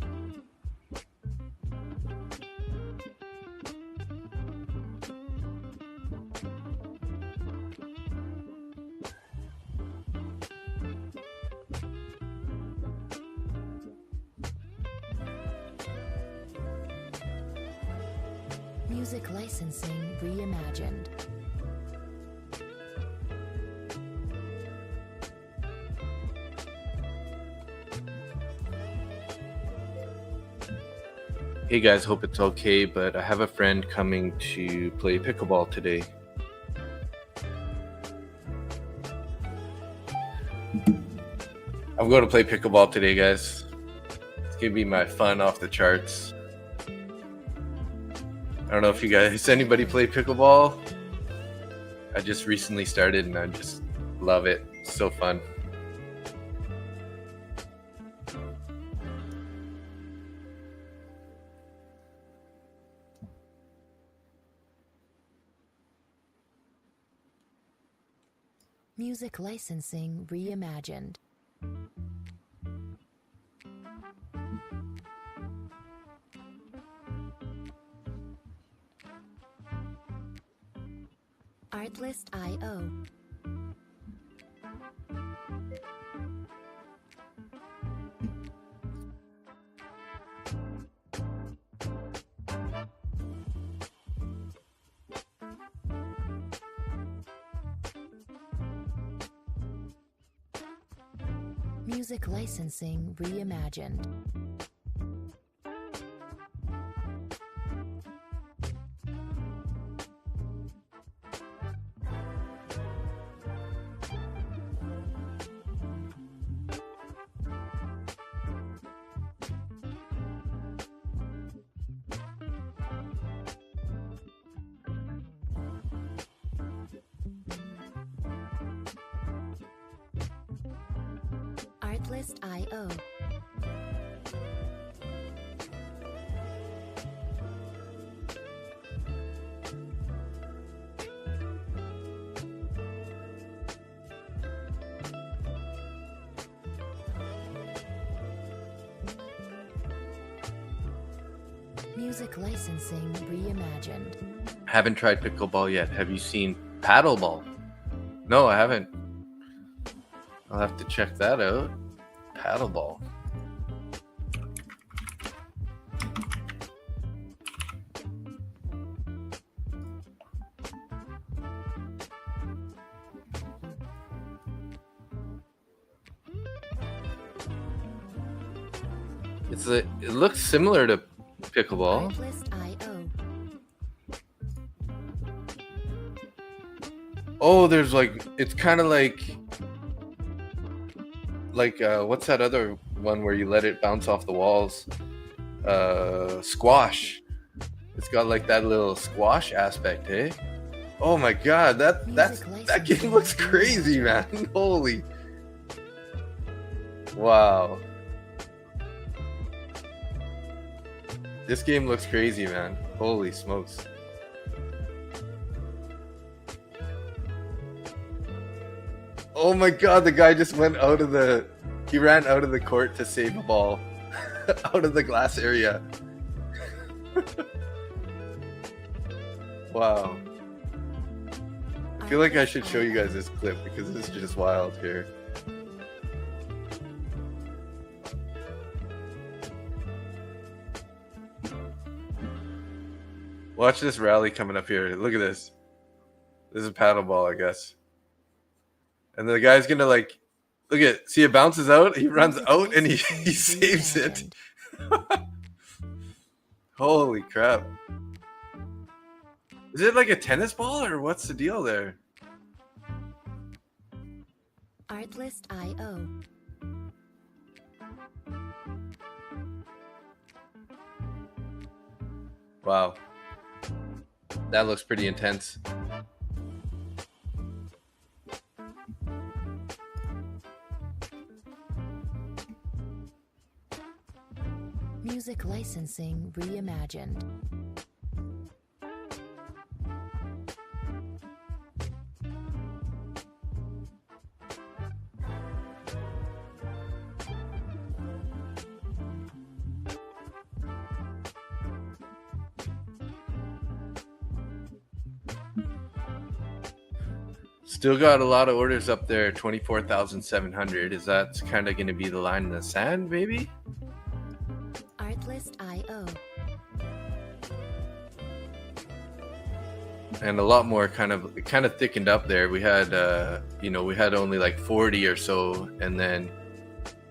Music licensing reimagined. hey guys, hope it's okay, but I have a friend coming to play pickleball today. I'm going to play pickleball today, guys. It's gonna be my fun off the charts. I don't know if you guys, anybody play pickleball? I just recently started and I just love it. It's so fun. Music licensing reimagined. Artlist.io. Music licensing reimagined. Artlist.io. Music licensing reimagined. Haven't tried pickleball yet. Have you seen paddleball? No, I haven't. I'll have to check that out. Paddleball. It looks similar to pickleball. Artlist.io. Oh, there's like, it's kind of like what's that other one where you let it bounce off the walls? Squash. It's got like that little squash aspect, eh? Oh my god, that game looks crazy, man. Holy. Wow. This game looks crazy, man. Holy smokes. Oh my god, the guy just went out of the... He ran out of the court to save a ball. Out of the glass area. Wow. I feel like I should show you guys this clip because this is just wild here. Watch this rally coming up here. Look at this. This is paddleball, I guess. And the guy's gonna like, look at, see it bounces out, he runs out and he saves it. Holy crap. Is it like a tennis ball or what's the deal there? Artlist.io. Wow. That looks pretty intense. Music licensing reimagined. Still got a lot of orders up there, 24,700. Is that kind of going to be the line in the sand, maybe? Artlist.io. And a lot more kind of thickened up there. We had we had only like 40 or so, and then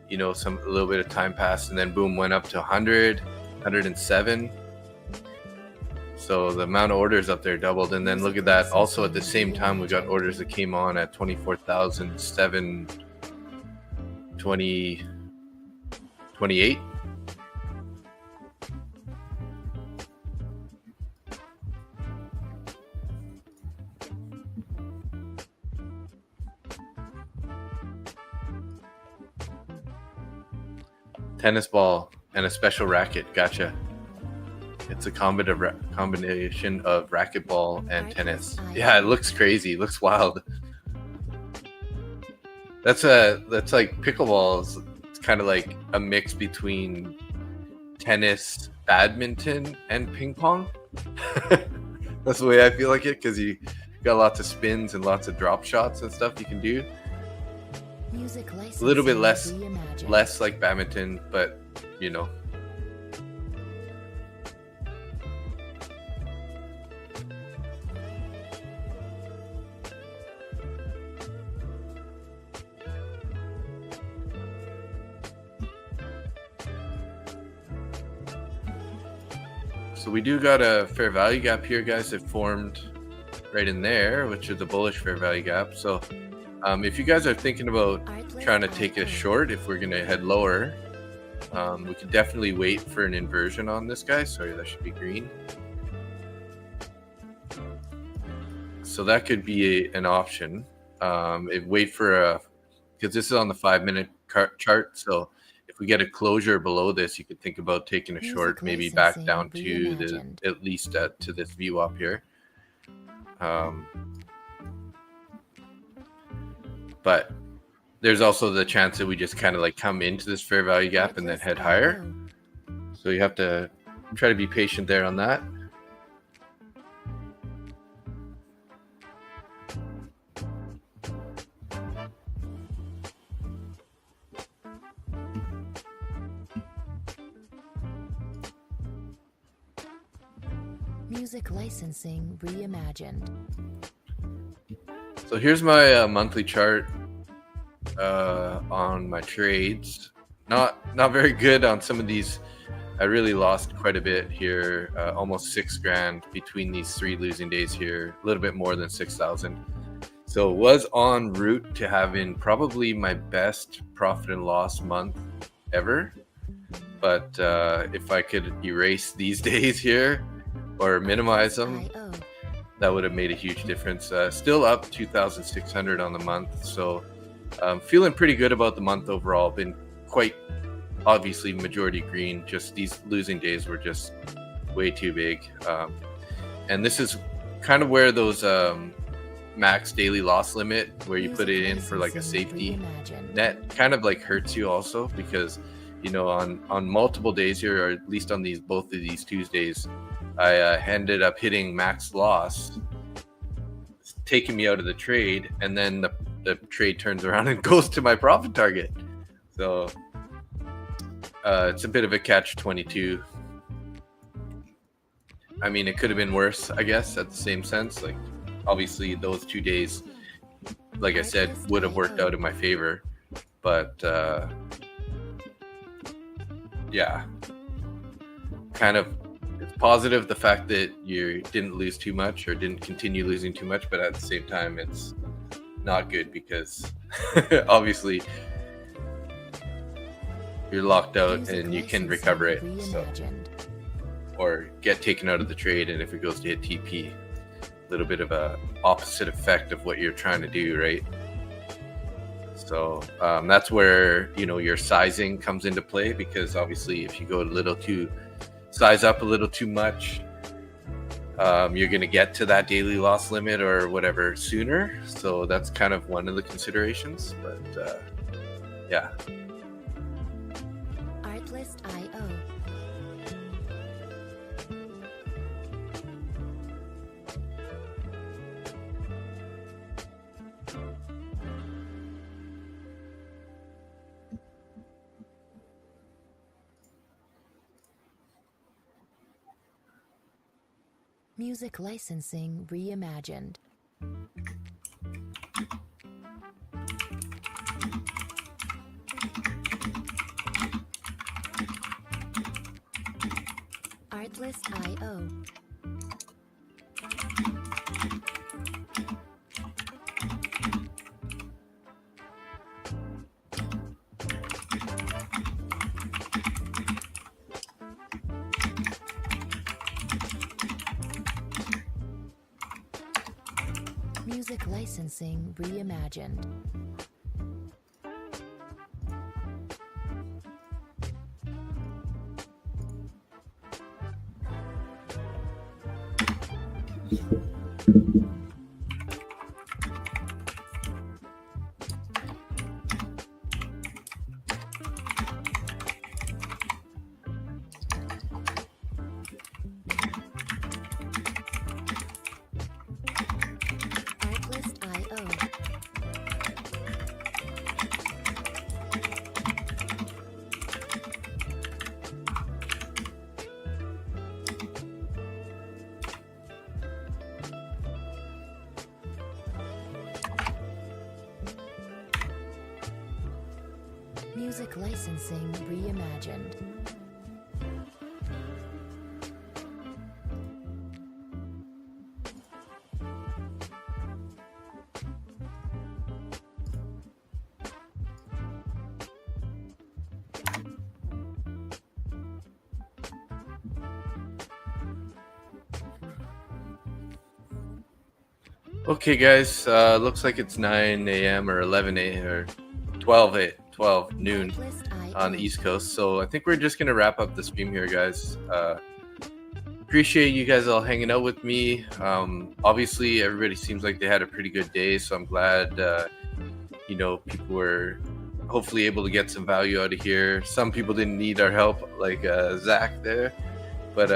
a little bit of time passed, and then boom, went up to 100, 107. So the amount of orders up there doubled, and then look at that. Also at the same time, we got orders that came on at 24,728. Tennis ball and a special racket. Gotcha. It's a combination of racquetball and tennis. Yeah, it looks crazy. It looks wild. That's like pickleball. It's kind of like a mix between tennis, badminton, and ping pong. That's the way I feel like it, because you got lots of spins and lots of drop shots and stuff you can do. A little bit less like badminton, but So we do got a fair value gap here, guys, that formed right in there, which is a bullish fair value gap. So if you guys are thinking about trying to take a short, if we're going to head lower, we could definitely wait for an inversion on this guy. Sorry, that should be green. So that could be an option. Wait for because because this is on the 5-minute chart. So if we get a closure below this, you could think about taking a short, maybe back down to the at least to this view up here. But there's also the chance that we just kind of like come into this fair value gap and then head higher. So you have to try to be patient there on that. Music licensing reimagined. So here's my monthly chart on my trades. Not very good on some of these. I really lost quite a bit here, almost $6,000 between these 3 losing days here, a little bit more than 6,000. So was en route to having probably my best profit and loss month ever. But if I could erase these days here or minimize them, that would have made a huge difference. Still up 2,600 on the month. So feeling pretty good about the month overall. Been quite obviously majority green. Just these losing days were just way too big. And this is kind of where those max daily loss limit, where you put it in for like a safety net, kind of like hurts you also, because you know on multiple days here, or at least on both of these Tuesdays, I ended up hitting max loss, taking me out of the trade, and then the trade turns around and goes to my profit target. So it's a bit of a catch-22. I mean, it could have been worse, I guess, at the same sense. Like, obviously, those 2 days, like I said, would have worked out in my favor. But, yeah, kind of, it's positive the fact that you didn't lose too much or didn't continue losing too much. But at the same time, it's not good because, obviously, you're locked out and you can recover it. So, or get taken out of the trade, and if it goes to hit TP, a little bit of a opposite effect of what you're trying to do, right? So that's where, you know, your sizing comes into play, because obviously if you go size up a little too much, you're going to get to that daily loss limit or whatever sooner. So that's kind of one of the considerations. But yeah. Artlist.io. Music licensing reimagined. Artlist.io. Music licensing reimagined. Music licensing reimagined. Okay, guys, looks like it's 9 a.m. or 11 a.m. or 12 noon Artlist.io. on the East Coast. So I think we're just gonna wrap up the stream here, guys. Appreciate you guys all hanging out with me. Obviously, everybody seems like they had a pretty good day, so I'm glad people were hopefully able to get some value out of here. Some people didn't need our help, like Zach there, but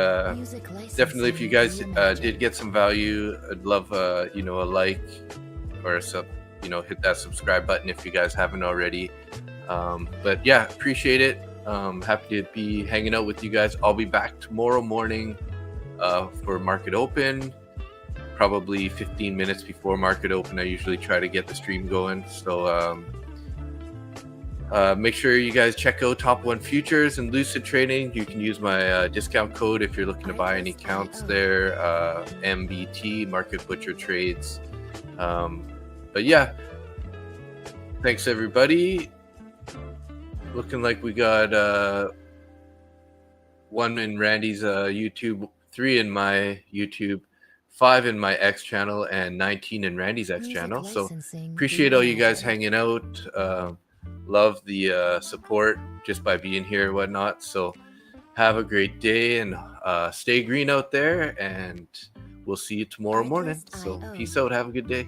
definitely if you guys did get some value, I'd love a like or hit that subscribe button if you guys haven't already. But yeah, appreciate it. Happy to be hanging out with you guys. I'll be back tomorrow morning for market open, probably 15 minutes before market open. I usually try to get the stream going, so make sure you guys check out Top 1 Futures and Lucid Trading. You can use my discount code if you're looking to buy any accounts there, MBT, Market Butcher Trades. But yeah, thanks everybody. Looking like we got 1 in Randy's YouTube, 3 in my YouTube, 5 in my X channel, and 19 in Randy's X channel. So appreciate all you guys hanging out. Love the support just by being here and whatnot. So have a great day and stay green out there, and we'll see you tomorrow morning. So peace out. Have a good day.